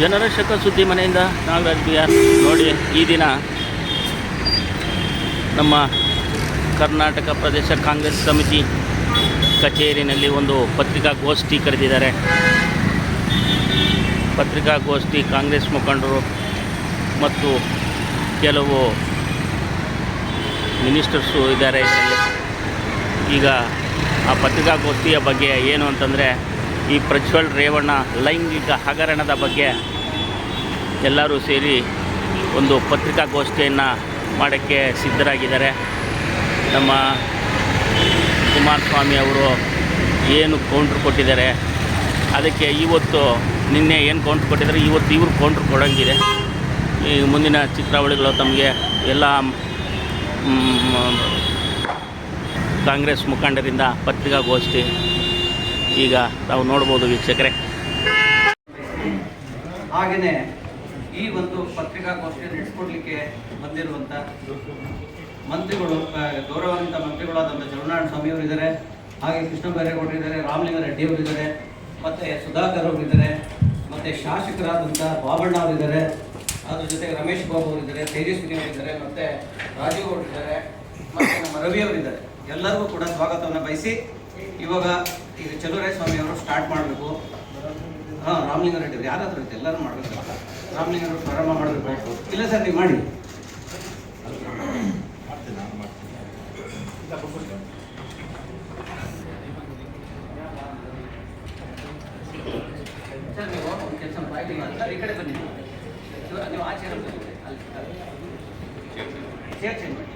ಜನರಕ್ಷಕ ಸುದ್ದಿ ಮನೆಯಿಂದ ನಾಗರಾಜ್ ಬಿಆರ್. ನೋಡಿ, ಈ ದಿನ ನಮ್ಮ ಕರ್ನಾಟಕ ಪ್ರದೇಶ ಕಾಂಗ್ರೆಸ್ ಸಮಿತಿ ಕಚೇರಿನಲ್ಲಿ ಒಂದು ಪತ್ರಿಕಾಗೋಷ್ಠಿ ಕರೆದಿದ್ದಾರೆ. ಪತ್ರಿಕಾಗೋಷ್ಠಿ ಕಾಂಗ್ರೆಸ್ ಮುಖಂಡರು ಮತ್ತು ಕೆಲವು ಮಿನಿಸ್ಟರ್ಸು ಇದ್ದಾರೆ ಇದರಲ್ಲಿ. ಈಗ ಆ ಪತ್ರಿಕಾಗೋಷ್ಠಿಯ ಬಗ್ಗೆ ಏನು ಅಂತಂದರೆ, ಈ ಪ್ರಜ್ವಲ್ ರೇವಣ್ಣ ಲೈಂಗಿಕ ಹಗರಣದ ಬಗ್ಗೆ ಎಲ್ಲರೂ ಸೇರಿ ಒಂದು ಪತ್ರಿಕಾಗೋಷ್ಠಿಯನ್ನು ಮಾಡೋಕ್ಕೆ ಸಿದ್ಧರಾಗಿದ್ದಾರೆ. ನಮ್ಮ ಕುಮಾರಸ್ವಾಮಿ ಅವರು ಏನು ಕೌಂಟ್ರ್ ಕೊಟ್ಟಿದ್ದಾರೆ, ಅದಕ್ಕೆ ಇವತ್ತು ನಿನ್ನೆ ಏನು ಕೌಂಟ್ರ್ ಕೊಟ್ಟಿದ್ದಾರೆ, ಇವತ್ತು ಇವರು ಕೌಂಟ್ರ್ ಕೊಡೋಂಗಿದೆ. ಈ ಮುಂದಿನ ಚಿತ್ರಾವಳಿಗಳು ತಮಗೆ ಎಲ್ಲ ಕಾಂಗ್ರೆಸ್ ಮುಖಂಡರಿಂದ ಪತ್ರಿಕಾಗೋಷ್ಠಿ ಈಗ ತಾವು ನೋಡ್ಬೋದು ವೀಕ್ಷಕರೇ. ಹಾಗೆಯೇ ಈ ಒಂದು ಪತ್ರಿಕಾಗೋಷ್ಠಿ ನಡೆಸಿಕೊಡ್ಲಿಕ್ಕೆ ಬಂದಿರುವಂಥ ಮಂತ್ರಿಗಳು, ಗೌರವಾನ್ವಿತ ಮಂತ್ರಿಗಳಾದಂಥ ಜಗನ್ನಾಥ ಸ್ವಾಮಿ ಅವರು ಇದ್ದಾರೆ, ಹಾಗೆ ಕೃಷ್ಣ ಬೈರೇಗೌಡರು ಇದ್ದಾರೆ, ರಾಮಲಿಂಗ ರೆಡ್ಡಿ ಅವರು ಇದ್ದಾರೆ, ಮತ್ತು ಸುಧಾಕರ್ ಅವರು ಇದ್ದಾರೆ, ಮತ್ತು ಶಾಸಕರಾದಂಥ ಬಾಬಣ್ಣ ಅವರಿದ್ದಾರೆ, ಅದ್ರ ಜೊತೆಗೆ ರಮೇಶ್ ಬಾಬು ಅವರಿದ್ದಾರೆ, ತೇಜಸ್ವಿನಿ ಅವರಿದ್ದಾರೆ, ಮತ್ತು ರಾಜೀವ್ ಅವರಿದ್ದಾರೆ, ಮತ್ತು ನಮ್ಮ ರವಿ ಅವರಿದ್ದಾರೆ. ಎಲ್ಲರಿಗೂ ಕೂಡ ಸ್ವಾಗತವನ್ನು ಬಯಸಿ ಇವಾಗ ಈಗ ಚಲುವರಾಯ ಸ್ವಾಮಿ ಅವರು ಸ್ಟಾರ್ಟ್ ಮಾಡಬೇಕು. ರಾಮಲಿಂಗ ರೆಡ್ಡಿ ಅವರು ಯಾರಾದರೂ ಇರುತ್ತೆ, ಎಲ್ಲರೂ ಮಾಡಬೇಕು. ರಾಮಲಿಂಗ ಅವರು ಪ್ರಾರಂಭ ಮಾಡಬೇಕು. ಇಲ್ಲ ಸರ್, ನೀವು ಮಾಡಿ. ಸರ್, ನೀವು ಒಂದು ಕೆಲಸ ಮಾಡಿ, ಈ ಕಡೆ ಬನ್ನಿ. ನೀವು ಆಚೆ ಅಲ್ಲಿ ಚೇರ್ ಚೇಂಜ್ ಮಾಡಿ.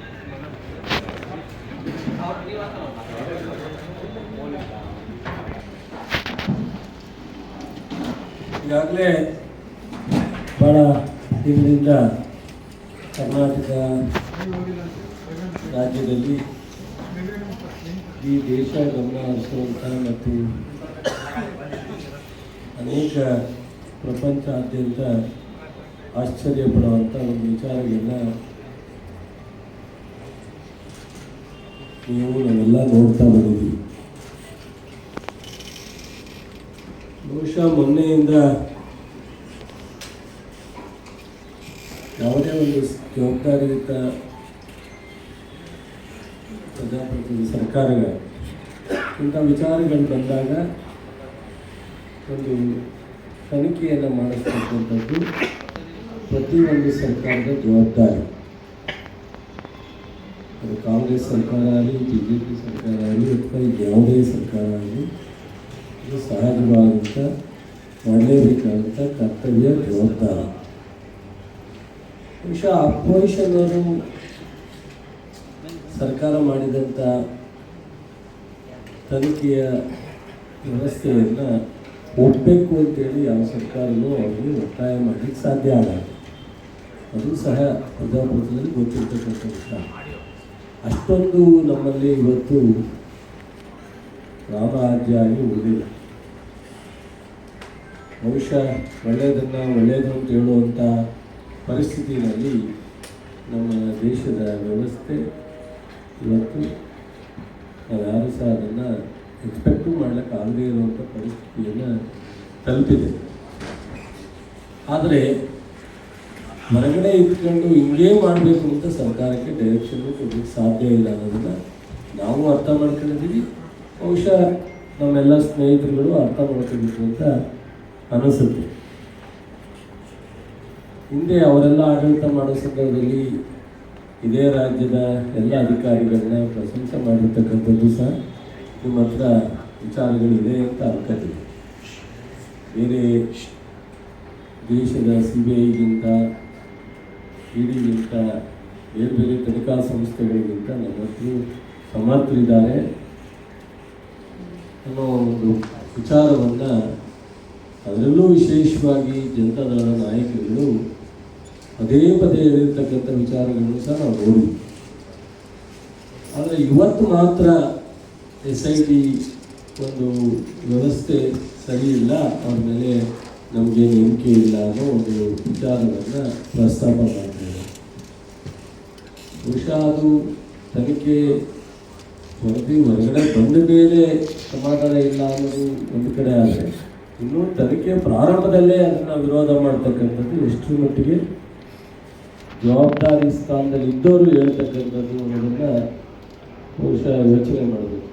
ಈಗಾಗಲೇ ಭಾಳ ದಿನದಿಂದ ಕರ್ನಾಟಕ ರಾಜ್ಯದಲ್ಲಿ ಈ ದೇಶ ಗಮನ ಹರಿಸುವಂಥ ಮತ್ತು ಅನೇಕ ಪ್ರಪಂಚಾದ್ಯಂತ ಆಶ್ಚರ್ಯಪಡುವಂಥ ಒಂದು ವಿಚಾರಗಳನ್ನ ನೀವು ನಾವೆಲ್ಲ ನೋಡ್ತಾ ಬಂದಿದ್ದೀವಿ. ಬಹುಶಃ ಮೊನ್ನೆಯಿಂದ ಯಾವುದೇ ಒಂದು ಜವಾಬ್ದಾರಿಯುತ ಪ್ರಜಾಪ್ರತಿನಿಧಿ ಸರ್ಕಾರಗಳು ಇಂಥ ವಿಚಾರಗಳು ಬಂದಾಗ ಒಂದು ತನಿಖೆಯನ್ನು ಮಾಡಿಸ್ತಕ್ಕಂಥದ್ದು ಪ್ರತಿಯೊಂದು ಸರ್ಕಾರದ ಜವಾಬ್ದಾರಿ. ಅದು ಕಾಂಗ್ರೆಸ್ ಸರ್ಕಾರ ಆಗಲಿ, BJP ಸರ್ಕಾರ ಆಗಲಿ, ಅಥವಾ ಯಾವುದೇ ಸರ್ಕಾರ ಆಗಲಿ, ಇದು ಸಹಜವಾದಂಥ ಮಾಡಲೇಬೇಕಾದಂಥ ಕರ್ತವ್ಯ, ಜವಾಬ್ದಾರಿ. ಬಹುಶಃ ಅಪೋಸಿಷನ್ ಅವರು ಸರ್ಕಾರ ಮಾಡಿದಂಥ ತನಿಖೆಯ ವ್ಯವಸ್ಥೆಯನ್ನು ಒಪ್ಪಬೇಕು ಅಂತೇಳಿ ಯಾವ ಸರ್ಕಾರವೂ ಅವರಿಗೆ ಒತ್ತಾಯ ಮಾಡಲಿಕ್ಕೆ ಸಾಧ್ಯ ಆಗಲ್ಲ. ಅದು ಸಹ ಪ್ರಜಾಪ್ರಭುತ್ವದಲ್ಲಿ ಗೊತ್ತಿರ್ತಕ್ಕಂಥ ವಿಷಯ. ಅಷ್ಟೊಂದು ನಮ್ಮಲ್ಲಿ ಇವತ್ತು ರಾಮರಾಜ್ಯ ಆಗಿ ಉಳಿದಿಲ್ಲ. ಬಹುಶಃ ಒಳ್ಳೆಯದು ಅಂತ ಹೇಳುವಂಥ ಪರಿಸ್ಥಿತಿಯಲ್ಲಿ ನಮ್ಮ ದೇಶದ ವ್ಯವಸ್ಥೆ ಇವತ್ತು ನಾವು ಯಾರೂ ಸಹ ಅದನ್ನು ಎಕ್ಸ್ಪೆಕ್ಟು ಮಾಡಲಿಕ್ಕಾಗದೇ ಇರುವಂಥ ಪರಿಸ್ಥಿತಿಯನ್ನು ತಲುಪಿದೆ. ಆದರೆ ಹೊರಗಡೆ ಇಟ್ಕೊಂಡು ಹಿಂಗೇ ಮಾಡಬೇಕು ಅಂತ ಸರ್ಕಾರಕ್ಕೆ ಡೈರೆಕ್ಷನ್ನು ಕೊಡಲಿಕ್ಕೆ ಸಾಧ್ಯ ಇಲ್ಲ ಅನ್ನೋದನ್ನು ನಾವು ಅರ್ಥ ಮಾಡ್ಕೊಂಡಿದ್ದೀವಿ. ಬಹುಶಃ ನಮ್ಮೆಲ್ಲ ಸ್ನೇಹಿತರುಗಳು ಅರ್ಥ ಮಾಡ್ಕೊಂಡಿದ್ರು ಅಂತ ಅನಿಸುತ್ತೆ. ಹಿಂದೆ ಅವರೆಲ್ಲ ಆಡಳಿತ ಮಾಡೋ ಸಂದರ್ಭದಲ್ಲಿ ಇದೇ ರಾಜ್ಯದ ಎಲ್ಲ ಅಧಿಕಾರಿಗಳನ್ನ ಪ್ರಶಂಸೆ ಮಾಡಿರ್ತಕ್ಕಂಥದ್ದು ಸಹ ನಿಮ್ಮ ಹತ್ರ ವಿಚಾರಗಳಿದೆ ಅಂತ ಅನ್ಕೋತೀವಿ. ಬೇರೆ ದೇಶದ CBIಗಿಂತ, EDಗಿಂತ, ಬೇರೆ ಬೇರೆ ತನಿಖಾ ಸಂಸ್ಥೆಗಳಿಗಿಂತ ನಮ್ಮ ಹತ್ರ ಸಮರ್ಥರಿದ್ದಾರೆ ಅನ್ನೋ ಒಂದು ವಿಚಾರವನ್ನು, ಅದರಲ್ಲೂ ವಿಶೇಷವಾಗಿ ಜನತಾದಳದ ನಾಯಕರುಗಳು ಪದೇ ಪದೇ ಹೇಳಿರ್ತಕ್ಕಂಥ ವಿಚಾರಗಳನ್ನು ಸಹ ನಾವು ನೋಡಿದ್ವಿ. ಆದರೆ ಇವತ್ತು ಮಾತ್ರ SIT ಒಂದು ವ್ಯವಸ್ಥೆ ಸರಿ ಇಲ್ಲ, ಅವ್ರ ಮೇಲೆ ನಮಗೆ ನಂಬಿಕೆ ಇಲ್ಲ ಅನ್ನೋ ಒಂದು ವಿಚಾರವನ್ನು ಪ್ರಸ್ತಾಪ ಮಾಡ್ತಾರೆ. ಬಹುಶಃ ಅದು ತನಿಖೆ ವರದಿ ಹೊರಗಡೆ ಬಂದ ಮೇಲೆ ಸಮಾಧಾನ ಇಲ್ಲ ಅನ್ನೋದು ಒಂದು ಕಡೆ ಆದರೆ, ಇನ್ನೂ ತನಿಖೆ ಪ್ರಾರಂಭದಲ್ಲೇ ಅದನ್ನು ವಿರೋಧ ಮಾಡ್ತಕ್ಕಂಥದ್ದು ಎಷ್ಟರ ಮಟ್ಟಿಗೆ ಜವಾಬ್ದಾರಿ ಸ್ಥಾನದಲ್ಲಿ ಇದ್ದವರು ಹೇಳ್ತಕ್ಕಂಥದ್ದು ಅನ್ನೋದನ್ನು ಬಹುಶಃ ಯೋಚನೆ ಮಾಡಬೇಕು.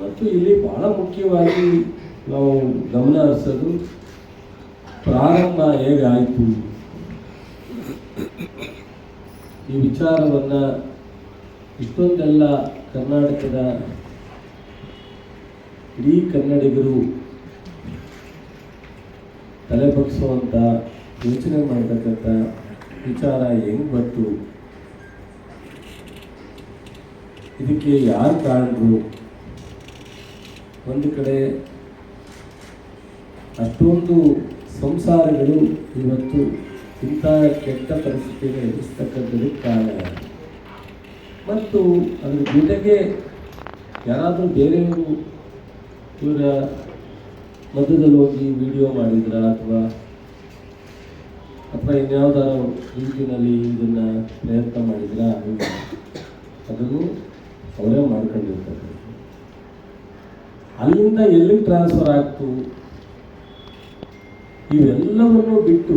ಮತ್ತು ಇಲ್ಲಿ ಬಹಳ ಮುಖ್ಯವಾಗಿ ನಾವು ಗಮನ ಹರಿಸೋದು ಪ್ರಾರಂಭ ಹೇಗಾಯಿತು. ಈ ವಿಚಾರವನ್ನು ಇಷ್ಟೊಂದೆಲ್ಲ ಕರ್ನಾಟಕದ ಇಡೀ ಕನ್ನಡಿಗರು ತಲೆ ಬಗ್ಗಿಸುವಂಥ ಯೋಚನೆ ಮಾಡತಕ್ಕಂಥ ವಿಚಾರ ಹೆಂಗೆ ಬಂತು, ಇದಕ್ಕೆ ಯಾರು ಕಾರಣರು. ಒಂದು ಕಡೆ ಅಷ್ಟೊಂದು ಸಂಸಾರಗಳು ಇವತ್ತು ಇಂಥ ಕೆಟ್ಟ ಪರಿಸ್ಥಿತಿಯನ್ನು ಎದುರಿಸ್ತಕ್ಕಂಥದಕ್ಕೆ ಕಾರಣ. ಮತ್ತು ಅದ್ರ ಜೊತೆಗೆ ಯಾರಾದರೂ ಬೇರೆಯವರು ಇವರ ಮಧ್ಯದಲ್ಲಿ ಹೋಗಿ ವಿಡಿಯೋ ಮಾಡಿದ್ರ ಅಥವಾ ಇನ್ಯಾವುದಾರು ರೀತಿಯಲ್ಲಿ ಇದನ್ನು ಪ್ರಯತ್ನ ಮಾಡಿದ್ರ, ಅದನ್ನು ಅವರೇ ಮಾಡ್ಕೊಂಡಿರ್ತಾರೆ. ಅಲ್ಲಿಂದ ಎಲ್ಲಿಗೆ ಟ್ರಾನ್ಸ್ಫರ್ ಆಗ್ತು, ಇವೆಲ್ಲವನ್ನು ಬಿಟ್ಟು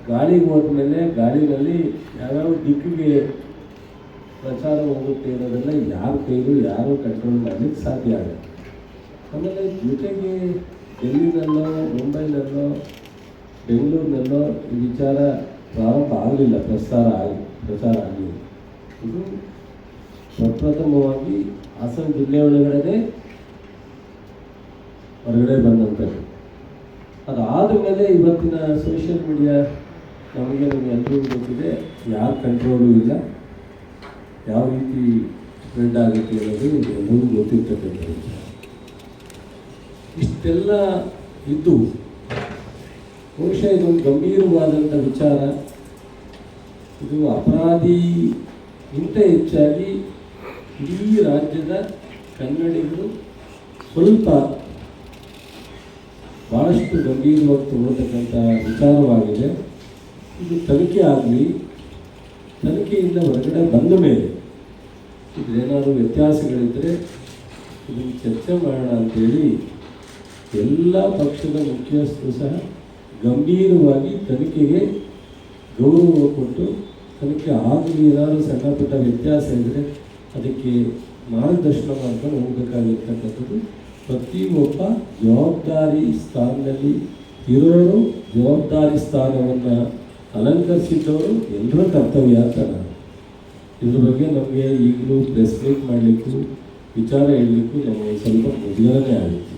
ಗಾಳಿಗೆ ಹೋದ್ಮೇಲೆ ಗಾಳಿನಲ್ಲಿ ಯಾವ್ಯಾವ ದಿಕ್ಕಿಗೆ ಪ್ರಚಾರ ಹೋಗುತ್ತೆ ಅನ್ನೋದನ್ನ ಯಾರ ಕೈಗೂ ಯಾರು ಕಂಟ್ರೋಲ್ ಮಾಡಲಿಕ್ಕೆ ಸಾಧ್ಯ ಆಗುತ್ತೆ. ಆಮೇಲೆ ಜೊತೆಗೆ ಡೆಲ್ಲಿನಲ್ಲೋ ಮುಂಬೈನಲ್ಲೋ ಬೆಂಗಳೂರಿನಲ್ಲೋ ಈ ವಿಚಾರ ಪ್ರಾರಂಭ ಆಗಲಿಲ್ಲ, ಪ್ರಚಾರ ಆಗಲಿಲ್ಲ. ಇದು ಪ್ರಪ್ರಥಮವಾಗಿ ಹಾಸನ ಜಿಲ್ಲೆ ಒಳಗಡೆ ಹೊರಗಡೆ ಬಂದಂಥದ್ದು. ಅದಾದ ಮೇಲೆ ಇವತ್ತಿನ ಸೋಷಿಯಲ್ ಮೀಡಿಯಾ ನಮಗೆ ಎಲ್ಲರಿಗೂ ಗೊತ್ತಿದೆ, ಯಾರ ಕಂಟ್ರೋಲು ಇಲ್ಲ, ಯಾವ ರೀತಿ ಸ್ಪ್ರೆಡ್ ಆಗುತ್ತೆ ಅನ್ನೋದು ಎಲ್ಲರಿಗೂ ಗೊತ್ತಿರ್ತಕ್ಕಂಥದ್ದು. ಇಷ್ಟೆಲ್ಲ ಇದ್ದು ಬಹುಶಃ ಇದೊಂದು ಗಂಭೀರವಾದಂಥ ವಿಚಾರ. ಇದು ಅಪರಾಧಿಗಿಂತ ಹೆಚ್ಚಾಗಿ ಇಡೀ ರಾಜ್ಯದ ಕನ್ನಡಿಗರು ಸ್ವಲ್ಪ ಭಾಳಷ್ಟು ಗಂಭೀರವಾಗಿ ತಗೊಳ್ತಕ್ಕಂಥ ವಿಚಾರವಾಗಿದೆ. ಇದು ತನಿಖೆ ಆಗಲಿ, ತನಿಖೆಯಿಂದ ಹೊರಗಡೆ ಬಂದ ಮೇಲೆ ಇದೇನಾದರೂ ವ್ಯತ್ಯಾಸಗಳಿದ್ದರೆ ಇದನ್ನು ಚರ್ಚೆ ಮಾಡೋಣ ಅಂಥೇಳಿ ಎಲ್ಲ ಪಕ್ಷದ ಮುಖ್ಯಸ್ಥರು ಸಹ ಗಂಭೀರವಾಗಿ ತನಿಖೆಗೆ ಗೌರವ ಕೊಟ್ಟು, ತನಿಖೆ ಆಗಲಿ ಏನಾದರೂ ಸಣ್ಣ ಪುಟ್ಟ ವ್ಯತ್ಯಾಸ ಇದ್ದರೆ ಅದಕ್ಕೆ ಮಾರ್ಗದರ್ಶನ ಮಾಡ್ಕೊಂಡು ಹೋಗಬೇಕಾಗಿರ್ತಕ್ಕಂಥದ್ದು ಪ್ರತಿಯೊಬ್ಬ ಜವಾಬ್ದಾರಿ ಸ್ಥಾನದಲ್ಲಿ ಇರೋರು, ಜವಾಬ್ದಾರಿ ಸ್ಥಾನವನ್ನು ಅಲಂಕರಿಸಿದ್ದವರು ಎಲ್ಲರ ಕರ್ತವ್ಯ ಅಂತ ನಾನು. ಇದ್ರ ಬಗ್ಗೆ ನಮಗೆ ಈಗಲೂ ಪ್ರೆಸ್ ಮೀಟ್ ಮಾಡಲಿಕ್ಕೂ ವಿಚಾರ ಹೇಳಲಿಕ್ಕೂ ನಮಗೆ ಸ್ವಲ್ಪ ಮುಜುಗರನೇ ಆಗುತ್ತೆ.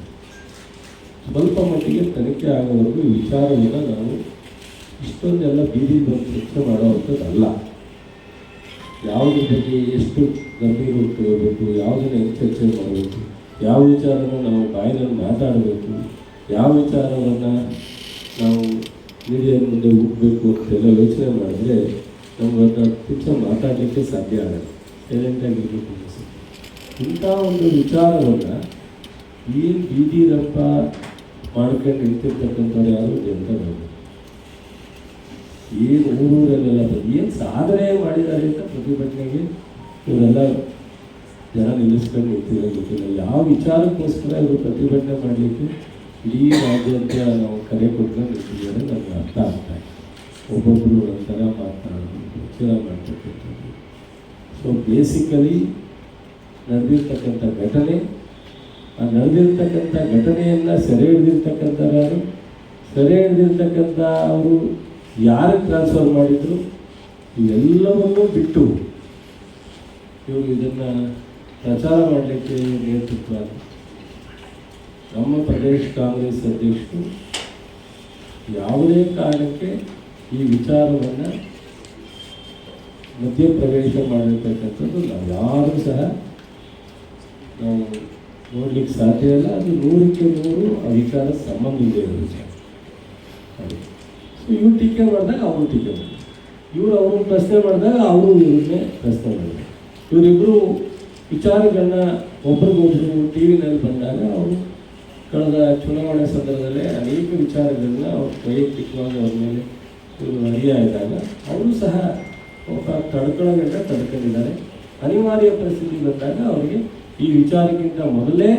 ಸ್ವಲ್ಪ ಮಟ್ಟಿಗೆ ತನಿಖೆ ಆಗೋವರೆಗೂ ಈ ವಿಚಾರವನ್ನು ನಾವು ಇಷ್ಟೊಂದೆಲ್ಲ ಬೀದಿ ಬಂದು ಚರ್ಚೆ ಮಾಡೋವಂಥದ್ದಲ್ಲ. ಯಾವುದ್ರ ಬಗ್ಗೆ ಎಷ್ಟು ಗಂಭೀರವಾಗಿ ತಗೋಬೇಕು, ಯಾವುದನ್ನು ಹೆಂಗೆ ಚರ್ಚೆ ಮಾಡಬೇಕು, ಯಾವ ವಿಚಾರನ ನಾವು ಬಾಯಿನಲ್ಲಿ ಮಾತಾಡಬೇಕು, ಯಾವ ವಿಚಾರವನ್ನು ನಾವು ಮೀಡಿಯಾ ಮುಂದೆ ಹೋಗಬೇಕು ಅಂತೆಲ್ಲ ಯೋಚನೆ ಮಾಡಿದ್ರೆ ನಮ್ಗೆ ಅದನ್ನ ನಿಮಿಷ ಮಾತಾಡಲಿಕ್ಕೆ ಸಾಧ್ಯ ಆಗಲ್ಲ, ಸೈಲೆಂಟಾಗಿರ್ಬೇಕು ಅನಿಸುತ್ತೆ. ಇಂಥ ಒಂದು ವಿಚಾರವನ್ನು ಏನು ಬೀದಿ ರಂಪ ಮಾಡ್ಕೊಂಡು ನಿಂತಿರ್ತಕ್ಕಂಥವ್ರು ಯಾರು ಜನರು ಏನು ಊರೂರಲ್ಲೆಲ್ಲ ಬಂದು ಏನು ಸಾಧನೆ ಮಾಡಿದ್ದಾರೆ ಅಂತ ಪ್ರತಿಭಟನೆಗೆ ಇವರೆಲ್ಲ ಜನ ನಿಲ್ಲಿಸ್ಕೊಂಡು ನಿಂತಿರೋ ಗೊತ್ತಿಲ್ಲ. ಯಾವ ವಿಚಾರಕ್ಕೋಸ್ಕರ ಇವರು ಪ್ರತಿಭಟನೆ ಮಾಡಲಿಕ್ಕೆ ಇಡೀ ರಾಜ್ಯಾದ್ಯಂತ ನಾವು ಕರೆ ಕೊಟ್ಕೊಂಡು ನಿಂತಿದ್ದಾರೆ ನಮ್ಗೆ ಅರ್ಥ ಆಗ್ತಾಯಿದೆ. ಒಬ್ಬೊಬ್ಬರು ಒಂಥರ ಮಾತನಾಡೋದು, ವಿಚಾರ ಮಾಡ್ತಕ್ಕಂಥದ್ದು. ಸೊ ಬೇಸಿಕಲಿ ನಡೆದಿರ್ತಕ್ಕಂಥ ಘಟನೆ, ಆ ನಡೆದಿರ್ತಕ್ಕಂಥ ಘಟನೆಯನ್ನು ಸೆರೆ ಹಿಡಿದಿರ್ತಕ್ಕಂಥ ಯಾರು, ಸೆರೆ ಹಿಡಿದಿರ್ತಕ್ಕಂಥ ಅವರು ಯಾರಿಗೆ ಟ್ರಾನ್ಸ್ಫರ್ ಮಾಡಿದ್ರು, ಇವೆಲ್ಲವನ್ನೂ ಬಿಟ್ಟು ಇವರು ಇದನ್ನು ಪ್ರಚಾರ ಮಾಡಲಿಕ್ಕೆ ನೇತೃತ್ವ ನಮ್ಮ ಪ್ರದೇಶ ಕಾಂಗ್ರೆಸ್ ಅಧ್ಯಕ್ಷರು ಯಾವುದೇ ಕಾರಣಕ್ಕೆ ಈ ವಿಚಾರವನ್ನು ಮಧ್ಯಪ್ರವೇಶ ಮಾಡಿರ್ತಕ್ಕಂಥದ್ದು ನಾವು ಯಾರೂ ಸಹ ನಾವು ನೋಡಲಿಕ್ಕೆ ಸಾಧ್ಯ ಇಲ್ಲ. ಅದು 100ಕ್ಕೆ 100 ಆ ವಿಚಾರ ಸಂಬಂಧ ಇದೆ ವಿಚಾರ. ಸೊ ಇವ್ರು ಟೀಕೆ ಮಾಡಿದಾಗ ಅವರು ಟೀಕೆ ಮಾಡಿದ್ರು, ಇವರು ಅವ್ರನ್ನ ಪ್ರಶ್ನೆ ಮಾಡಿದಾಗ ಅವರು ಇವ್ರನ್ನೇ ಪ್ರಶ್ನೆ ಮಾಡಿದ್ರು. ಇವರಿಬ್ಬರು ವಿಚಾರಗಳನ್ನ ಒಬ್ರಿಗೊಬ್ರು ಟಿ ವಿನಲ್ಲಿ ಬಂದಾಗ ಅವರು ಕಳೆದ ಚುನಾವಣೆ ಸಂದರ್ಭದಲ್ಲೇ ಅನೇಕ ವಿಚಾರಗಳನ್ನ ಅವ್ರು ವೈಯಕ್ತಿಕವಾಗಿ ಅವ್ರ ಮೇಲೆ ಇವರು ಅರಿಯಾದಾಗ ಅವರು ಸಹ ಒಬ್ಬ ತಡ್ಕೊಂಡಿದ್ದಾರೆ. ಅನಿವಾರ್ಯ ಪರಿಸ್ಥಿತಿ ಬಂದಾಗ ಅವರಿಗೆ ಈ ವಿಚಾರಕ್ಕಿಂತ ಮೊದಲೇ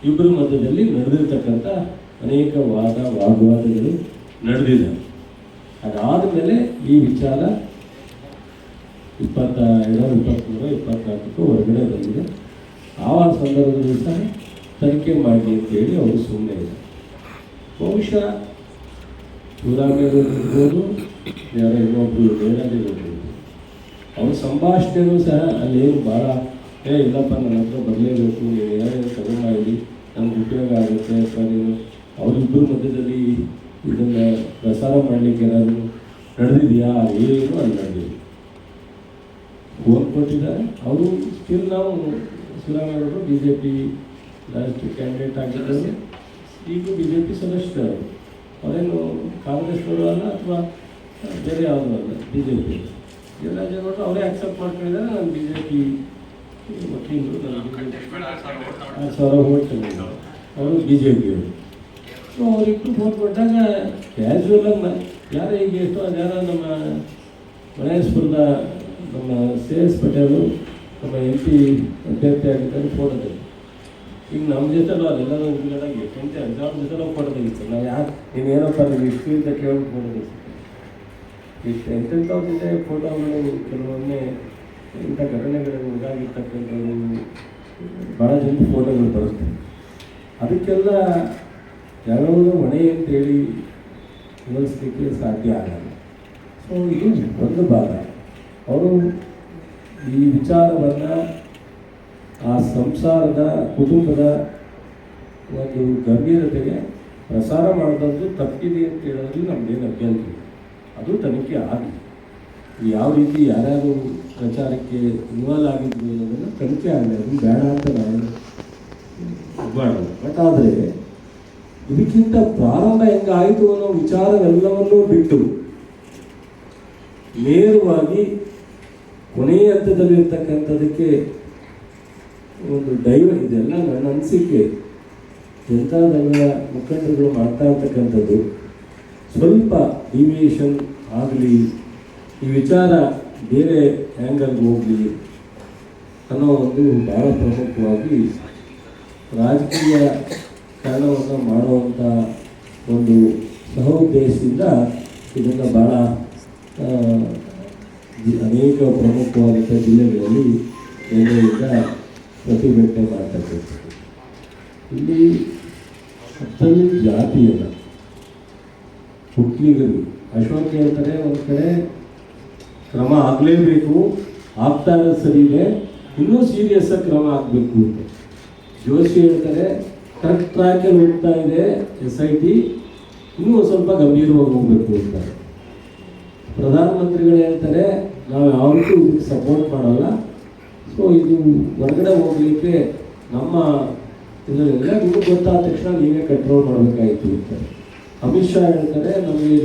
ಇಬ್ಬರ ಮಧ್ಯದಲ್ಲಿ ನಡೆದಿರ್ತಕ್ಕಂಥ ಅನೇಕ ವಾಗ್ವಾದಗಳು ನಡೆದಿದೆ. ಅದಾದ ಮೇಲೆ ಈ ವಿಚಾರ 22, 23, 24 ಹೊರಗಡೆ ಬಂದಿದೆ. ಆ ಸಂದರ್ಭದಲ್ಲಿ ಸಹ ತನಿಖೆ ಮಾಡಿ ಅಂತೇಳಿ ಅವರು ಸುಮ್ಮನೆ ಇದೆ. ಬಹುಶಃ ಶಿವರಾಮೇಗೌಡರು ಇರ್ಬೋದು, ಯಾರೋ ಇನ್ನೊಬ್ಬರು ದೇವರಾಜೇಗೌಡರು ಅವ್ರ ಸಂಭಾಷಣೆಗೂ ಸಹ ಅಲ್ಲೇನು ಭಾಳ ಇಲ್ಲಪ್ಪ ನನ್ನ ಹತ್ರ ಬರಲೇಬೇಕು, ನೀವು ಏನೇನು ತಗೊಂಡು ನಮ್ಗೆ ಉಪಯೋಗ ಆಗುತ್ತೆ ಅಥವಾ ನೀವು ಅವರಿಬ್ಬರ ಮಧ್ಯದಲ್ಲಿ ಇದನ್ನು ಪ್ರಸಾರ ಮಾಡಲಿಕ್ಕೆ ಏನಾದರೂ ನಡೆದಿದೆಯಾ? ಏನು ಅಲ್ಲಿ ನಡೆದಿದೆ. ಫೋನ್ ಕೊಟ್ಟಿದ್ದಾರೆ ಅವರು. ಸ್ಟಿಲ್ ನಾವು ಶಿವರಾಮೇಗೌಡರು BJP ಲಾಸ್ಟ್ ಕ್ಯಾಂಡಿಡೇಟ್ ಆಗಿದ್ದಾರೆ. ಈಗ BJP ಸದಸ್ಯರು ಅವರೇನು ಕಾಂಗ್ರೆಸ್ನವರು ಅಲ್ಲ ಅಥವಾ ಬೇರೆ ಯಾವುದೂ ಅಲ್ಲ, BJP. ದೇವರಾಜೇಗೌಡರು ಅವರೇ ಅಕ್ಸೆಪ್ಟ್ ಮಾಡ್ಕೊಂಡಿದ್ದಾರೆ. ನಾನು BJP ವಕೀಲರು, ನನಗೆ 6,000 ಓಟ್ ಅವರು BJPಯವರು. ಸೊ ಅವರಿಬ್ಬರು ಫೋನ್ ಕೊಟ್ಟಾಗ ಕ್ಯಾಶುವಲಾಗಿ ಯಾರೇ ಈಗ ಎಷ್ಟೋ ಜನ ನಮ್ಮ ಮಳೇಶ್ವರದ ನಮ್ಮ CS ಪಟೇಲು ನಮ್ಮ MP ಅಭ್ಯರ್ಥಿ ಆಗಿದ್ದಾರೆ ಫೋಟೋ ತೆಗೆದು. ಈಗ ನಮ್ಮ ಜೊತೆಲೂ ಅದೆಲ್ಲರೂ ಹಿಂಗಡಾಗಿ 10th ಎಕ್ಸಾಮ್ ಜೊತೆಲೂ ಫೋಟೋ ತೆಗಿತಾರೆ. ನಾವು ಯಾರು ನೀನೇನಪ್ಪ ನೀವು ಇಷ್ಟು ಅಂತ ಕೇಳಿ ಫೋಟೋ ತೆಗಿಸ್ತೀವಿ. ಈ 10,000 ಫೋಟೋಗಳು ಕೆಲವೊಮ್ಮೆ ಇಂಥ ಘಟನೆಗಳಿಗೆ ಉದಾಗಿರ್ತಕ್ಕಂಥದ್ದು ಭಾಳ ಜನ ಫೋಟೋಗಳು ಬರುತ್ತೆ. ಅದಕ್ಕೆಲ್ಲ ಯಾವ್ಯಾವುದೋ ಹೊಣೆ ಅಂತೇಳಿ ವಿವರಿಸಲಿಕ್ಕೆ ಸಾಧ್ಯ ಆಗಲ್ಲ. ಸೊ ಇದು ಒಂದು ಭಾಗ. ಅವರು ಈ ವಿಚಾರವನ್ನು ಆ ಸಂಸಾರದ ಕುಟುಂಬದ ಒಂದು ಗಂಭೀರತೆಗೆ ಪ್ರಸಾರ ಮಾಡೋದು ತಪ್ಪಿದೆ ಅಂತ ಹೇಳೋದ್ರಲ್ಲಿ ನಮ್ಮದೇನು ಅಭ್ಯಂತರ. ಅದು ತನಿಖೆ ಆಗಲಿ. ಯಾವ ರೀತಿ ಯಾರ್ಯಾರು ಪ್ರಚಾರಕ್ಕೆ ಇನ್ವಾಲ್ವ್ ಆಗಿದ್ರು ಅನ್ನೋದನ್ನು ತನಿಖೆ ಆಗಲಿ. ಅದು ಬೇಡ ಅಂತ ನಾನು ಮಾಡೋದು. ಬಟ್ ಆದರೆ ಇದಕ್ಕಿಂತ ಪ್ರಾರಂಭ ಹೆಂಗಾಯಿತು ಅನ್ನೋ ವಿಚಾರವೆಲ್ಲವನ್ನೂ ಬಿಟ್ಟು ನೇರವಾಗಿ ಕೊನೆಯ ಹಂತದಲ್ಲಿರ್ತಕ್ಕಂಥದ್ದಕ್ಕೆ ಒಂದು ಇದೆಲ್ಲ ನನ್ನ ಅನಿಸಿಕೆ. ಜನತಾದಳದ ಮುಖಂಡರುಗಳು ಮಾಡ್ತಾ ಇರ್ತಕ್ಕಂಥದ್ದು ಸ್ವಲ್ಪ ಡಿವಿಯೇಷನ್ ಆಗಲಿ, ಈ ವಿಚಾರ ಬೇರೆ ಆ್ಯಂಗಲ್ಗೆ ಹೋಗಲಿ ಅನ್ನೋ ಒಂದು ಭಾಳ ಪ್ರಮುಖವಾಗಿ ರಾಜಕೀಯ ಕಾರಣವನ್ನು ಮಾಡುವಂಥ ಒಂದು ಸಹೋದ್ದೇಶದಿಂದ ಇದನ್ನು ಭಾಳ ಅನೇಕ ಪ್ರಮುಖವಾದಂಥ ಜಿಲ್ಲೆಗಳಲ್ಲಿ ನಿನ್ನೆಯಿಂದ ಪ್ರತಿಭಟನೆ ಮಾಡ್ತಕ್ಕಂಥದ್ದು. ಇಲ್ಲಿ ಅರ್ಥಲ್ಲಿ ಜಾತಿಯಲ್ಲ, ಒಕ್ಕಲಿಗರು ಅಶೋಕ್ ಹೇಳ್ತಾರೆ ಒಂದು ಕಡೆ ಕ್ರಮ ಆಗಲೇಬೇಕು, ಆಗ್ತಾ ಇರೋದು ಸರಿ ಇದೆ, ಇನ್ನೂ ಸೀರಿಯಸ್ ಆಗಿ ಕ್ರಮ ಆಗಬೇಕು ಅಂತ. ಜೋಶಿ ಹೇಳ್ತಾರೆ ಕರೆಕ್ಟ್ ಟ್ರ್ಯಾಕಲ್ಲಿ ಹೋಗ್ತಾ ಇದೆ SIT, ಇನ್ನೂ ಸ್ವಲ್ಪ ಗಂಭೀರವಾಗಿ ಹೋಗ್ಬೇಕು ಅಂತ. ಪ್ರಧಾನಮಂತ್ರಿಗಳು ಹೇಳ್ತಾರೆ ನಾವು ಯಾವತ್ತೂ ಇದಕ್ಕೆ ಸಪೋರ್ಟ್ ಮಾಡಲ್ಲ, ಸೊ ಇದು ಹೊರಗಡೆ ಹೋಗಲಿಕ್ಕೆ ನಮ್ಮ ಇದರಿಂದ ನಿಮಗೆ ಗೊತ್ತಾದ ತಕ್ಷಣ ನೀವೇ ಕಂಟ್ರೋಲ್ ಮಾಡಬೇಕಾಯಿತು ಅಂತ. ಅಮಿತ್ ಶಾ ಹೇಳ್ತಾರೆ ನಮಗೆ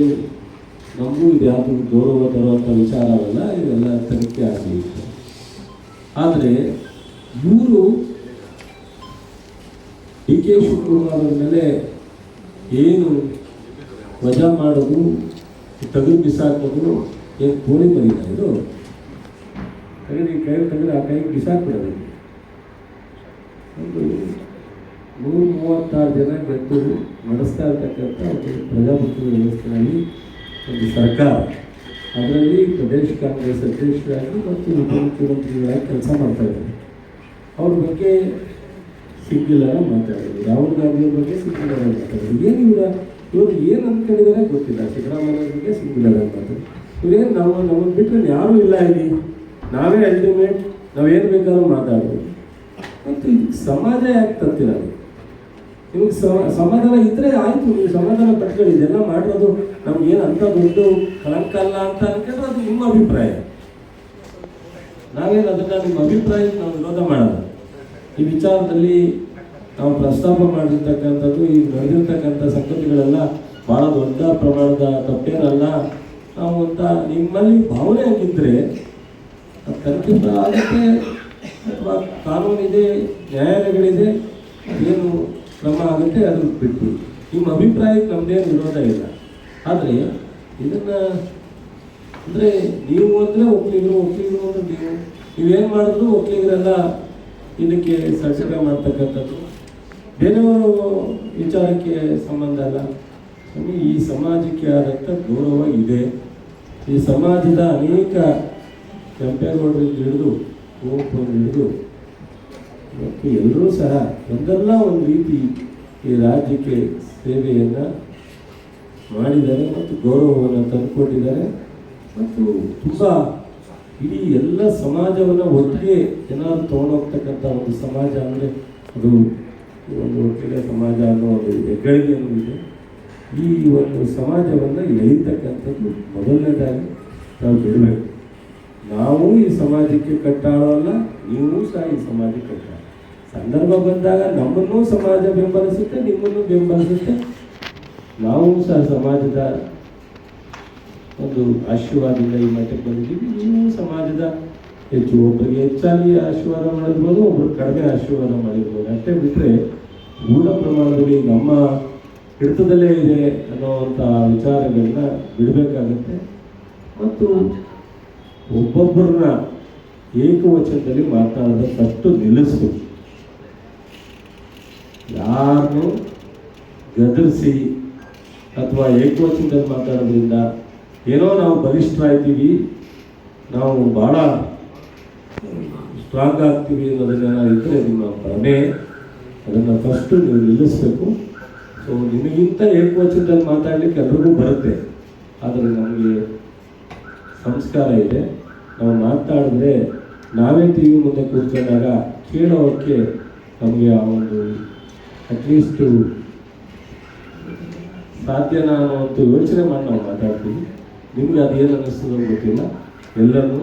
ನಮಗೂ ಇದು ಯಾವುದು ಗೌರವ ತರುವಂಥ ವಿಚಾರ ಅಲ್ಲ, ಇದೆಲ್ಲ ತನಿಖೆ ಆಗಲಿ. ಆದರೆ ಇವರು DK ಶಿವಕುಮಾರ್ ಮೇಲೆ ಏನು ವಜಾ ಮಾಡೋದು, ತೆಗೆದು ಬಿಸಾಕೋದು, ಏನು ಕೋಳಿ ಮರಿದ ಇದು ತೆಗೆದು ಕೈ ತೆಗೆದು ಆ ಕೈಗೆ ಬಿಸಾಕ್ಬಿಡೋದು. ಒಂದು 136 ಜನ ಗೆದ್ದು ನಡೆಸ್ತಾ ಇರ್ತಕ್ಕಂಥ ಒಂದು ಪ್ರಜಾಪ್ರಭುತ್ವ ವ್ಯವಸ್ಥೆಯಲ್ಲಿ ಒಂದು ಸರ್ಕಾರ, ಅದರಲ್ಲಿ ಪ್ರದೇಶ ಕಾಂಗ್ರೆಸ್ ಅಧ್ಯಕ್ಷರಾಗಿ ಮತ್ತು ಉಪಮುಖ್ಯಮಂತ್ರಿಗಳಾಗಿ ಕೆಲಸ ಮಾಡ್ತಾ ಇದ್ದಾರೆ. ಅವ್ರ ಬಗ್ಗೆ ಸಿಂಗ್ಯುಲರ್ ಮಾತಾಡೋದು, ರಾಹುಲ್ ಗಾಂಧಿ ಅವ್ರ ಬಗ್ಗೆ ಸಿಂಗ್ಯುಲರ್ ಮಾತಾಡೋದು. ಏನು ಇವರು ಏನು ಅಂದ್ಕೊಂಡಿದ್ದಾರೆ ಗೊತ್ತಿಲ್ಲ. ಸಿದ್ದರಾಮಯ್ಯ ಬಗ್ಗೆ ಸಿಂಗ್ಯುಲರ್ ಮಾತಾಡೋದು. ಇವ್ರೇನು ನಮ್ಮನ್ನು ಬಿಟ್ಟರೆ ಯಾರೂ ಇಲ್ಲ ಇಲ್ಲಿ, ನಾವೇ ಅಲ್ಟಿಮೇಟ್, ನಾವೇನು ಬೇಕಾದ್ರೂ ಮಾತಾಡೋದು. ಮತ್ತು ಇದಕ್ಕೆ ಸಮಾಜ ಯಾಕೆ ತರ್ತಿರೋದು? ನಿಮಗೆ ಸಮಾಧಾನ ಇದ್ದರೆ ಆಯಿತು, ನೀವು ಸಮಾಧಾನ ಪಟ್ಕೊಳ್ಳಿ. ಇದೆಲ್ಲ ಮಾಡಿರೋದು ನಮ್ಗೇನು ಅಂಥ ದೊಡ್ಡ ಕಳಂಕ ಅಲ್ಲ ಅಂತ ಅನ್ಕೊಂಡ್ರೆ ಅದು ನಿಮ್ಮ ಅಭಿಪ್ರಾಯ. ನಾವೇನು ಅದನ್ನು ನಿಮ್ಮ ಅಭಿಪ್ರಾಯಕ್ಕೆ ನಾವು ವಿರೋಧ ಮಾಡೋದು. ಈ ವಿಚಾರದಲ್ಲಿ ನಾವು ಪ್ರಸ್ತಾಪ ಮಾಡಿರ್ತಕ್ಕಂಥದ್ದು, ಈಗ ನಡೆದಿರ್ತಕ್ಕಂಥ ಸಂಗತಿಗಳೆಲ್ಲ ಭಾಳ ದೊಡ್ಡ ಪ್ರಮಾಣದ ತಪ್ಪೇನಲ್ಲ ನಾವು ಅಂತ ನಿಮ್ಮಲ್ಲಿ ಭಾವನೆ ಆಗಿದ್ದರೆ ತನಿಖೆ ಆಗುತ್ತೆ, ಅಥವಾ ಕಾನೂನಿದೆ, ನ್ಯಾಯಾಲಯಗಳಿದೆ, ಏನು ಕ್ರಮ ಆಗುತ್ತೆ ಅದು ಬಿಟ್ಟು ನಿಮ್ಮ ಅಭಿಪ್ರಾಯಕ್ಕೆ ನಮ್ಮದೇನು ವಿರೋಧ ಇಲ್ಲ. ಆದರೆ ಇದನ್ನು ಅಂದರೆ ನೀವು ಅಂದರೆ ಒಕ್ಕಲಿಗರು ಅಂದರೆ ನೀವೇನು ಮಾಡಿದ್ರು ಒಕ್ಕಲಿಗರೆಲ್ಲ ಇದಕ್ಕೆ ಸರ್ಟಿಫೈ ಮಾಡ್ತಕ್ಕಂಥದ್ದು. ಬೇರೆಯವರು ವಿಚಾರಕ್ಕೆ ಸಂಬಂಧ ಅಲ್ಲ. ಈ ಸಮಾಜಕ್ಕೆ ಆದಂಥ ಗೌರವ ಇದೆ. ಈ ಸಮಾಜದ ಅನೇಕ ಕೆಂಪೇಗೌಡರಿಂದ ಹಿಡಿದು ಕುವೆಂಪುರಿಂದ ಹಿಡಿದು ಮತ್ತು ಎಲ್ಲರೂ ಸಹ ಒಂದಲ್ಲ ಒಂದು ರೀತಿ ಈ ರಾಜ್ಯಕ್ಕೆ ಸೇವೆಯನ್ನು ಮಾಡಿದ್ದಾರೆ ಮತ್ತು ಗೌರವವನ್ನು ತಂದುಕೊಟ್ಟಿದ್ದಾರೆ. ಮತ್ತು ತುಂಬ ಇಡೀ ಎಲ್ಲ ಸಮಾಜವನ್ನು ಒಟ್ಟಿಗೆ ಏನಾದರೂ ತೊಗೊಂಡೋಗ್ತಕ್ಕಂಥ ಒಂದು ಸಮಾಜ ಅಂದರೆ ಅದು ಒಂದು ಒಟ್ಟಿಗೆ ಸಮಾಜ ಅನ್ನೋ ಒಂದು ಹೆಗ್ಗಳಿಕೆಯೂ ಇದೆ. ಈ ಒಂದು ಸಮಾಜವನ್ನು ಎಳಿತಕ್ಕಂಥದ್ದು ಮೊದಲನೇದಾಗಿ ನಾವು ಬಿಡಬೇಕು. ನಾವು ಈ ಸಮಾಜಕ್ಕೆ ಕಟ್ಟಾಳಲ್ಲ, ನೀವು ಸಹ ಈ ಸಮಾಜಕ್ಕೆ ಕಟ್ಟಾಳ. ಸಂದರ್ಭ ಬಂದಾಗ ನಮ್ಮನ್ನು ಸಮಾಜ ಬೆಂಬಲಿಸುತ್ತೆ, ನಿಮ್ಮನ್ನು ಬೆಂಬಲಿಸುತ್ತೆ. ನಾವು ಸಹ ಸಮಾಜದ ಒಂದು ಆಶೀರ್ವಾದದಿಂದ ಈ ಮಟ್ಟಕ್ಕೆ ಬಂದಿದ್ದೀವಿ. ನೀವು ಸಮಾಜದ ಹೆಚ್ಚು, ಒಬ್ಬರಿಗೆ ಹೆಚ್ಚಾಗಿ ಆಶೀರ್ವಾದ ಮಾಡಿರ್ಬೋದು, ಒಬ್ಬರು ಕಡಿಮೆ ಆಶೀರ್ವಾದ ಮಾಡಿರ್ಬೋದು. ಅಷ್ಟೇ ಬಿಟ್ಟರೆ ಪೂರ್ಣ ಪ್ರಮಾಣದಲ್ಲಿ ನಮ್ಮ ಹಿಡಿತದಲ್ಲೇ ಇದೆ ಅನ್ನೋವಂಥ ವಿಚಾರಗಳನ್ನ ಬಿಡಬೇಕಾಗುತ್ತೆ. ಮತ್ತು ಒಬ್ಬೊಬ್ಬರನ್ನ ಏಕವಚನದಲ್ಲಿ ಮಾತನಾಡೋದ ಫಸ್ಟು ನಿಲ್ಲಿಸ್ಬೇಕು. ಯಾರನ್ನು ಗದರಿಸಿ ಅಥವಾ ಏಕವಚನದಲ್ಲಿ ಮಾತಾಡೋದ್ರಿಂದ ಏನೋ ನಾವು ಬಲಿಷ್ಠರಾಗ್ತೀವಿ, ನಾವು ಭಾಳ ಸ್ಟ್ರಾಂಗ್ ಆಗ್ತೀವಿ ಅನ್ನೋದನ್ನೇನಾಗಿದ್ದರೆ ನಿಮ್ಮ ಭ್ರಮೆ. ಅದನ್ನು ಫಸ್ಟು ನೀವು ನಿಲ್ಲಿಸಬೇಕು. ಸೊ ನಿಮಗಿಂತ ಏಕವಚನದಲ್ಲಿ ಮಾತಾಡಲಿಕ್ಕೆ ಎಲ್ರಿಗೂ ಬರುತ್ತೆ, ಆದರೆ ನಮಗೆ ಸಂಸ್ಕಾರ ಇದೆ. ನಾವು ಮಾತಾಡಿದ್ರೆ ನಾವೇ ಟಿ ವಿ ಮುಂದೆ ಕೂತ್ಕೊಂಡಾಗ ಕೇಳೋಕ್ಕೆ ನಮಗೆ ಆ ಒಂದು ಅಟ್ಲೀಸ್ಟು ಸಾಧ್ಯನಾ ಅನ್ನೋವಂಥ ಯೋಚನೆ ಮಾಡಿ ನಾವು ಮಾತಾಡ್ತೀವಿ. ನಿಮಗೆ ಅದೇನು ಅನ್ನಿಸ್ತದೋ ಗೊತ್ತಿಲ್ಲ. ಎಲ್ಲರೂ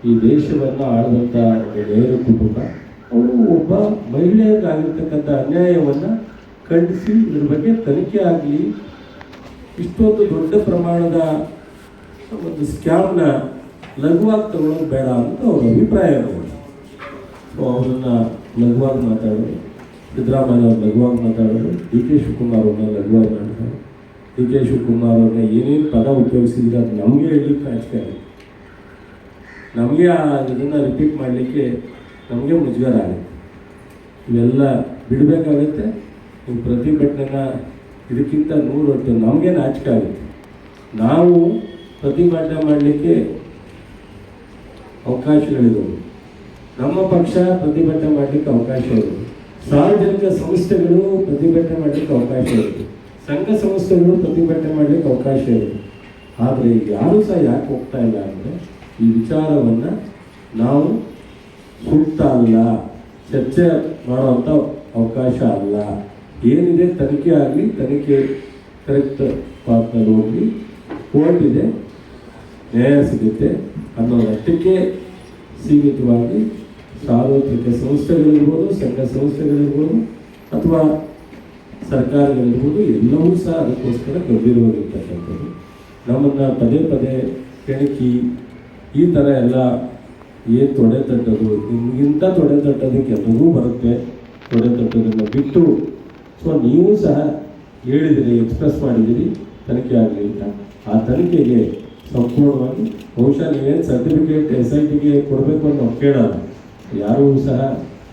ಈ ದೇಶವನ್ನು ಆಳಿದಂಥ ಒಂದು ನೇರ ಕುಟುಂಬ, ಅವರು ಒಬ್ಬ ಮಹಿಳೆಯರಿಗಾಗಿರ್ತಕ್ಕಂಥ ಅನ್ಯಾಯವನ್ನು ಖಂಡಿಸಿ ಇದ್ರ ಬಗ್ಗೆ ತನಿಖೆ ಆಗಲಿ, ಇಷ್ಟೊಂದು ದೊಡ್ಡ ಪ್ರಮಾಣದ ಒಂದು ಸ್ಕ್ಯಾಮ್ನ ಲಘುವಾಗಿ ತಗೊಳ್ಳೋದು ಬೇಡ ಅಂತ ಅವ್ರ ಅಭಿಪ್ರಾಯ. ಸೊ ಅವರನ್ನು ಲಘುವಾಗಿ ಮಾತಾಡೋದು, ಸಿದ್ದರಾಮಯ್ಯ ಅವ್ರು ಲಘುವಾಗಿ ಮಾತಾಡೋದು, ಡಿ ಕೆ ಶಿವಕುಮಾರ್ ಅವ್ರನ್ನ ಲಘುವಾಗಿ ಮಾತಾಡೋದು. ಡಿ ಕೆ ಶಿವಕುಮಾರ್ ಅವ್ರನ್ನ ಏನೇನು ಪದ ಉಪಯೋಗಿಸಿದ್ರೆ ಅದು ನಮಗೆ ಹೇಳಲಿಕ್ಕೆ ನಾಚಿಕೆ ಆಗುತ್ತೆ. ನಮಗೆ ಇದನ್ನು ರಿಪೀಟ್ ಮಾಡಲಿಕ್ಕೆ ನಮಗೆ ಮುಜುಗರ ಆಗುತ್ತೆ. ಇವೆಲ್ಲ ಬಿಡಬೇಕಾಗುತ್ತೆ. ಈ ಪ್ರತಿಭಟನೆನ ಇದಕ್ಕಿಂತ 100 ಹೊತ್ತು ನಮಗೆ ನಾಚಿಕೆ ಆಗುತ್ತೆ. ನಾವು ಪ್ರತಿಭಟನೆ ಮಾಡಲಿಕ್ಕೆ ಅವಕಾಶಗಳಿರೋದು, ನಮ್ಮ ಪಕ್ಷ ಪ್ರತಿಭಟನೆ ಮಾಡಲಿಕ್ಕೆ ಅವಕಾಶ ಇರೋದು, ಸಾರ್ವಜನಿಕ ಸಂಸ್ಥೆಗಳು ಪ್ರತಿಭಟನೆ ಮಾಡಲಿಕ್ಕೆ ಅವಕಾಶ ಇರೋದು, ಸಂಘ ಸಂಸ್ಥೆಗಳು ಪ್ರತಿಭಟನೆ ಮಾಡಲಿಕ್ಕೆ ಅವಕಾಶ ಇರೋದು. ಆದರೆ ಯಾರೂ ಸಹ ಯಾಕೆ ಹೋಗ್ತಾ ಇಲ್ಲ ಅಂದರೆ ಈ ವಿಚಾರವನ್ನು ನಾವು ಸೂಕ್ತ ಅಲ್ಲ, ಚರ್ಚೆ ಮಾಡುವಂಥ ಅವಕಾಶ ಅಲ್ಲ. ಏನಿದೆ ತನಿಖೆ ಆಗಲಿ, ತನಿಖೆ ಕರೆಕ್ಟ್ ಪಾತ್ನಲ್ಲಿ ಹೋಗಲಿ, ಕೋರ್ಟ್ ಇದೆ, ನ್ಯಾಯ ಸಿಗುತ್ತೆ ಅನ್ನೋದಷ್ಟಕ್ಕೆ ಸೀಮಿತವಾಗಿ ಸಾರ್ವತ್ರಿಕ ಸಂಸ್ಥೆಗಳಿರ್ಬೋದು, ಸಂಘ ಸಂಸ್ಥೆಗಳಿರ್ಬೋದು, ಅಥವಾ ಸರ್ಕಾರಗಳಿರ್ಬೋದು, ಎಲ್ಲವೂ ಸಹ ಅದಕ್ಕೋಸ್ಕರ ಗಂಭೀರವಾಗಿರ್ತಕ್ಕಂಥದ್ದು. ನಮ್ಮನ್ನು ಪದೇ ಪದೇ ಕೆಣಕಿ ಈ ಥರ ಎಲ್ಲ ಏನು ತೊಡೆ ತಟ್ಟೋದು, ನಿಮಗಿಂತ ತೊಡೆ ತಟ್ಟೋದಕ್ಕೆ ಎಲ್ಲರಿಗೂ ಬರುತ್ತೆ. ತೊಡೆ ತಟ್ಟೋದನ್ನು ಬಿಟ್ಟು ಸೊ ನೀವು ಸಹ ಹೇಳಿದಿರಿ, ಎಕ್ಸ್ಪ್ರೆಸ್ ಮಾಡಿದ್ದೀರಿ ತನಿಖೆ ಆಗಲಿ ಅಂತ. ಆ ತನಿಖೆಗೆ ಸಂಪೂರ್ಣವಾಗಿ ಬಹುಶಃ ನೀವೇನು ಸರ್ಟಿಫಿಕೇಟ್ SITಗೆ ಕೊಡಬೇಕು ಅಂತ ನಾವು ಕೇಳೋಲ್ಲ, ಯಾರೂ ಸಹ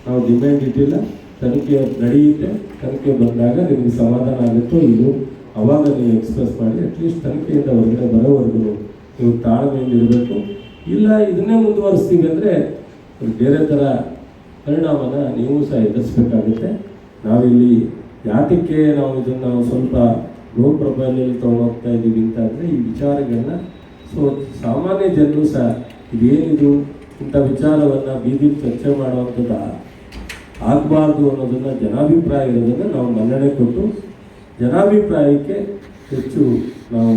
ನಾವು ಡಿಮ್ಯಾಂಡ್ ಇಟ್ಟಿಲ್ಲ. ತನಿಖೆ ನಡೆಯುತ್ತೆ, ತನಿಖೆ ಬಂದಾಗ ನಿಮಗೆ ಸಮಾಧಾನ ಆಗುತ್ತೋ ಇದು ಅವಾಗ ನೀವು ಎಕ್ಸ್ಪ್ರೆಸ್ ಮಾಡಿ. ಅಟ್ಲೀಸ್ಟ್ ತನಿಖೆಯಿಂದ ಹೊರಗಡೆ ಬರೋವರೆಗೂ ನೀವು ತಾಳ್ಮೆಯಿಂದ ಇರಬೇಕು. ಇಲ್ಲ ಇದನ್ನೇ ಮುಂದುವರಿಸ್ತೀವಿ ಅಂದರೆ ಬೇರೆ ಥರ ಪರಿಣಾಮನ ನೀವು ಸಹ ಎದುರಿಸ್ಬೇಕಾಗುತ್ತೆ. ನಾವಿಲ್ಲಿ ಯಾತಕ್ಕೆ ನಾವು ಇದನ್ನು ಸ್ವಲ್ಪ ಲೋ ಪ್ರೊಫೈಲಲ್ಲಿ ತೊಗೊಂಡೋಗ್ತಾ ಇದ್ದೀವಿ ಅಂತ ಅಂದರೆ ಈ ವಿಚಾರಗಳನ್ನ ಸೊ ಸಾಮಾನ್ಯ ಜನರು ಸಹ ಇದೇನಿದು ಇಂಥ ವಿಚಾರವನ್ನು ಬೀದಿ ಚರ್ಚೆ ಮಾಡುವಂಥದ್ದು ಆಗಬಾರ್ದು ಅನ್ನೋದನ್ನು ಜನಾಭಿಪ್ರಾಯ ಇರೋದನ್ನು ನಾವು ಮನ್ನಣೆ ಕೊಟ್ಟು ಜನಾಭಿಪ್ರಾಯಕ್ಕೆ ಹೆಚ್ಚು ನಾವು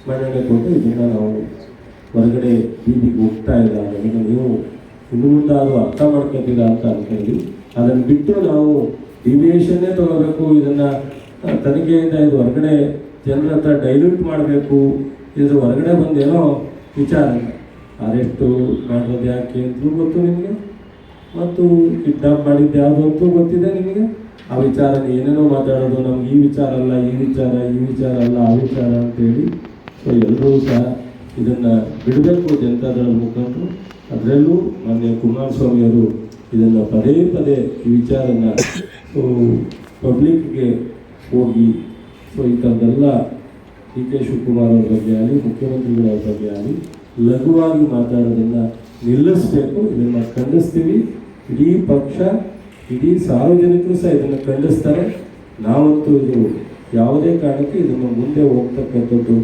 ಮನ್ನಣೆ ಕೊಟ್ಟು ಇದನ್ನು ನಾವು ಹೊರಗಡೆ ಬೀದಿಗೆ ಹೋಗ್ತಾ ಇಲ್ಲ ಅನ್ನೋದನ್ನು ನೀವು ಇನ್ನು ಮುಂದೆ ಅದು ಅರ್ಥ ಮಾಡ್ಕೊತೀರಾ ಅಂತ ಅಂದ್ಕೊಂಡು ಅದನ್ನು ಬಿಟ್ಟು ನಾವು ಡಿವಿಯೇಷನ್ನೇ ತೊಗೋಬೇಕು, ಇದನ್ನು ತನಿಖೆಯಿಂದ ಇದು ಹೊರಗಡೆ ಜನರ ಹತ್ರ ಡೈಲ್ಯೂಟ್ ಮಾಡಬೇಕು, ಇದು ಹೊರಗಡೆ ಬಂದೇನೋ ವಿಚಾರ ಅರೆಸ್ಟು ಮಾಡೋದು ಯಾಕೆ ಅಂತಲೂ ಗೊತ್ತು ನಿಮಗೆ, ಮತ್ತು ಕಿಡ್ನಾಪ್ ಮಾಡಿದ್ದು ಯಾವುದು ಅಂತೂ ಗೊತ್ತಿದೆ ನಿಮಗೆ. ಆ ವಿಚಾರ ಏನೇನೋ ಮಾತಾಡೋದು, ನಮ್ಗೆ ಈ ವಿಚಾರ ಅಲ್ಲ, ಈ ವಿಚಾರ ಅಲ್ಲ, ಆ ವಿಚಾರ ಅಂತೇಳಿ. ಸೊ ಎಲ್ಲರೂ ಸಹ ಇದನ್ನು ಬಿಡಬೇಕು ಜನತಾದಳದ ಮುಖಂಡರು. ಅದರಲ್ಲೂ ಮಾನ್ಯ ಕುಮಾರಸ್ವಾಮಿಯವರು ಇದನ್ನು ಪದೇ ಪದೇ ಈ ವಿಚಾರನ ಪಬ್ಲಿಕ್ಗೆ ಹೋಗಿ ಸೊ ಇಂಥದ್ದೆಲ್ಲ ಡಿ ಕೆ ಶಿವಕುಮಾರ್ ಅವ್ರ ಬಗ್ಗೆ ಆಗಲಿ ಮುಖ್ಯಮಂತ್ರಿಗಳ ಬಗ್ಗೆ ಆಗಲಿ ಲಘುವಾಗಿ ಮಾತಾಡೋದನ್ನು ನಿಲ್ಲಿಸಬೇಕು. ಇದನ್ನು ಖಂಡಿಸ್ತೀವಿ. ಇಡೀ ಪಕ್ಷ, ಇಡೀ ಸಾರ್ವಜನಿಕರು ಸಹ ಇದನ್ನು ಖಂಡಿಸ್ತಾರೆ. ನಾವಂತೂ ಇದು ಯಾವುದೇ ಕಾರಣಕ್ಕೆ ಇದನ್ನು ಮುಂದೆ ಹೋಗ್ತಕ್ಕಂಥದ್ದು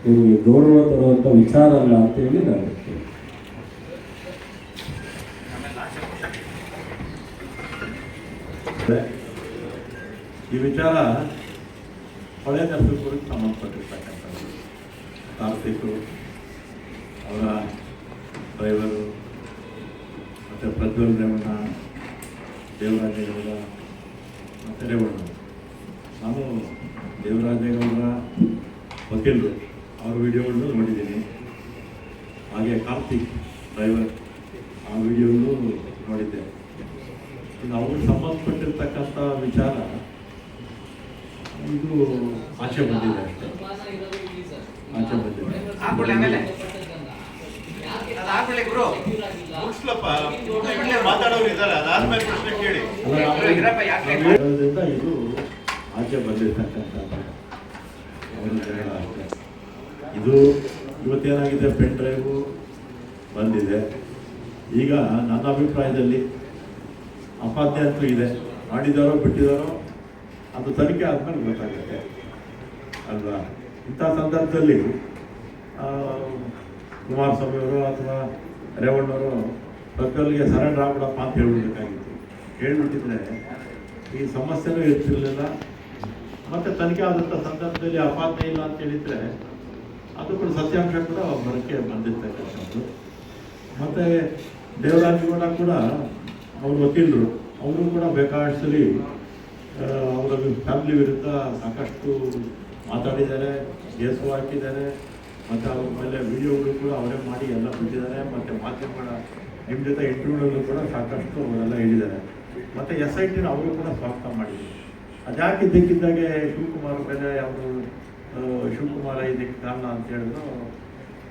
ನಿಮಗೆ ಗೌರವ ತರುವಂಥ ವಿಚಾರ ಅಲ್ಲ ಅಂತೇಳಿ ನಾನು ಹೇಳ್ತೇನೆ. ಈ ವಿಚಾರ ಹೊಳೆ ನರಸೀಪುರಕ್ಕೆ ಸಂಬಂಧಪಟ್ಟಿರ್ತಕ್ಕಂಥದ್ದು. ಕಾರ್ತಿಕ್ ಅವರ ಡ್ರೈವರು ಮತ್ತು ಪ್ರಜ್ವಲ್ ರೇವಣ್ಣ, ದೇವರಾಜೇಗೌಡ ಮತ್ತು ರೇವಣ್ಣ. ನಾನು ದೇವರಾಜೇಗೌಡರ ವಕೀಲರು ಅವ್ರ ವಿಡಿಯೋಗಳನ್ನು ನೋಡಿದ್ದೀನಿ. ಹಾಗೆ ಕಾರ್ತಿಕ್ ಡ್ರೈವರ್ ಆ ವಿಡಿಯೋಗಳು ನೋಡಿದ್ದೆ. ಇದು ಅವ್ರಿಗೆ ಸಂಬಂಧಪಟ್ಟಿರ್ತಕ್ಕಂಥ ವಿಚಾರ ಇದು ಆಚೆ ಬಂದಿದೆ ಅಷ್ಟೇ, ಆಚೆ ಬಂದಿದೆ. ಮಾತಾಡೋರು ಇದ್ದಾರೆ, ಅದಾದ್ಮೇಲೆ ಪ್ರಶ್ನೆ ಕೇಳಿ. ಇದು ಆಚೆ ಬಂದಿರ್ತಕ್ಕಂಥದ್ದು ಅವರ ಜಗಳ ಅಷ್ಟೇ. ಇದು ಇವತ್ತೇನಾಗಿದೆ, ಪೆನ್ ಡ್ರೈವು ಬಂದಿದೆ. ಈಗ ನನ್ನ ಅಭಿಪ್ರಾಯದಲ್ಲಿ ಅಪಾಧ್ಯ ಅಂತೂ ಇದೆ, ಮಾಡಿದಾರೋ ಬಿಟ್ಟಿದಾರೋ ಅದು ತನಿಖೆ ಆದ್ಮೇಲೆ ಗೊತ್ತಾಗುತ್ತೆ ಅಲ್ವಾ. ಇಂಥ ಸಂದರ್ಭದಲ್ಲಿ ಕುಮಾರಸ್ವಾಮಿ ಅವರು ಅಥವಾ ರೇವಣ್ಣವರು ಪ್ರಜ್ವಲ್ಗೆ ಸರೆಂಡರ್ ಆಗ್ಬಿಡಪ್ಪ ಅಂತ ಹೇಳ್ಬಿಡ್ಬೇಕಾಗಿತ್ತು. ಹೇಳ್ಬಿಟ್ಟಿದ್ರೆ ಈ ಸಮಸ್ಯೆನೂ ಇರ್ತಿರ್ಲಿಲ್ಲ. ಮತ್ತು ತನಿಖೆ ಆದಂಥ ಸಂದರ್ಭದಲ್ಲಿ ಅಪಾಧ್ಯ ಇಲ್ಲ ಅಂತ ಹೇಳಿದರೆ ಅದು ಕೂಡ ಸತ್ಯಾಂಶ ಕೂಡ ಹೊರಕ್ಕೆ ಬಂದಿರ್ತಕ್ಕಂಥದ್ದು. ಮತ್ತು ದೇವರಾಜೇಗೌಡ ಕೂಡ ಅವ್ರ ವಕೀಲರು, ಅವರು ಕೂಡ ಬೇಕಾದಷ್ಟಲ್ಲಿ ಅವರ ಫ್ಯಾಮಿಲಿ ವಿರುದ್ಧ ಸಾಕಷ್ಟು ಮಾತಾಡಿದ್ದಾರೆ, ಕೇಸು ಹಾಕಿದ್ದಾರೆ. ಮತ್ತು ಅವ್ರ ಮೇಲೆ ವಿಡಿಯೋಗಳು ಕೂಡ ಅವರೇ ಮಾಡಿ ಎಲ್ಲ ಬಿಟ್ಟಿದ್ದಾರೆ. ಮತ್ತು ಮಾಧ್ಯಮಗಳ ನಿಮ್ಮ ಜೊತೆ ಇಂಟರ್ವ್ಯೂಗಳಲ್ಲೂ ಕೂಡ ಸಾಕಷ್ಟು ಅವರೆಲ್ಲ ಹೇಳಿದ್ದಾರೆ. ಮತ್ತು SIT ಅವರು ಕೂಡ ಸ್ವಾಗತ ಮಾಡಿದರು. ಅದ್ಯಾಕೆ ಇದ್ದಕ್ಕಿದ್ದಾಗೆ ಶಿವಕುಮಾರ್ ಮೇಲೆ ಅವರು ಶಿವಕುಮಾರ ಇದಕ್ಕೆ ಕಾರಣ ಅಂತ ಹೇಳಿದ್ರು,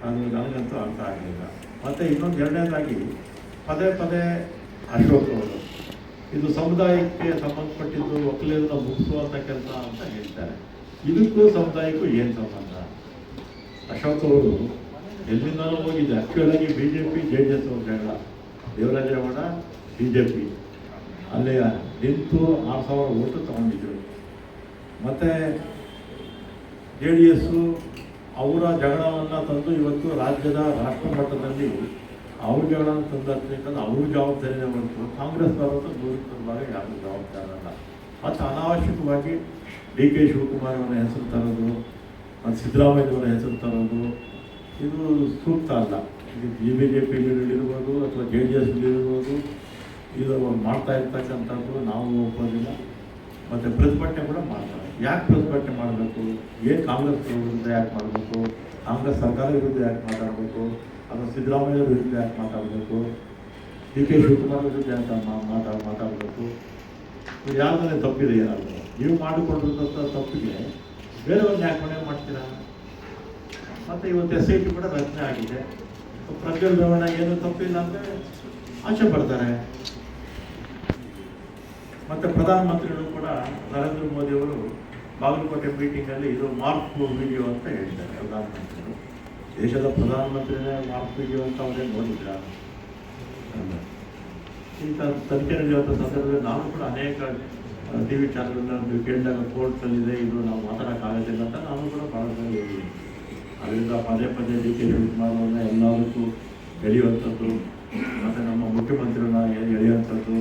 ಅದು ನನಗಂತೂ ಅರ್ಥ ಆಗಲಿಲ್ಲ. ಮತ್ತು ಇನ್ನೊಂದು ಎರಡನೇದಾಗಿ ಪದೇ ಪದೇ ಅಶೋಕ್ ಅವರು ಇದು ಸಮುದಾಯಕ್ಕೆ ಸಂಬಂಧಪಟ್ಟಿದ್ದು, ಒಕ್ಕಲಿಗರನ್ನ ಮುಗಿಸುವಂಥ ಕೆಲಸ ಅಂತ ಹೇಳ್ತಾರೆ. ಇದಕ್ಕೂ ಸಮುದಾಯಕ್ಕೂ ಏನು ಸಂಬಂಧ? ಅಶೋಕ್ ಅವರು ಎಲ್ಲಿಂದಲೂ ಹೋಗಿದೆ. ಆ್ಯಕ್ಚುಲಾಗಿ BJP JDS ಅವ್ರ ಜಗಳ, ದೇವರಾಜೇಗೌಡ BJP ಅಲ್ಲಿ ನಿಂತು 6,000 ಓಟು ತಗೊಂಡಿದ್ರು. ಮತ್ತು JDS ಅವರ ಜಗಳವನ್ನು ತಂದು ಇವತ್ತು ರಾಜ್ಯದ ರಾಷ್ಟ್ರ ಮಟ್ಟದಲ್ಲಿ ಅವ್ರ ಜಗಳನ ತಂದಾಕ್ಬೇಕಂದ್ರೆ ಅವ್ರ ಜವಾಬ್ದಾರಿನೇ ಹೊರತು ಕಾಂಗ್ರೆಸ್ನವರಂತೂ ದೂರವಾಗಿ ಯಾರು ಜವಾಬ್ದಾರಲ್ಲ. ಮತ್ತು ಅನಾವಶ್ಯಕವಾಗಿ DK ಶಿವಕುಮಾರ್ ಅವರ ಹೆಸರು ತರೋದು ಮತ್ತು ಸಿದ್ದರಾಮಯ್ಯವರ ಹೆಸರು ತರೋದು ಇದು ಸೂಕ್ತ ಅಲ್ಲ. ಇದು BJPಲಿರ್ಬೋದು ಅಥವಾ JDSಲಿರ್ಬೋದು ಇದು ಮಾಡ್ತಾ ಇರ್ತಕ್ಕಂಥದ್ದು ನಾವು ಒಪ್ಪೋದಿಲ್ಲ. ಮತ್ತು ಪ್ರತಿಭಟನೆ ಕೂಡ ಮಾಡ್ತಾರೆ. ಯಾಕೆ ಪ್ರತಿಭಟನೆ ಮಾಡಬೇಕು? ಏನು ಕಾಂಗ್ರೆಸ್ ವಿರುದ್ಧ ಯಾಕೆ ಮಾಡಬೇಕು? ಕಾಂಗ್ರೆಸ್ ಸರ್ಕಾರ ವಿರುದ್ಧ ಯಾಕೆ ಮಾತಾಡಬೇಕು? ಅಥವಾ ಸಿದ್ದರಾಮಯ್ಯ ವಿರುದ್ಧ ಯಾಕೆ ಮಾತಾಡಬೇಕು? DK ಶಿವಕುಮಾರ್ ವಿರುದ್ಧ ಯಾಕೆ ಮಾತಾಡಬೇಕು? ಇದು ಯಾವುದೇ ತಪ್ಪಿದೆ ಏನಾದರೂ? ನೀವು ಮಾಡಿಕೊಂಡಿರ್ತಂಥ ತಪ್ಪಿಗೆ ಬೇರೆಯವ್ರನ್ನ ಯಾಕೆ ಮನೆ ಮಾಡ್ತೀರಾ? ಮತ್ತು ಇವತ್ತು SIT ಕೂಡ ರಚನೆ ಆಗಿದೆ. ಪ್ರಜ್ವಲ್ ರೇವಣ್ಣ ಏನು ತಪ್ಪಿಲ್ಲ ಅಂದರೆ ಆಚೆ ಬರ್ತಾರೆ. ಮತ್ತು ಪ್ರಧಾನಮಂತ್ರಿಗಳು ಕೂಡ ನರೇಂದ್ರ ಮೋದಿಯವರು ಬಾಗಲಕೋಟೆ ಮೀಟಿಂಗಲ್ಲಿ ಇದು ಮಾರ್ಕ್ ವಿಡಿಯೋ ಅಂತ ಹೇಳಿದ್ದಾರೆ. ಪ್ರಧಾನಮಂತ್ರಿಗಳು ದೇಶದ ಪ್ರಧಾನಮಂತ್ರಿನೇ ಮಾರ್ಕ್ ವಿಡಿಯೋ ಅಂತ ಅವರೇ ನೋಡಿದ್ರ? ಇಂಥ ತನಿಖೆ ನಡೆಯುವಂಥ ಸಂದರ್ಭದಲ್ಲಿ ನಾನು ಕೂಡ ಅನೇಕ TV ಚಾನಲ್ಗಳನ್ನ ನೀವು ಕೇಳಿದಾಗ ಕೋರ್ಟ್ನಲ್ಲಿದೆ, ಇದು ನಾವು ಮಾತಾಡೋಕ್ಕಾಗೋದಿಲ್ಲ ಅಂತ ನಾನು ಕೂಡ ಭಾಳ ಸಲ ಹೇಳಿದ್ದೀನಿ. ಅದರಿಂದ ಪದೇ ಪದೇ DK ಶಿವಕುಮಾರ್ ಅವ್ರನ್ನ ಎಲ್ಲದಕ್ಕೂ ಎಳೆಯುವಂಥದ್ದು, ಮತ್ತು ನಮ್ಮ ಮುಖ್ಯಮಂತ್ರಿಗಳನ್ನ ಎಳೆಯುವಂಥದ್ದು,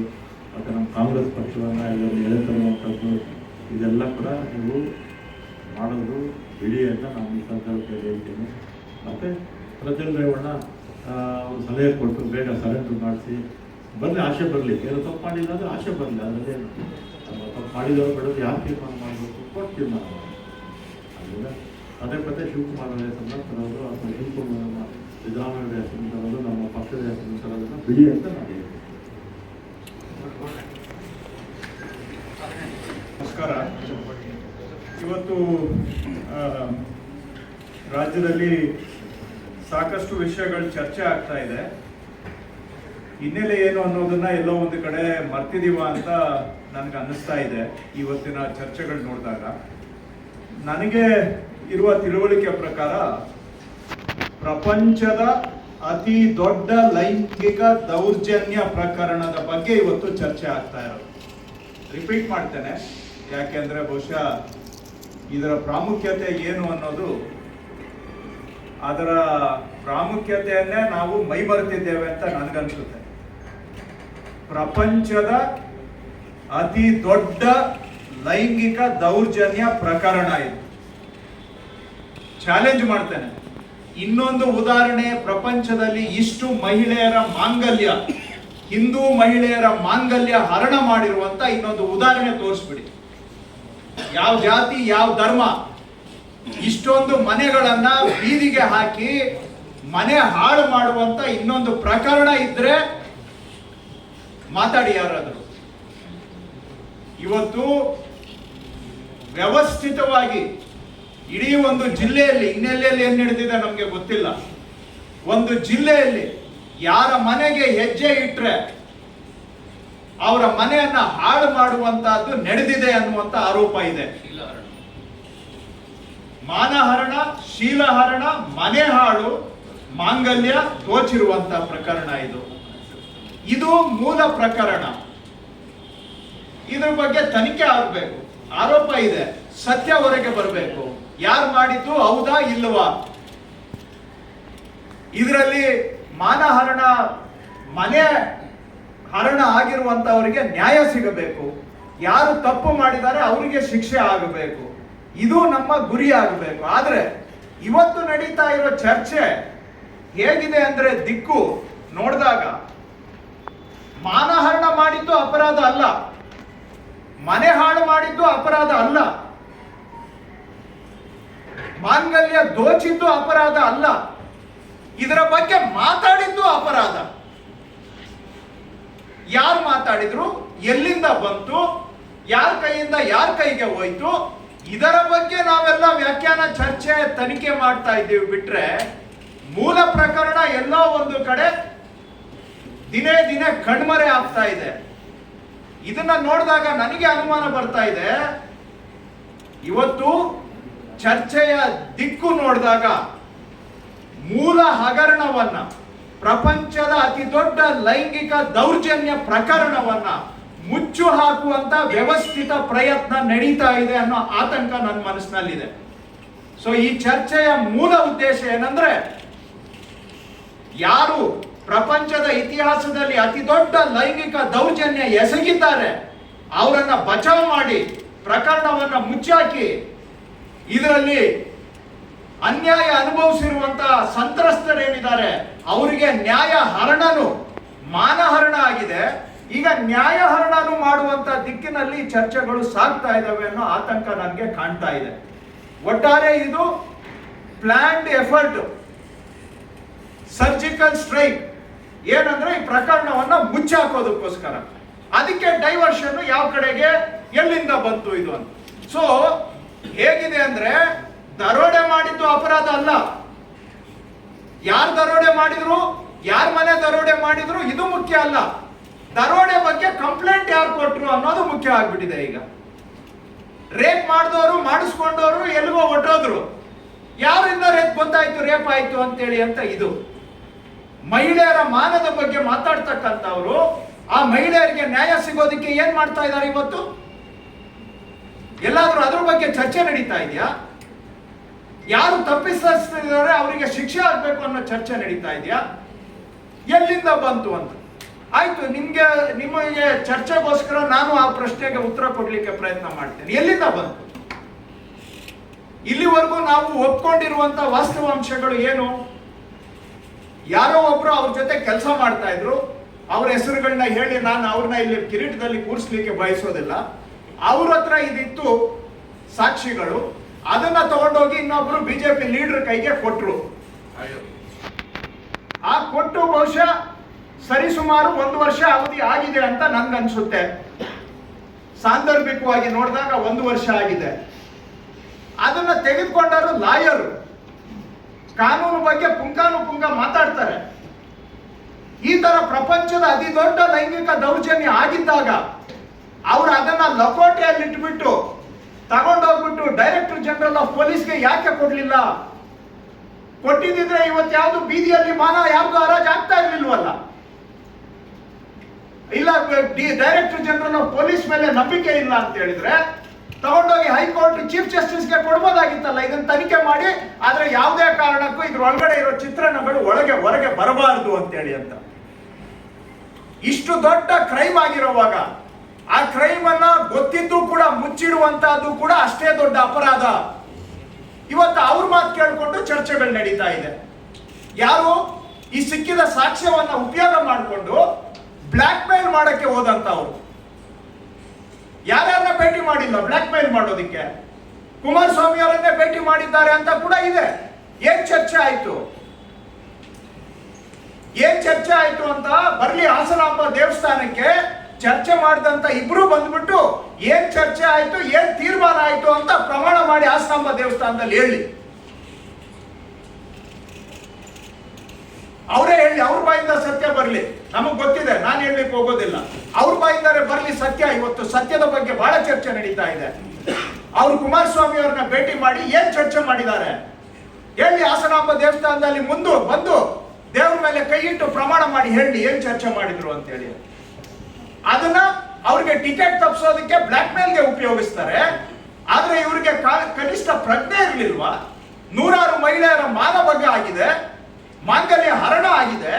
ಮತ್ತು ನಮ್ಮ ಕಾಂಗ್ರೆಸ್ ಪಕ್ಷವನ್ನು ಎಲ್ಲರೂ ಎಳೆತರುವಂಥದ್ದು, ಇದೆಲ್ಲ ಕೂಡ ನೀವು ಮಾಡೋದು ಬಿಡಿ ಅಂತ ನಾನು ಈ ಸಂದರ್ಭದಲ್ಲಿ ಹೇಳ್ತೀನಿ. ಮತ್ತು ಪ್ರಜ್ವಲ್ ರೇವಣ್ಣ ಅವರು ಸಲಹೆ ಕೊಟ್ಟು ಬೇಗ ಸರೆಂಡರ್ ಮಾಡಿಸಿ ಬರಲಿ, ಆಸೆ ಬರಲಿ. ಏನು ತಪ್ಪು ಮಾಡಿಲ್ಲ ಅಂದರೆ ಆಸೆ ಬರಲಿ. ಅದರಲ್ಲೇನು ತಪ್ಪು ಮಾಡಿದವರು ಬಿಡೋದು ಯಾರು ತೀರ್ಮಾನ ಮಾಡಬೇಕು? ಕೊಟ್ಟು ತೀರ್ಮಾನ ಮಾಡಬೇಕು. ಅದರಿಂದ ಪದೇ ಪದೇ ಶಿವಕುಮಾರ್ ಅವರ ಹೆಸರನ್ನ ತರೋದು ಅಥವಾ ಶಿವಕುಮಾರ್ ಸಿದ್ದರಾಮಯ್ಯ ಹೆಸರನ್ನು ತರೋದು, ನಮ್ಮ ಪಕ್ಷದ ಹೆಸರನ್ನು ತರೋದನ್ನು ಬಿಡಿ ಅಂತ ನಾನು ಹೇಳ್ತೀನಿ. ನಮಸ್ಕಾರ. ಇವತ್ತು ರಾಜ್ಯದಲ್ಲಿ ಸಾಕಷ್ಟು ವಿಷಯಗಳು ಚರ್ಚೆ ಆಗ್ತಾ ಇದೆ. ಹಿನ್ನೆಲೆ ಏನು ಅನ್ನೋದನ್ನ ಎಲ್ಲೋ ಒಂದು ಕಡೆ ಮರ್ತಿದೀವ ಅಂತ ನನಗೆ ಅನ್ನಿಸ್ತಾ ಇದೆ ಇವತ್ತಿನ ಚರ್ಚೆಗಳು ನೋಡಿದಾಗ. ನನಗೆ ಇರುವ ತಿಳುವಳಿಕೆ ಪ್ರಕಾರ ಪ್ರಪಂಚದ ಅತಿ ದೊಡ್ಡ ಲೈಂಗಿಕ ದೌರ್ಜನ್ಯ ಪ್ರಕರಣದ ಬಗ್ಗೆ ಇವತ್ತು ಚರ್ಚೆ ಆಗ್ತಾ ಇರೋದು. ರಿಪೀಟ್ ಮಾಡ್ತೇನೆ, ಯಾಕೆಂದ್ರೆ ಬಹುಶಃ ಇದರ ಪ್ರಾಮುಖ್ಯತೆ ಏನು ಅನ್ನೋದು, ಅದರ ಪ್ರಾಮುಖ್ಯತೆಯನ್ನೇ ನಾವು ಮೈಮರೆತಿದ್ದೇವೆ ಅಂತ ನನಗನ್ಸುತ್ತೆ. ಪ್ರಪಂಚದ ಅತಿ ದೊಡ್ಡ ಲೈಂಗಿಕ ದೌರ್ಜನ್ಯ ಪ್ರಕರಣ ಇದು. ಚಾಲೆಂಜ್ ಮಾಡ್ತೇನೆ. ಇನ್ನೊಂದು ಉದಾಹರಣೆ, ಪ್ರಪಂಚದಲ್ಲಿ ಇಷ್ಟು ಮಹಿಳೆಯರ ಮಾಂಗಲ್ಯ, ಹಿಂದೂ ಮಹಿಳೆಯರ ಮಾಂಗಲ್ಯ ಹರಣ ಮಾಡಿರುವಂತ ಇನ್ನೊಂದು ಉದಾಹರಣೆ ತೋರಿಸ್ಬಿಡಿ. ಯಾವ ಜಾತಿ, ಯಾವ ಧರ್ಮ ಇಷ್ಟೊಂದು ಮನೆಗಳನ್ನ ಬೀದಿಗೆ ಹಾಕಿ ಮನೆ ಹಾಳು ಮಾಡುವಂತ ಇನ್ನೊಂದು ಪ್ರಕರಣ ಇದ್ರೆ ಮಾತಾಡಿ ಯಾರಾದರೂ. ಇವತ್ತು ವ್ಯವಸ್ಥಿತವಾಗಿ ಇಡೀ ಒಂದು ಜಿಲ್ಲೆಯಲ್ಲಿ, ಇನ್ನೆಲ್ಲೆಲ್ಲಿ ಏನ್ ನಡೆದಿದೆ ನಮ್ಗೆ ಗೊತ್ತಿಲ್ಲ, ಒಂದು ಜಿಲ್ಲೆಯಲ್ಲಿ ಯಾರ ಮನೆಗೆ ಹೆಜ್ಜೆ ಇಟ್ರೆ ಅವರ ಮನೆಯನ್ನ ಹಾಳು ಮಾಡುವಂತಹದ್ದು ನಡೆದಿದೆ ಅನ್ನುವಂತ ಆರೋಪ ಇದೆ. ಮಾನಹರಣ, ಶೀಲಹರಣ, ಮನೆ ಹಾಳು, ಮಾಂಗಲ್ಯ ದೋಚಿರುವಂತ ಪ್ರಕರಣ ಇದು. ಇದು ಮೂಲ ಪ್ರಕರಣ. ಇದ್ರ ಬಗ್ಗೆ ತನಿಖೆ ಆಗಬೇಕು. ಆರೋಪ ಇದೆ, ಸತ್ಯ ಹೊರಗೆ ಬರಬೇಕು. ಯಾರು ಮಾಡಿದ್ದು, ಹೌದಾ ಇಲ್ವಾ? ಇದರಲ್ಲಿ ಮಾನಹರಣ, ಮನೆ ಹರಣ ಆಗಿರುವಂತವರಿಗೆ ನ್ಯಾಯ ಸಿಗಬೇಕು. ಯಾರು ತಪ್ಪು ಮಾಡಿದ್ದಾರೆ ಅವರಿಗೆ ಶಿಕ್ಷೆ ಆಗಬೇಕು. ಇದು ನಮ್ಮ ಗುರಿ ಆಗಬೇಕು. ಆದ್ರೆ ಇವತ್ತು ನಡೀತಾ ಇರೋ ಚರ್ಚೆ ಹೇಗಿದೆ ಅಂದ್ರೆ, ದಿಕ್ಕು ನೋಡಿದಾಗ ಮಾನಹರಣ ಮಾಡಿದ್ದು ಅಪರಾಧ ಅಲ್ಲ, ಮನೆ ಹಾಳು ಮಾಡಿದ್ದು ಅಪರಾಧ ಅಲ್ಲ, ಮಾಂಗಲ್ಯ ದೋಚಿದ್ದು ಅಪರಾಧ ಅಲ್ಲ, ಇದರ ಬಗ್ಗೆ ಮಾತಾಡಿದ್ದು ಅಪರಾಧ. ಯಾರು ಮಾತಾಡಿದ್ರು, ಎಲ್ಲಿಂದ ಬಂತು, ಯಾರ ಕೈಯಿಂದ ಯಾರ ಕೈಗೆ ಹೋಯ್ತು, ಇದರ ಬಗ್ಗೆ ನಾವೆಲ್ಲ ವ್ಯಾಖ್ಯಾನ, ಚರ್ಚೆ, ತನಿಖೆ ಮಾಡ್ತಾ ಇದ್ದೀವಿ. ಬಿಟ್ರೆ ಮೂಲ ಪ್ರಕರಣ ಎಲ್ಲೋ ಒಂದು ಕಡೆ ದಿನೇ ದಿನೇ ಕಣ್ಮರೆ ಆಗ್ತಾ ಇದೆ. ಇದನ್ನ ನೋಡಿದಾಗ ನನಗೆ ಅನುಮಾನ ಬರ್ತಾ ಇದೆ. ಇವತ್ತು ಚರ್ಚೆಯ ದಿಕ್ಕು ನೋಡಿದಾಗ ಮೂಲ ಹಗರಣವನ್ನ, ಪ್ರಪಂಚದ ಅತಿ ದೊಡ್ಡ ಲೈಂಗಿಕ ದೌರ್ಜನ್ಯ ಪ್ರಕರಣವನ್ನ ಮುಚ್ಚು ಹಾಕುವಂತ ವ್ಯವಸ್ಥಿತ ಪ್ರಯತ್ನ ನಡೀತಾ ಇದೆ ಅನ್ನೋ ಆತಂಕ ನನ್ನ ಮನಸ್ಸಿನಲ್ಲಿದೆ. ಸೊ ಈ ಚರ್ಚೆಯ ಮೂಲ ಉದ್ದೇಶ ಏನಂದ್ರೆ, ಯಾರು ಪ್ರಪಂಚದ ಇತಿಹಾಸದಲ್ಲಿ ಅತಿ ದೊಡ್ಡ ಲೈಂಗಿಕ ದೌರ್ಜನ್ಯ ಎಸಗಿದ್ದಾರೆ ಅವರನ್ನ ಬಚಾವ್ ಮಾಡಿ ಪ್ರಕರಣವನ್ನ ಮುಚ್ಚಾಕಿ ಇದರಲ್ಲಿ ಅನ್ಯಾಯ ಅನುಭವಿಸಿರುವಂತಹ ಸಂತ್ರಸ್ತರೇನಿದ್ದಾರೆ ಅವರಿಗೆ ನ್ಯಾಯ ಹರಣನು, ಮಾನಹರಣ ಆಗಿದೆ. ಈಗ ನ್ಯಾಯ ಹರಣನು ಮಾಡುವಂತ ದಿಕ್ಕಿನಲ್ಲಿ ಚರ್ಚೆಗಳು ಸಾಗ್ತಾ ಇದ್ದಾವೆ ಅನ್ನೋ ಆತಂಕ ನನಗೆ ಕಾಣ್ತಾ ಇದೆ. ಒಟ್ಟಾರೆ ಇದು ಪ್ಲಾನ್ಡ್ ಎಫರ್ಟ್, ಸರ್ಜಿಕಲ್ ಸ್ಟ್ರೈಕ್. ಏನಂದ್ರೆ ಈ ಪ್ರಕರಣವನ್ನ ಮುಚ್ಚಾಕೋದಕ್ಕೋಸ್ಕರ. ಅದಕ್ಕೆ ಡೈವರ್ಷನ್ ಯಾವ ಕಡೆಗೆ, ಎಲ್ಲಿಂದ ಬಂತು ಇದು ಅಂತ. ಸೊ ಹೇಗಿದೆ ಅಂದ್ರೆ, ದರೋಡೆ ಮಾಡಿದ್ದು ಅಪರಾಧ ಅಲ್ಲ, ಯಾರು ದರೋಡೆ ಮಾಡಿದ್ರು, ಯಾರ ಮನೆ ದರೋಡೆ ಮಾಡಿದ್ರು ಇದು ಮುಖ್ಯ ಅಲ್ಲ. ದರೋಡೆ ಬಗ್ಗೆ ಕಂಪ್ಲೇಂಟ್ ಯಾರು ಕೊಟ್ರು ಅನ್ನೋದು ಮುಖ್ಯ ಆಗ್ಬಿಟ್ಟಿದೆ. ಈಗ ರೇಪ್ ಮಾಡಿದವರು, ಮಾಡಿಸ್ಕೊಂಡವರು ಎಲ್ಲಿಗೋ ಹೊಟ್ಟೋದ್ರು, ಯಾರಿಂದ ರೇಪ್ ಗೊತ್ತಾಯ್ತು, ರೇಪ್ ಆಯ್ತು ಅಂತೇಳಿ ಅಂತ. ಇದು ಮಹಿಳೆಯರ ಮಾನದ ಬಗ್ಗೆ ಮಾತಾಡ್ತಕ್ಕಂಥವ್ರು, ಆ ಮಹಿಳೆಯರಿಗೆ ನ್ಯಾಯ ಸಿಗೋದಕ್ಕೆ ಏನ್ ಮಾಡ್ತಾ ಇದ್ದಾರೆ ಇವತ್ತು? ಎಲ್ಲಾದ್ರೂ ಅದ್ರ ಬಗ್ಗೆ ಚರ್ಚೆ ನಡೀತಾ ಇದೆಯಾ? ಯಾರು ತಪ್ಪಿಸ್ತಿದ್ದಾರೆ ಅವರಿಗೆ ಶಿಕ್ಷೆ ಆಗ್ಬೇಕು ಅನ್ನೋ ಚರ್ಚೆ ನಡೀತಾ ಇದೆಯಾ? ಎಲ್ಲಿಂದ ಬಂತು ಅಂತ. ಆಯ್ತು, ನಿಮಗೆ ಚರ್ಚೆಗೋಸ್ಕರ ನಾನು ಆ ಪ್ರಶ್ನೆಗೆ ಉತ್ತರ ಕೊಡ್ಲಿಕ್ಕೆ ಪ್ರಯತ್ನ ಮಾಡ್ತೇನೆ. ಎಲ್ಲಿಂದ ಬಂತು? ಇಲ್ಲಿವರೆಗೂ ನಾವು ಒಪ್ಕೊಂಡಿರುವಂತ ವಾಸ್ತವಾಂಶಗಳು ಏನು? ಯಾರೋ ಒಬ್ರು ಅವ್ರ ಜೊತೆ ಕೆಲಸ ಮಾಡ್ತಾ ಇದ್ರು, ಅವ್ರ ಹೆಸರುಗಳನ್ನ ಹೇಳಿ ನಾನು ಅವ್ರನ್ನ ಇಲ್ಲಿ ಕಿರೀಟದಲ್ಲಿ ಕೂರಿಸ್ಲಿಕ್ಕೆ ಬಯಸೋದಿಲ್ಲ. ಅವ್ರ ಹತ್ರ ಇದಿತ್ತು ಸಾಕ್ಷಿಗಳು, ಅದನ್ನ ತಗೊಂಡೋಗಿ ಇನ್ನೊಬ್ರು ಬಿಜೆಪಿ ಲೀಡರ್ ಕೈಗೆ ಕೊಟ್ರು. ಆ ಕೊಟ್ಟು ಬಹುಶಃ ಸರಿಸುಮಾರು 1 ವರ್ಷ ಅವಧಿ ಆಗಿದೆ ಅಂತ ನನ್ಗನ್ಸುತ್ತೆ. ಸಾಂದರ್ಭಿಕವಾಗಿ ನೋಡಿದಾಗ 1 ವರ್ಷ ಆಗಿದೆ. ಅದನ್ನ ತೆಗೆದುಕೊಂಡರು ಲಾಯರು, ಕಾನೂನು ಬಗ್ಗೆ ಪುಂಖಾನುಪುಂಖ ಮಾತಾಡ್ತಾರೆ. ಈ ತರ ಪ್ರಪಂಚದ ಅತಿ ದೊಡ್ಡ ಲೈಂಗಿಕ ದೌರ್ಜನ್ಯ ಆಗಿದ್ದಾಗ ಅವ್ರು ಅದನ್ನ ಲಕೋಟೆಯಲ್ಲಿ ಇಟ್ಬಿಟ್ಟು ತಗೊಂಡೋಗ್ಬಿಟ್ಟು ಡೈರೆಕ್ಟರ್ ಜನರಲ್ ಆಫ್ ಪೊಲೀಸ್ಗೆ ಯಾಕೆ ಕೊಡ್ಲಿಲ್ಲ? ಕೊಟ್ಟಿದ್ರೆ ಇವತ್ತು ಯಾವ್ದು ಬೀದಿಯಲ್ಲಿ ಮಾನ ಯಾವ್ದು ಹರಾಜ್ ಆಗ್ತಾ ಇರ್ಲಿಲ್ವಲ್ಲ. ಇಲ್ಲ ಡೈರೆಕ್ಟರ್ ಜನರಲ್ ಆಫ್ ಪೊಲೀಸ್ ಮೇಲೆ ನಂಬಿಕೆ ಇಲ್ಲ ಅಂತ ಹೇಳಿದ್ರೆ ತಗೊಂಡೋಗಿ ಹೈಕೋರ್ಟ್ ಚೀಫ್ ಜಸ್ಟಿಸ್ಗೆ ಕೊಡ್ಬೋದಾಗಿತ್ತಲ್ಲ, ಇದನ್ನ ತನಿಖೆ ಮಾಡಿ. ಆದ್ರೆ ಯಾವುದೇ ಕಾರಣಕ್ಕೂ ಇದ್ರೊಳಗಡೆ ಇರೋ ಚಿತ್ರಣಗಳು ಹೊರಗೆ ಬರಬಾರದು ಅಂತೇಳಿ ಅಂತ. ಇಷ್ಟು ದೊಡ್ಡ ಕ್ರೈಮ್ ಆಗಿರುವಾಗ ಆ ಕ್ರೈಮ್ ಅನ್ನ ಗೊತ್ತಿದ್ದು ಕೂಡ ಮುಚ್ಚಿಡುವಂತಹದ್ದು ಕೂಡ ಅಷ್ಟೇ ದೊಡ್ಡ ಅಪರಾಧ. ಇವತ್ತು ಅವ್ರ ಮಾತು ಕೇಳಿಕೊಂಡು ಚರ್ಚೆಗಳು ನಡೀತಾ ಇದೆ. ಯಾರು ಈ ಸಿಕ್ಕಿದ ಸಾಕ್ಷ್ಯವನ್ನ ಉಪಯೋಗ ಮಾಡಿಕೊಂಡು ಬ್ಲಾಕ್ ಮೇಲ್ ಮಾಡಕ್ಕೆ ಹೋದಂತವ್ರು. ಯಾರ್ಯಾರನ್ನ ಭೇಟಿ ಮಾಡಿಲ್ಲ ಬ್ಲಾಕ್ ಮೇಲ್ ಮಾಡೋದಿಕ್ಕೆ? ಕುಮಾರಸ್ವಾಮಿ ಅವರನ್ನೇ ಭೇಟಿ ಮಾಡಿದ್ದಾರೆ ಅಂತ ಕೂಡ ಇದೆ. ಏನ್ ಚರ್ಚೆ ಆಯ್ತು? ಅಂತ ಬರ್ಲಿ ಹಾಸನಾಂಬ ದೇವಸ್ಥಾನಕ್ಕೆ ಚರ್ಚೆ ಮಾಡಿದಂತ ಇಬ್ರು ಬಂದ್ಬಿಟ್ಟು ಏನ್ ಚರ್ಚೆ ಆಯ್ತು, ಏನ್ ತೀರ್ಮಾನ ಆಯ್ತು ಅಂತ ಪ್ರಮಾಣ ಮಾಡಿ ಹಾಸನಾಂಬ ದೇವಸ್ಥಾನದಲ್ಲಿ ಹೇಳಿ. ಅವರೇ ಹೇಳಿ, ಅವ್ರ ಬಾಯಿಂದ ಸತ್ಯ ಬರ್ಲಿ. ನಮಗ್ ಗೊತ್ತಿದೆ, ನಾನು ಹೇಳಲಿಕ್ಕೆ ಹೋಗೋದಿಲ್ಲ. ಅವ್ರ ಬಾಯಿಂದಾರೆ ಬರ್ಲಿ ಸತ್ಯ. ಇವತ್ತು ಸತ್ಯದ ಬಗ್ಗೆ ಬಹಳ ಚರ್ಚೆ ನಡೀತಾ ಇದೆ. ಅವರು ಕುಮಾರಸ್ವಾಮಿ ಅವ್ರನ್ನ ಭೇಟಿ ಮಾಡಿ ಏನ್ ಚರ್ಚೆ ಮಾಡಿದ್ದಾರೆ ಹೇಳಿ. ಹಾಸನಾಂಬ ದೇವಸ್ಥಾನದಲ್ಲಿ ಬಂದು ದೇವ್ರ ಮೇಲೆ ಕೈ ಇಟ್ಟು ಪ್ರಮಾಣ ಮಾಡಿ ಹೇಳಿ ಏನ್ ಚರ್ಚೆ ಮಾಡಿದ್ರು ಅಂತ ಹೇಳಿ. ಅದನ್ನ ಅವ್ರಿಗೆ ಟಿಕೆಟ್ ತಪ್ಪಿಸೋದಕ್ಕೆ ಬ್ಲಾಕ್ ಮೇಲ್ಗೆ ಉಪಯೋಗಿಸ್ತಾರೆ. ಆದ್ರೆ ಇವ್ರಿಗೆ ಕನಿಷ್ಠ ಪ್ರಜ್ಞೆ ಇರ್ಲಿಲ್ವಾ? ನೂರಾರು ಮಹಿಳೆಯರ ಮಾನಭಂಗ ಆಗಿದೆ, ಮಾಂಗಲ್ಯ ಹರಣ ಆಗಿದೆ.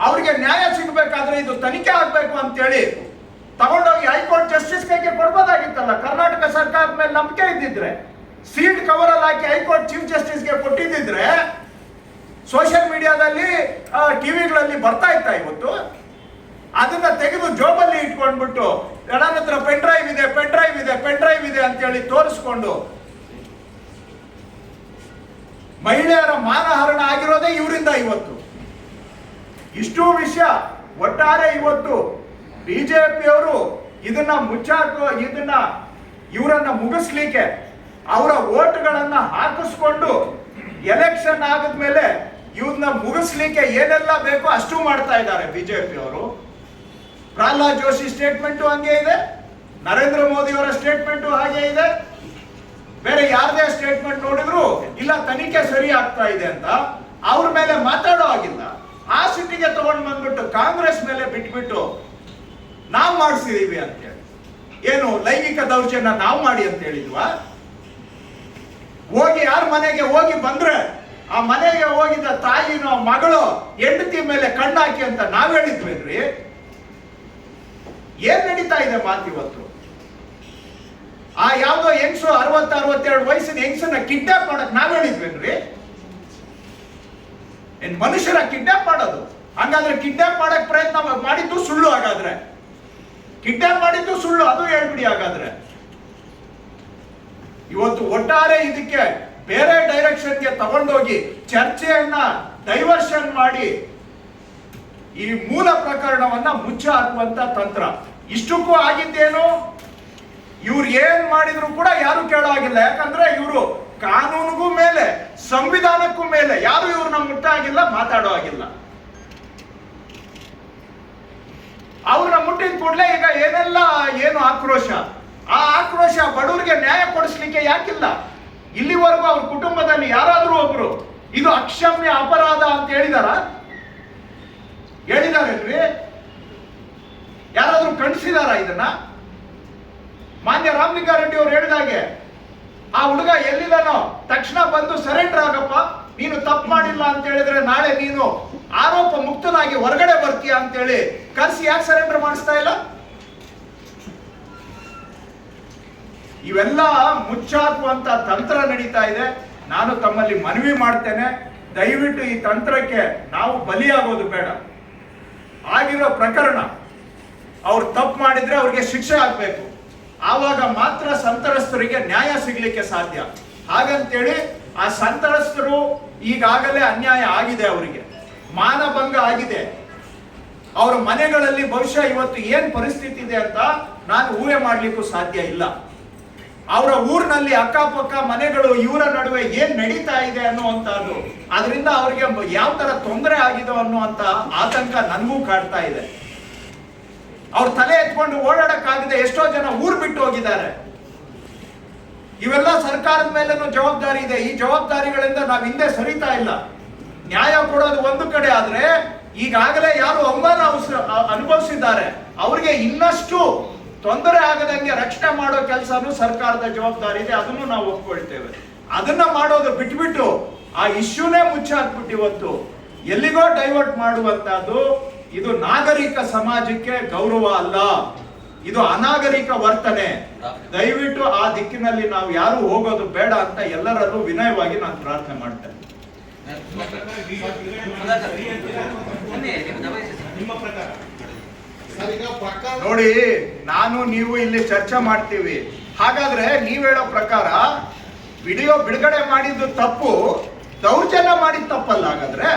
ಅವ್ರಿಗೆ ನ್ಯಾಯ ಸಿಗಬೇಕಾದ್ರೆ ಇದು ತನಿಖೆ ಆಗ್ಬೇಕು ಅಂತೇಳಿ ತಗೊಂಡೋಗಿ ಹೈಕೋರ್ಟ್ ಜಸ್ಟಿಸ್ ಕೈಗೆ ಕೊಡ್ಬೋದಾಗಿತ್ತಲ್ಲ. ಕರ್ನಾಟಕ ಸರ್ಕಾರದ ಮೇಲೆ ನಂಬಿಕೆ ಇದ್ದಿದ್ರೆ ಸೀಲ್ಡ್ ಕವರ್ ಅಲ್ಲಿ ಹಾಕಿ ಹೈಕೋರ್ಟ್ ಚೀಫ್ ಜಸ್ಟಿಸ್ಗೆ ಕೊಟ್ಟಿದ್ದಿದ್ರೆ ಸೋಷಿಯಲ್ ಮೀಡಿಯಾದಲ್ಲಿ ಟಿವಿಗಳಲ್ಲಿ ಬರ್ತಾ ಇತ್ತ. ಇವತ್ತು ಅದನ್ನ ತೆಗೆದು ಜೋಬಲ್ಲಿ ಇಟ್ಕೊಂಡ್ಬಿಟ್ಟು ನನ್ನ ಹತ್ರ ಪೆನ್ ಡ್ರೈವ್ ಇದೆ ಅಂತೇಳಿ ತೋರಿಸ್ಕೊಂಡು ಮಹಿಳೆಯರ ಮಾನಹರಣ ಆಗಿರೋದೇ ಇವರಿಂದ. ಇವತ್ತು ಇಷ್ಟು ವಿಷಯ ಒಟ್ಟಾರೆ ಇವತ್ತು ಬಿಜೆಪಿಯವರು ಇದನ್ನ ಇವರನ್ನ ಮುಗಿಸ್ಲಿಕ್ಕೆ ಅವರ ಓಟ್ಗಳನ್ನ ಹಾಕಿಸ್ಕೊಂಡು ಎಲೆಕ್ಷನ್ ಆದ್ಮೇಲೆ ಇವ್ರನ್ನ ಮುಗಿಸ್ಲಿಕ್ಕೆ ಏನೆಲ್ಲ ಬೇಕೋ ಅಷ್ಟು ಮಾಡ್ತಾ ಇದ್ದಾರೆ ಬಿಜೆಪಿಯವರು. ಪ್ರಹ್ಲಾದ್ ಜೋಶಿ ಸ್ಟೇಟ್ಮೆಂಟ್ ಹಂಗೆ ಇದೆ, ನರೇಂದ್ರ ಮೋದಿ ಅವರ ಸ್ಟೇಟ್ಮೆಂಟ್ ಹಾಗೆ ಇದೆ. ಬೇರೆ ಯಾರದೇ ಸ್ಟೇಟ್ಮೆಂಟ್ ನೋಡಿದ್ರು ಇಲ್ಲ ತನಿಖೆ ಸರಿ ಆಗ್ತಾ ಇದೆ ಅಂತ ಅವ್ರ ಮೇಲೆ ಮಾತಾಡೋ ಆಗಿಲ್ಲ. ಆ ಸಿಟ್ಟಿಗೆ ತಗೊಂಡು ಬಂದ್ಬಿಟ್ಟು ಕಾಂಗ್ರೆಸ್ ಮೇಲೆ ಬಿಟ್ಬಿಟ್ಟು ನಾವು ಮಾಡಿಸಿದೀವಿ ಅಂತೇಳಿ, ಏನು ಲೈಂಗಿಕ ದೌರ್ಜನ್ಯ ನಾವು ಮಾಡಿ ಅಂತ ಹೇಳಿದ್ವಾ? ಹೋಗಿ ಯಾರ ಮನೆಗೆ ಹೋಗಿ ಬಂದ್ರೆ ಆ ಮನೆಗೆ ಹೋಗಿದ್ದ ತಾಯಿನೋ ಮಗಳು ಹೆಂಡತಿ ಮೇಲೆ ಕಣ್ಣಾಕಿ ಅಂತ ನಾವ್ ಹೇಳಿದ್ವೇನ್ರಿ? ಏನ್ ನಡೀತಾ ಇದೆ ಮಾತಿವತ್ತು? ಆ ಯಾವ್ದೋ ಹೆಂಗ್ಸು 60-62 ವಯಸ್ಸಿನ ಹೆಂಗ್ಸನ್ನ ಕಿಡ್ನಾಪ್ ಮಾಡಕ್ ನಾವ್ ಹೇಳಿದ್ವೇನ್ರಿ? ಏನ್ ಮನುಷ್ಯರ ಕಿಡ್ನಾಪ್ ಮಾಡೋದು? ಹಂಗಾದ್ರೆ ಕಿಡ್ನಾಪ್ ಮಾಡಕ್ ಪ್ರಯತ್ನ ಮಾಡಿದ್ದು ಸುಳ್ಳು. ಹಾಗಾದ್ರೆ ಕಿಡ್ನಾಪ್ ಮಾಡಿದ್ದು ಸುಳ್ಳು, ಅದು ಹೇಳ್ಬಿಡಿ. ಹಾಗಾದ್ರೆ ಇವತ್ತು ಒಟ್ಟಾರೆ ಇದಕ್ಕೆ ಬೇರೆ ಡೈರೆಕ್ಷನ್ಗೆ ತಗೊಂಡೋಗಿ ಚರ್ಚೆಯನ್ನ ಡೈವರ್ಷನ್ ಮಾಡಿ ಈ ಮೂಲ ಪ್ರಕರಣವನ್ನ ಮುಚ್ಚ ಹಾಕುವಂತ ತಂತ್ರ. ಇಷ್ಟಕ್ಕೂ ಆಗಿದ್ದೇನು? ಇವ್ರು ಏನ್ ಮಾಡಿದ್ರು ಕೂಡ ಯಾರು ಕೇಳೋ ಆಗಿಲ್ಲ. ಯಾಕಂದ್ರೆ ಇವರು ಕಾನೂನಿಗೂ ಮೇಲೆ ಸಂವಿಧಾನಕ್ಕೂ ಮೇಲೆ ಯಾರು ಇವ್ರನ್ನ ಮುಟ್ಟಾಗಿಲ್ಲ, ಮಾತಾಡೋ ಆಗಿಲ್ಲ. ಅವ್ರನ್ನ ಮುಟ್ಟಿದ ಕೂಡಲೇ ಈಗ ಏನು ಆಕ್ರೋಶ. ಆ ಆಕ್ರೋಶ ಬಡವರಿಗೆ ನ್ಯಾಯ ಕೊಡಿಸ್ಲಿಕ್ಕೆ ಯಾಕಿಲ್ಲ? ಇಲ್ಲಿವರೆಗೂ ಅವ್ರ ಕುಟುಂಬದಲ್ಲಿ ಯಾರಾದ್ರೂ ಒಬ್ರು ಇದು ಅಕ್ಷಮ್ಯ ಅಪರಾಧ ಅಂತ ಹೇಳಿದಾರೇನ್ರಿ? ಯಾರಾದ್ರೂ ಖಂಡಿಸಿದಾರ ಇದನ್ನ? ಮಾನ್ಯ ರಾಮಲಿಂಗಾರೆಡ್ಡಿ ಅವ್ರು ಹೇಳಿದಾಗೆ ಆ ಹುಡುಗ ಎಲ್ಲಿದಾನೋ ತಕ್ಷಣ ಬಂದು ಸರೆಂಡರ್ ಆಗಪ್ಪ, ನೀನು ತಪ್ಪು ಮಾಡಿಲ್ಲ ಅಂತ ಹೇಳಿದ್ರೆ ನಾಳೆ ನೀನು ಆರೋಪ ಮುಕ್ತನಾಗಿ ಹೊರಗಡೆ ಬರ್ತೀಯ ಅಂತೇಳಿ ಕರ್ಸಿ ಯಾಕೆ ಸರೆಂಡರ್ ಮಾಡಿಸ್ತಾ ಇಲ್ಲ? ಇವೆಲ್ಲ ಮುಚ್ಚಾಕುವಂತ ತಂತ್ರ ನಡೀತಾ ಇದೆ. ನಾನು ತಮ್ಮಲ್ಲಿ ಮನವಿ ಮಾಡ್ತೇನೆ, ದಯವಿಟ್ಟು ಈ ತಂತ್ರಕ್ಕೆ ನಾವು ಬಲಿಯಾಗೋದು ಬೇಡ. ಆಗಿರೋ ಪ್ರಕರಣ ಅವ್ರು ತಪ್ಪು ಮಾಡಿದ್ರೆ ಅವ್ರಿಗೆ ಶಿಕ್ಷೆ ಆಗ್ಬೇಕು. ಆವಾಗ ಮಾತ್ರ ಸಂತ್ರಸ್ತರಿಗೆ ನ್ಯಾಯ ಸಿಗ್ಲಿಕ್ಕೆ ಸಾಧ್ಯ. ಹಾಗಂತೇಳಿ ಆ ಸಂತ್ರಸ್ತರು ಈಗಾಗಲೇ ಅನ್ಯಾಯ ಆಗಿದೆ, ಅವರಿಗೆ ಮಾನಭಂಗ ಆಗಿದೆ. ಅವರ ಮನೆಗಳಲ್ಲಿ ಬಹುಶಃ ಇವತ್ತು ಏನ್ ಪರಿಸ್ಥಿತಿ ಇದೆ ಅಂತ ನಾನು ಊಹೆ ಮಾಡ್ಲಿಕ್ಕೂ ಸಾಧ್ಯ ಇಲ್ಲ. ಅವರ ಊರಿನಲ್ಲಿ ಅಕ್ಕಪಕ್ಕ ಮನೆಗಳು ಇವರ ನಡುವೆ ಏನ್ ನಡೀತಾ ಇದೆ ಅನ್ನುವಂಥದ್ದು, ಅದರಿಂದ ಅವರಿಗೆ ಯಾವ ತರ ತೊಂದರೆ ಆಗಿದೆ ಅನ್ನುವಂತ ಆತಂಕ ನನಗೂ ಕಾಡ್ತಾ ಇದೆ. ಅವ್ರ ತಲೆ ಎತ್ಕೊಂಡು ಓಡಾಡಕ್ಕಾಗದೆ ಎಷ್ಟೋ ಜನ ಊರ್ ಬಿಟ್ಟು ಹೋಗಿದ್ದಾರೆ. ಇವೆಲ್ಲ ಸರ್ಕಾರದ ಮೇಲೇನೂ ಜವಾಬ್ದಾರಿ ಇದೆ. ಈ ಜವಾಬ್ದಾರಿಗಳಿಂದ ನಾವು ಹಿಂದೆ ಸರಿತಾ ಇಲ್ಲ. ನ್ಯಾಯ ಕೊಡೋದು ಒಂದು ಕಡೆ ಆದ್ರೆ, ಈಗಾಗಲೇ ಯಾರು ಅವಮಾನ ಅನುಭವಿಸಿದ್ದಾರೆ ಅವ್ರಿಗೆ ಇನ್ನಷ್ಟು ತೊಂದರೆ ಆಗದಂಗೆ ರಕ್ಷಣೆ ಮಾಡೋ ಕೆಲಸನೂ ಸರ್ಕಾರದ ಜವಾಬ್ದಾರಿ ಇದೆ. ಅದನ್ನು ನಾವು ಒಪ್ಕೊಳ್ತೇವೆ. ಅದನ್ನ ಮಾಡೋದು ಬಿಟ್ಬಿಟ್ಟು ಆ ಇಶ್ಯೂನೇ ಮುಚ್ಚಾಕ್ಬಿಟ್ಟು ಇವತ್ತು ಎಲ್ಲಿಗೋ ಡೈವರ್ಟ್ ಮಾಡುವಂತಹದ್ದು ಇದು ನಾಗರಿಕ ಸಮಾಜಕ್ಕೆ ಗೌರವ ಅಲ್ಲ, ಇದು ಅನಾಗರಿಕ ವರ್ತನೆ. ದಯವಿಟ್ಟು ಆ ದಿಕ್ಕಿನಲ್ಲಿ ನಾವು ಯಾರು ಹೋಗೋದು ಬೇಡ ಅಂತ ಎಲ್ಲರಲ್ಲೂ ವಿನಯವಾಗಿ ನಾನು ಪ್ರಾರ್ಥನೆ ಮಾಡ್ತೇನೆ. ನೋಡಿ, ನಾನು ನೀವು ಇಲ್ಲಿ ಚರ್ಚೆ ಮಾಡ್ತೀವಿ. ಹಾಗಾದ್ರೆ ನೀವ್ ಹೇಳೋ ಪ್ರಕಾರ ವಿಡಿಯೋ ಬಿಡುಗಡೆ ಮಾಡಿದ್ದು ತಪ್ಪು, ದೌರ್ಜನ್ಯ ಮಾಡಿದ ತಪ್ಪಲ್ಲ. ಹಾಗಾದ್ರೆ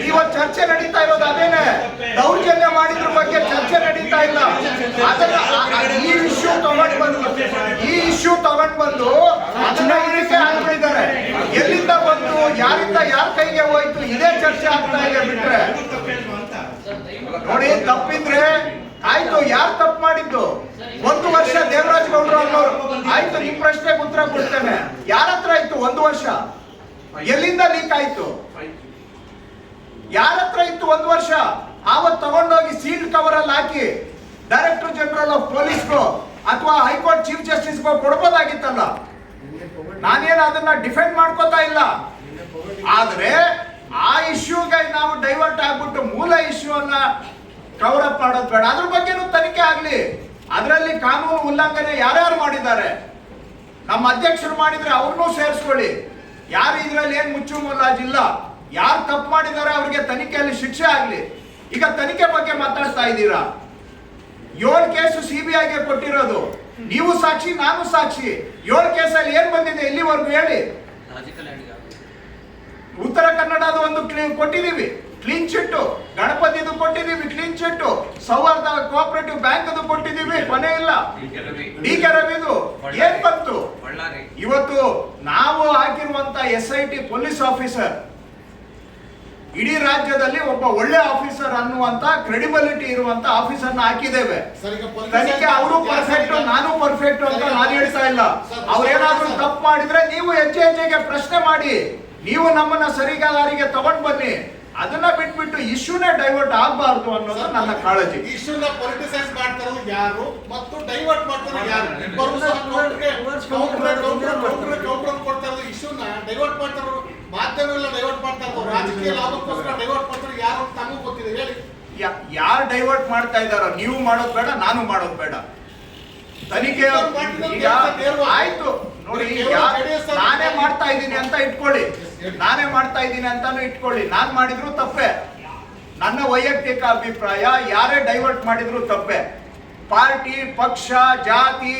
ಇವತ್ತು ಚರ್ಚೆ ನಡೀತಾ ಇರೋದು ಅದೇನೆ. ದೌರ್ಜನ್ಯ ಮಾಡಿದ್ರ ಬಗ್ಗೆ ಚರ್ಚೆ ನಡೀತಾ ಇಲ್ಲ. ಅದನ್ನ ಈ ಇಶ್ಯೂ ತಗೊಂಡ್ ಬಂದು ಅದನ್ನ ಇರಿಕೆ ಹಾಕ್ಬಿಟ್ಟಿದ್ದಾರೆ. ಎಲ್ಲಿಂದ ಬಂತು, ಯಾರಿಂದ ಯಾರ ಕೈಗೆ ಹೋಯ್ತು, ಇದೇ ಚರ್ಚೆ ಆಗ್ತಾ ಇದೆ. ಬಿಟ್ರೆ ನೋಡಿ, ತಪ್ಪಿದ್ರೆ ಆಯ್ತು, ಯಾರು ತಪ್ಪು ಮಾಡಿದ್ದು? 1 ವರ್ಷ ದೇವರಾಜ್ ಗೌಡ್ರು ಅನ್ನೋರು. ಆಯ್ತು, ನಿಮ್ ಪ್ರಶ್ನೆಗೆ ಉತ್ತರ ಕೊಡ್ತೇನೆ. ಯಾರ ಹತ್ರ ಇತ್ತು 1 ವರ್ಷ? ಎಲ್ಲಿಂದ ಲೀಕ್ ಆಯ್ತು? ಯಾರ ಹತ್ರ ಇತ್ತು 1 ವರ್ಷ? ಆವತ್ತು ತಗೊಂಡೋಗಿ ಸೀಲ್ಡ್ ಕವರ್ ಅಲ್ಲಿ ಹಾಕಿ ಡೈರೆಕ್ಟರ್ ಜನರಲ್ ಆಫ್ ಪೊಲೀಸ್ಗೋ ಅಥವಾ ಹೈಕೋರ್ಟ್ ಚೀಫ್ ಜಸ್ಟಿಸ್ಗೋ ಕೊಡ್ಬೋದಾಗಿತ್ತಲ್ಲ. ನಾನೇನು ಅದನ್ನ ಡಿಫೆಂಡ್ ಮಾಡ್ಕೋತಾ ಇಲ್ಲ. ಆದ್ರೆ ಆ ಇಶ್ಯೂಗೆ ನಾವು ಡೈವರ್ಟ್ ಆಗ್ಬಿಟ್ಟು ಮೂಲ ಇಶ್ಯೂ ಅನ್ನ ಕವರ್ ಅಪ್ ಮಾಡೋದು ಬೇಡ. ಅದ್ರ ಬಗ್ಗೆನೂ ತನಿಖೆ ಆಗ್ಲಿ. ಅದರಲ್ಲಿ ಕಾನೂನು ಉಲ್ಲಂಘನೆ ಯಾರ್ಯಾರು ಮಾಡಿದ್ದಾರೆ, ನಮ್ಮ ಅಧ್ಯಕ್ಷರು ಮಾಡಿದ್ರೆ ಅವ್ರನ್ನೂ ಸೇರಿಸ್ಕೊಳ್ಳಿ. ಯಾರು ಇದ್ರಲ್ಲಿ ಏನ್ ಮುಚ್ಚು ಮುಲಾಜಿಲ್ಲ. ಯಾರು ತಪ್ಪು ಮಾಡಿದ್ದಾರೆ ಅವ್ರಿಗೆ ತನಿಖೆಯಲ್ಲಿ ಶಿಕ್ಷೆ ಆಗ್ಲಿ. ಈಗ ತನಿಖೆ ಬಗ್ಗೆ ಮಾತಾಡ್ತಾ ಇದ್ದೀರಾ. 7 ಕೇಸು CBIಗೆ ಕೊಟ್ಟಿರೋದು. ನೀವು ಸಾಕ್ಷಿ, ನಾನು ಸಾಕ್ಷಿ. 7 ಕೇಸಲ್ಲಿ ಏನ್ ಬಂದಿದೆ ಇಲ್ಲಿವರೆಗೂ ಹೇಳಿ. ಉತ್ತರ ಕನ್ನಡದ ಒಂದು ಕೊಟ್ಟಿದೀವಿ ಕ್ಲೀನ್ ಚಿಟ್, ಗಣಪತಿದು ಕೊಟ್ಟಿದೀವಿ ಕ್ಲೀನ್ ಚಿಟ್, ಸೌಹಾರ್ದ ಕೋಆಪರೇಟಿವ್ ಬ್ಯಾಂಕ್ ಅದು ಕೊಟ್ಟಿದೀವಿ, ಕೊನೆ ಇಲ್ಲ. ಡಿ.ಕೆ. ರವಿದು ಏನ್ ಬಂತು? ಇವತ್ತು ನಾವು ಹಾಕಿರುವಂತ SIT ಪೊಲೀಸ್ ಆಫೀಸರ್ ಇಡೀ ರಾಜ್ಯದಲ್ಲಿ ಒಬ್ಬ ಒಳ್ಳೆ ಆಫೀಸರ್ ಅನ್ನುವಂತ ಕ್ರೆಡಿಬಿಲಿಟಿ ಇರುವಂತ ಆಫೀಸರ್ನ ಹಾಕಿದ್ದೇವೆ. ತನಿಖೆ ಅವರು ಪರ್ಫೆಕ್ಟ್, ನಾನು ಪರ್ಫೆಕ್ಟ್ ಅಂತ ನಾನು ಹೇಳ್ತಾ ಇಲ್ಲ. ಅವ್ರೇನಾದ್ರೂ ತಪ್ಪು ಮಾಡಿದ್ರೆ ನೀವು ಹೆಜ್ಜೆಗೆ ಪ್ರಶ್ನೆ ಮಾಡಿ, ನೀವು ನಮ್ಮನ್ನ ಸರಿಗಾರಿಗೆ ತಗೊಂಡ್ ಬನ್ನಿ. ಅದನ್ನ ಬಿಟ್ಬಿಟ್ಟು ಇಶ್ಯೂನೇ ಡೈವರ್ಟ್ ಆಗಬಾರ್ದು ಅನ್ನೋದು ನನ್ನ ಕಾಳಜಿ. ಇಶ್ಯೂನ ಪೊಲಿಟಿಸೈಸ್ ಮಾಡ್ತಾರೋ ಯಾರು ಮತ್ತು ಡೈವರ್ಟ್ ಮಾಡ್ತಾರೋ ಯಾರು? ಕೌಂಟರ್ ಕೊಡ್ತಾ ಇರೋದು ಇಶ್ಯೂನ ಡೈವರ್ಟ್ ಮಾಡ್ತಾರೋ ಮಾಧ್ಯಮಗಳನ್ನ ಡೈವರ್ಟ್ ಮಾಡ್ತಾ ಇರೋದು, ರಾಜಕೀಯ ಲಾಭಕ್ಕೋಸ್ಕರ ಡೈವರ್ಟ್ ಮಾಡ್ತಾರೆ ಯಾರು ಅಂತ ನಮಗೂ ಗೊತ್ತಿದೆ. ಹೇಳಿ, ಯಾರು ಡೈವರ್ಟ್ ಮಾಡ್ತಾ ಇದ್ದಾರೋ ನೀವು ಮಾಡೋದು ಬೇಡ, ನಾನು ಮಾಡೋದು ಬೇಡ. ತನಿಖೆ ಆಯ್ತು ನೋಡಿ, ನಾನೇ ಮಾಡ್ತಾ ಇದ್ದೀನಿ ಅಂತ ಇಟ್ಕೊಳ್ಳಿ, ನಾನೇ ಮಾಡ್ತಾ ಇದ್ದೀನಿ ಅಂತಾನು ಇಟ್ಕೊಳ್ಳಿ. ನಾನ್ ಮಾಡಿದ್ರು ತಪ್ಪೆ. ನನ್ನ ವೈಯಕ್ತಿಕ ಅಭಿಪ್ರಾಯ, ಯಾರೇ ಡೈವರ್ಟ್ ಮಾಡಿದ್ರು ತಪ್ಪೆ. ಪಾರ್ಟಿ, ಪಕ್ಷ, ಜಾತಿ,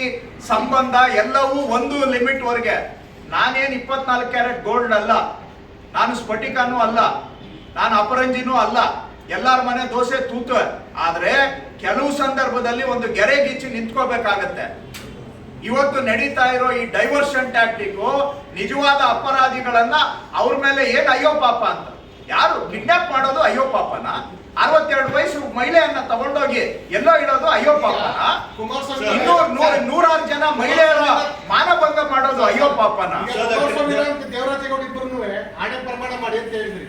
ಸಂಬಂಧ ಎಲ್ಲವೂ ಒಂದು ಲಿಮಿಟ್ ವರೆಗೆ. ನಾನೇನ್ 24 ಕ್ಯಾರೆಟ್ ಗೋಲ್ಡ್ ಅಲ್ಲ, ನಾನು ಸ್ಫಟಿಕನೂ ಅಲ್ಲ, ನಾನು ಅಪರಂಜಿನೂ ಅಲ್ಲ. ಎಲ್ಲಾರ ಮನೆ ದೋಸೆ ತೂತು. ಆದ್ರೆ ಕೆಲವು ಸಂದರ್ಭದಲ್ಲಿ ಒಂದು ಗೆರೆಗಿಚ್ಚಿ ನಿಂತ್ಕೋಬೇಕಾಗತ್ತೆ. ಇವತ್ತು ನಡೀತಾ ಇರೋ ಈ ಡೈವರ್ಷನ್ ಟ್ಯಾಕ್ಟಿಕ್ ನಿಜವಾದ ಅಪರಾಧಿಗಳನ್ನ ಅವ್ರ ಮೇಲೆ ಏನ್ ಅಯ್ಯೋ ಪಾಪ ಅಂತ. ಯಾರು ಕಿಡ್ನಾಪ್ ಮಾಡೋದು ಅಯ್ಯೋ ಪಾಪನ? 62 ವಯಸ್ಸು ಮಹಿಳೆಯನ್ನ ತಗೊಂಡೋಗಿ ಎಲ್ಲೋ ಇಡೋದು ಅಯ್ಯೋ ಪಾಪನ? 100 ಜನ ಮಹಿಳೆಯರ ಮಾನಭಂಗ ಮಾಡೋದು ಅಯ್ಯೋ ಪಾಪನ? ದೇವರಾಜೇಗೌಡ ಇಬ್ಬರು ಆಣೆ ಪ್ರಮಾಣ ಮಾಡಿ ಅಂತ ಹೇಳಿದ್ರಿ.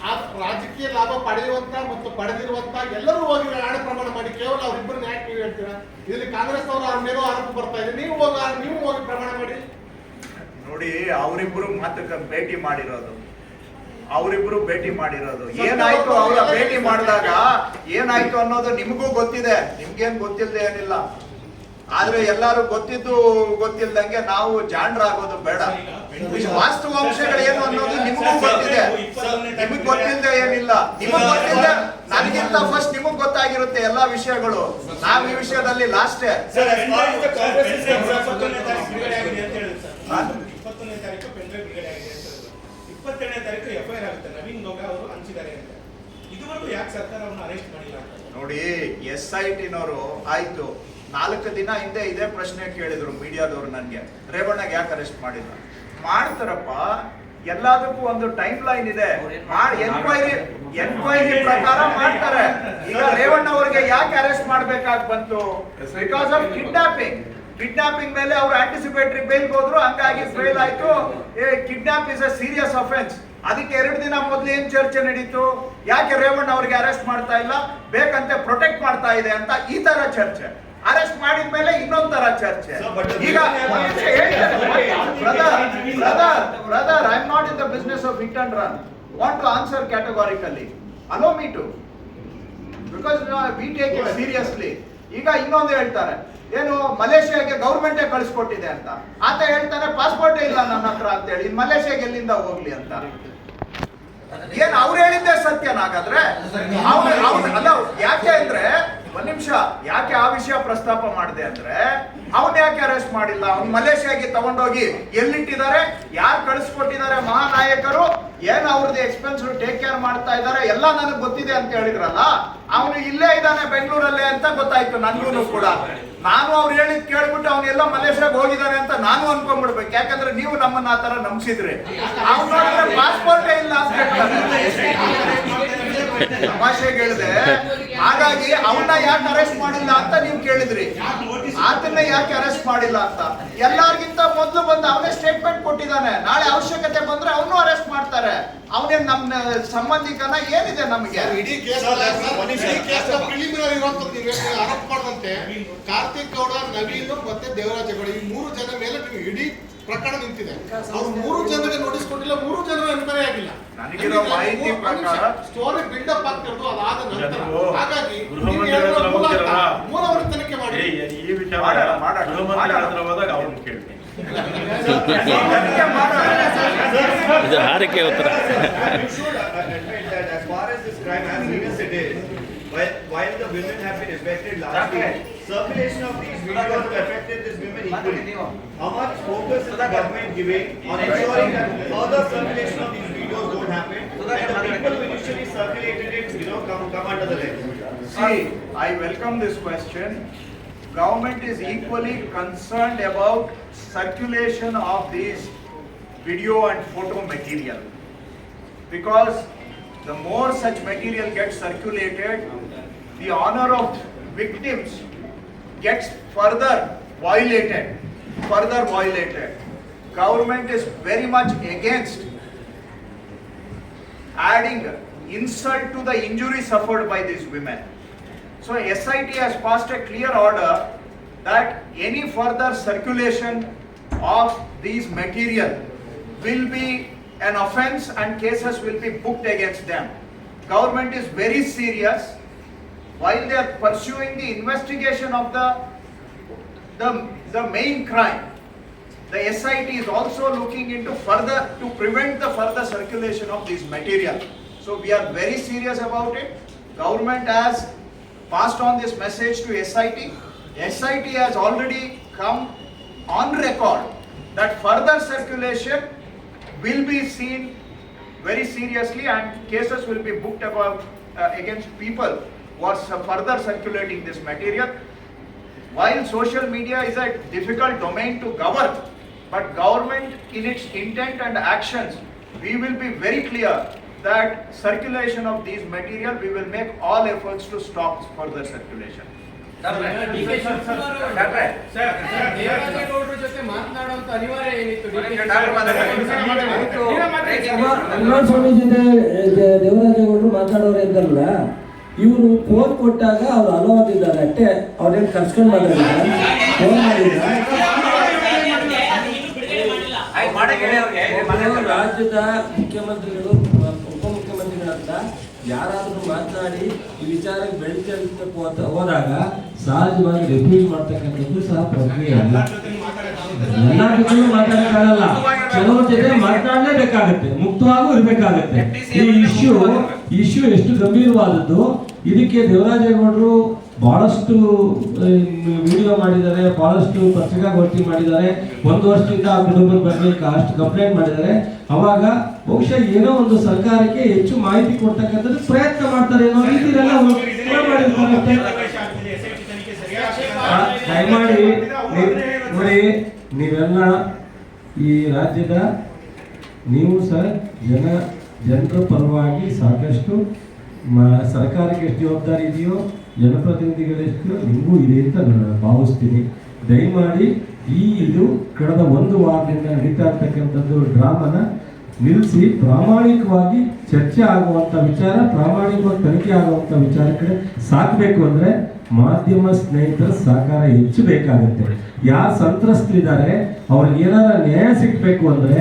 ಆ ರಾಜಕೀಯ ಲಾಭ ಪಡೆಯುವಂತ ಮತ್ತು ಪಡೆದಿರುವಂತ ಎಲ್ಲರೂ ಹೋಗಿ ಆಣೆ ಪ್ರಮಾಣ ಮಾಡಿ, ಕೇವಲ ಅವ್ರಿಬ್ಬರನ್ನ ಯಾಕೆ ನೀವು ಹೇಳ್ತೀರಾ? ಇದರಲ್ಲಿ ಕಾಂಗ್ರೆಸ್ ಅವರು ಅವ್ರ ಮೇಲೂ ಆರೋಪ ಬರ್ತಾ ಇದೆ. ನೀವು ಹೋಗಿ ಪ್ರಮಾಣ ಮಾಡಿ. ನೋಡಿ, ಅವರಿಬ್ಬರು ಮಾತುಕ ಭೇಟಿ ಮಾಡಿರೋದು ಏನಾಯ್ತು? ಅವರ ಭೇಟಿ ಮಾಡಿದಾಗ ಏನಾಯ್ತು ಅನ್ನೋದು ನಿಮಗೂ ಗೊತ್ತಿದೆ, ನಿಮ್ಗೇನ್ ಗೊತ್ತಿಲ್ಲದೆ ಏನಿಲ್ಲ. ಆದ್ರೆ ಎಲ್ಲಾರು ಗೊತ್ತಿಲ್ದಂಗೆ ನಾವು ಜಾಣರಾಗೋದು ಬೇಡ. ವಾಸ್ತವಾಂಶಗಳು ಏನು ಅನ್ನೋದು ನಿಮಗೂ ಗೊತ್ತಿದೆ, ನಿಮಗ್ ಗೊತ್ತಿಲ್ಲದೆ ಏನಿಲ್ಲ. ನಿಮಗ್ ಗೊತ್ತಿದೆ, ನನಗಿಂತ ಫಸ್ಟ್ ನಿಮಗ್ ಗೊತ್ತಾಗಿರುತ್ತೆ ಎಲ್ಲಾ ವಿಷಯಗಳು. ನಾವು ಈ ವಿಷಯದಲ್ಲಿ ಲಾಸ್ಟೇ. 21ನೇ ತಾರೀಕು FIR ಆಗುತ್ತೆ. ನವೀನ್ ಗೌಡ ಅವರು ಹಂಚಿದ್ದಾರೆ ಅಂತ. ಇದುವರೆಗೂ ಯಾಕೆ ಸರ್ಕಾರ ಅವನ್ನ ಅರೆಸ್ಟ್ ಮಾಡಿಲ್ಲ? ನೋಡಿ, SIT ನವರು ಆಯ್ತು 4 ದಿನ ಹಿಂದೆ ಇದೇ ಪ್ರಶ್ನೆ ಕೇಳಿದ್ರು ಮೀಡಿಯಾದವರು ನನ್ಗೆ, ರೇವಣ್ಣಗೆ ಯಾಕೆ ಅರೆಸ್ಟ್ ಮಾಡಿಲ್ಲ? ಮಾಡ್ತಾರಪ್ಪ, ಎಲ್ಲದಕ್ಕೂ ಒಂದು ಟೈಮ್ ಲೈನ್ ಇದೆ. ಎನ್ಕ್ವೈರಿ ಪ್ರಕಾರ ಮಾಡ್ತಾರೆ. ಈಗ ರೇವಣ್ಣ ಅವರಿಗೆ ಯಾಕೆ ಅರೆಸ್ಟ್ ಮಾಡ್ಬೇಕಾಗಿ ಬಂತು? ಬಿಕಾಸ್ ಆಫ್ ಕಿಡ್ನಾಪಿಂಗ್ ಮೇಲೆ ಅವರು ಆಂಟಿಸಿಪೇಟರಿ ಬೇಲ್ ಹೋದ್ರು, ಹಂಗಾಗಿ ಫೇಲ್ ಆಯ್ತು. Kidnap is a serious offence. ಅದಕ್ಕೆ 2 ದಿನ ಮೊದಲು ಏನ್ ಚರ್ಚೆ ನಡೀತು? ಯಾಕೆ ರೇವಣ್ಣ ಅವರಿಗೆ ಅರೆಸ್ಟ್ ಮಾಡ್ತಾ ಇಲ್ಲ, ಬೇಕಂತೆ ಪ್ರೊಟೆಕ್ಟ್ ಮಾಡ್ತಾ ಇದೆ ಅಂತ ಈ ತರ ಚರ್ಚೆ. ಅರೆಸ್ಟ್ ಮಾಡಿದ ಮೇಲೆ ಇನ್ನೊಂದ್ ತರ ಚರ್ಚೆ. ಈಗ brother, I am not in the business of hit and run. Want to answer categorically. Allow me to, because we take it seriously. ಈಗ ಇನ್ನೊಂದು ಹೇಳ್ತಾರೆ, ಏನು ಮಲೇಷಿಯಾಗೆ ಗೌರ್ಮೆಂಟೇ ಕಳಿಸ್ಕೊಟ್ಟಿದೆ ಅಂತ. ಆತ ಹೇಳ್ತಾನೆ ಪಾಸ್ಪೋರ್ಟೇ ಇಲ್ಲ ನನ್ನ ಹತ್ರ ಅಂತ ಹೇಳಿ. ಮಲೇಷಿಯಾಗೆ ಎಲ್ಲಿಂದ ಹೋಗ್ಲಿ ಅಂತ. ಏನ್ ಅವ್ರು ಹೇಳಿದ್ದೆ ಸತ್ಯನಾಗಾದ್ರೆ? ಅಲ್ಲ, ಯಾಕೆ ಅಂದ್ರೆ ಒಂದ್ ನಿಮಿಷ, ಯಾಕೆ ಆ ವಿಷಯ ಪ್ರಸ್ತಾಪ ಮಾಡಿದೆ ಅಂದ್ರೆ, ಅವನ್ ಯಾಕೆ ಅರೆಸ್ಟ್ ಮಾಡಿಲ್ಲ? ಅವ್ನು ಮಲೇಷಿಯಾಗೆ ತಗೊಂಡೋಗಿ ಎಲ್ಲಿಟ್ಟಿದ್ದಾರೆ, ಯಾರು ಕಳಿಸ್ಕೊಟ್ಟಿದ್ದಾರೆ ಮಹಾನಾಯಕರು, ಏನ್ ಅವ್ರದ್ದು ಎಕ್ಸ್ಪೆನ್ಸ್ ಟೇಕ್ ಕೇರ್ ಮಾಡ್ತಾ ಇದ್ದಾರೆ ಎಲ್ಲ ನನಗೆ ಗೊತ್ತಿದೆ ಅಂತ ಹೇಳಿದ್ರಲ್ಲ. ಅವನು ಇಲ್ಲೇ ಇದ್ದಾನೆ ಬೆಂಗಳೂರಲ್ಲೇ ಅಂತ ಗೊತ್ತಾಯ್ತು ನನ್ಗೂ ಕೂಡ. ನಾನು ಅವ್ರು ಹೇಳಿದ್ ಕೇಳ್ಬಿಟ್ಟು ಅವನೆಲ್ಲ ಮಲೇಷಿಯಾಗೆ ಹೋಗಿದ್ದಾನೆ ಅಂತ ನಾನು ಅನ್ಕೊಂಡ್ಬಿಡ್ಬೇಕು. ಯಾಕಂದ್ರೆ ನೀವು ನಮ್ಮನ್ನ ಆ ತರ ನಂಬಿಸಿದ್ರಿ. ಅವ್ನು ನೋಡಿದ್ರೆ ಪಾಸ್ಪೋರ್ಟೇ ಇಲ್ಲ ಅಂತ ತಮಾಷೆಗೆ ಹೇಳಿದೆ. ಹಾಗಾಗಿ ಅವನ್ನ ಯಾಕೆ ಅರೆಸ್ಟ್ ಮಾಡಿಲ್ಲ ಅಂತ ನೀವು ಕೇಳಿದ್ರಿ. ಆತನ್ನ ಯಾಕೆ ಅರೆಸ್ಟ್ ಮಾಡಿಲ್ಲ ಅಂತ ಎಲ್ಲರಿಗಿಂತ ಮೊದಲು ಬಂದು ಅವನೇ ಸ್ಟೇಟ್ಮೆಂಟ್ ಕೊಟ್ಟಿದ್ದಾನೆ. ನಾಳೆ ಅವಶ್ಯಕತೆ ಬಂದ್ರೆ ಅವನು ಅರೆಸ್ಟ್ ಮಾಡ್ತಾರೆ. ಅವನೇ ನಮ್ಮ ಸಂಬಂಧಿಕನ, ಏನಿದೆ ನಮಗೆ? ಇಡೀ ಕೇಸ್ ಪ್ರಿಲಿಮಿನರಿ ಇರುವಂತದ್ದು ನೀವು ಆರೋಪ ಮಾಡಿದಂತೆ ಕಾರ್ತಿಕ್ ಗೌಡ, ನವೀನ್ ಮತ್ತೆ ದೇವರಾಜೇಗೌಡ ಈ 3 ಜನ ಮೇಲೆ ನೀವು ಇಡೀ ಪ್ರಕರಣ ನಿಂತಿದೆ. ಅವ್ರು 3 ಜನರಿಗೆ ನೋಟಿಸ್ ಕೊಟ್ಟಿಲ್ಲ, 3 ಜನರು ಎನ್ಕ್ವೈರಿ ಆಗಿಲ್ಲ. ನನಗಿರೋ ಮಾಹಿತಿ ಪ್ರಕಾರ ಸ್ಟೋರಿ ಬಿಲ್ಡಪ್ ಆಗ್ತಿರೋದು ಅದಾದ ನಂತರ. ಹಾಗಾಗಿ ಮೂಲವನ್ನು ತನಿಖೆ ಮಾಡಿ ಈ ವಿಚಾರ ಹೋದಾಗ ಅವ್ರನ್ನ ಕೇಳ್ತೀನಿ. ಇದು ಹಾರಿಕೆ ಉತ್ತರ. As far as this crime, as heinous it is, while the women have been affected largely, circulation of these videos have affected these women equally. How much focus is the government giving on ensuring that further circulation of these videos don't happen, and the people who initially circulated it, come under the lens? See, I welcome this question. Government is equally concerned about circulation of these video and photo material, because the more such material gets circulated, the honor of victims gets further violated. Government is very much against adding insult to the injury suffered by these women. So SIT has passed a clear order that any further circulation of these material will be an offense and cases will be booked against them. Government is very serious. While they are pursuing the investigation of the main crime, the SIT is also looking into to prevent the further circulation of this material. So we are very serious about it. Government has passed on this message to SIT. SIT has already come on record that further circulation will be seen very seriously and cases will be booked against people who are further circulating this material. While social media is a difficult domain to govern, but government in its intent and actions, we will be very clear that circulation of these material, we will make all efforts to stop further circulation. ಸ್ವಾಮಿ ಜೊತೆ ದೇವರಾಜೇಗೌಡರು ಮಾತಾಡೋರು ಇದ್ದಾರಲ್ಲ, ಇವರು phone ಕೊಟ್ಟಾಗ ಅವ್ರು ಅಲೋವಾಗಿದ್ದಾರೆ ಅಷ್ಟೇ. ಅವ್ರೇನು ಕರ್ಸ್ಕೊಂಡು ಮಾತಾಡಿದ್ದಾರೆ, phone ಮಾಡಿದ್ದಾರೆ. ರಾಜ್ಯದ ಮುಖ್ಯಮಂತ್ರಿಗಳು, ಉಪಮುಖ್ಯಮಂತ್ರಿಗಳಂತ ಯಾರಾದ್ರೂ ಮಾತನಾಡಿ ಈ ವಿಚಾರಕ್ಕೆ ಬೆಳಕಿಸಬೇಕು ಅಂತ ಹೋದಾಗ ಸಹಜವಾಗಿ ರೆಫ್ಯೂಸ್ ಮಾಡ್ತಕ್ಕಂಥದ್ದು ಸಹ ಪ್ರಕ್ರಿಯೆ ಅಲ್ಲ. ಎಲ್ಲ ಜೊತೆ ಮಾತಾಡಕ್ಕಾಗಲ್ಲ, ಕೆಲವ್ರ ಜೊತೆ ಮಾತನಾಡಲೇಬೇಕಾಗತ್ತೆ, ಮುಕ್ತವಾಗೂ ಇರ್ಬೇಕಾಗತ್ತೆ. ಈ ಇಶ್ಯೂ ಎಷ್ಟು ಗಂಭೀರವಾದದ್ದು. ಇದಕ್ಕೆ ದೇವರಾಜೇಗೌಡರು ಬಹಳಷ್ಟು ವಿಡಿಯೋ ಮಾಡಿದ್ದಾರೆ, ಬಹಳಷ್ಟು ಪತ್ರಿಕಾಗೋಷ್ಠಿ ಮಾಡಿದ್ದಾರೆ. 1 ವರ್ಷದಿಂದ ಆ ಕುಟುಂಬದ ಬಗ್ಗೆ ಅಷ್ಟು ಕಂಪ್ಲೇಂಟ್ ಮಾಡಿದ್ದಾರೆ. ಅವಾಗ ಬಹುಶಃ ಏನೋ ಒಂದು ಸರ್ಕಾರಕ್ಕೆ ಹೆಚ್ಚು ಮಾಹಿತಿ ಕೊಡ್ತಕ್ಕಂಥದ್ದು ಪ್ರಯತ್ನ ಮಾಡ್ತಾರೆ ಅನ್ನೋ ರೀತಿಯಲ್ಲ ದಯಮಾಡಿ ನೋಡಿ, ನೀವೆಲ್ಲ ಈ ರಾಜ್ಯದ ನೀವು ಸಹ ಜನರ ಪರವಾಗಿ ಸಾಕಷ್ಟು ಸರ್ಕಾರಕ್ಕೆ ಎಷ್ಟು ಜವಾಬ್ದಾರಿ ಇದೆಯೋ ಜನಪ್ರತಿನಿಧಿಗಳೆಷ್ಟು ನಿಮಗೂ ಇದೆ ಅಂತ ನಾನು ಭಾವಿಸ್ತೀನಿ. ದಯಮಾಡಿ ಇದು ಕಳೆದ 1 ವಾರದಿಂದ ನಡೀತಾ ಇರ್ತಕ್ಕಂಥದ್ದು ಡ್ರಾಮನ ನಿಲ್ಲಿಸಿ ಪ್ರಾಮಾಣಿಕವಾಗಿ ಚರ್ಚೆ ಆಗುವಂಥ ವಿಚಾರ, ಪ್ರಾಮಾಣಿಕವಾಗಿ ತನಿಖೆ ಆಗುವಂಥ ವಿಚಾರ ಕಡೆ ಸಾಕಬೇಕು. ಅಂದರೆ ಮಾಧ್ಯಮ ಸ್ನೇಹಿತರ ಸಹಕಾರ ಹೆಚ್ಚು ಬೇಕಾಗುತ್ತೆ. ಯಾರು ಸಂತ್ರಸ್ತರಿದ್ದಾರೆ ಅವ್ರಿಗೆ ಏನಾರ ನ್ಯಾಯ ಸಿಗಬೇಕು ಅಂದರೆ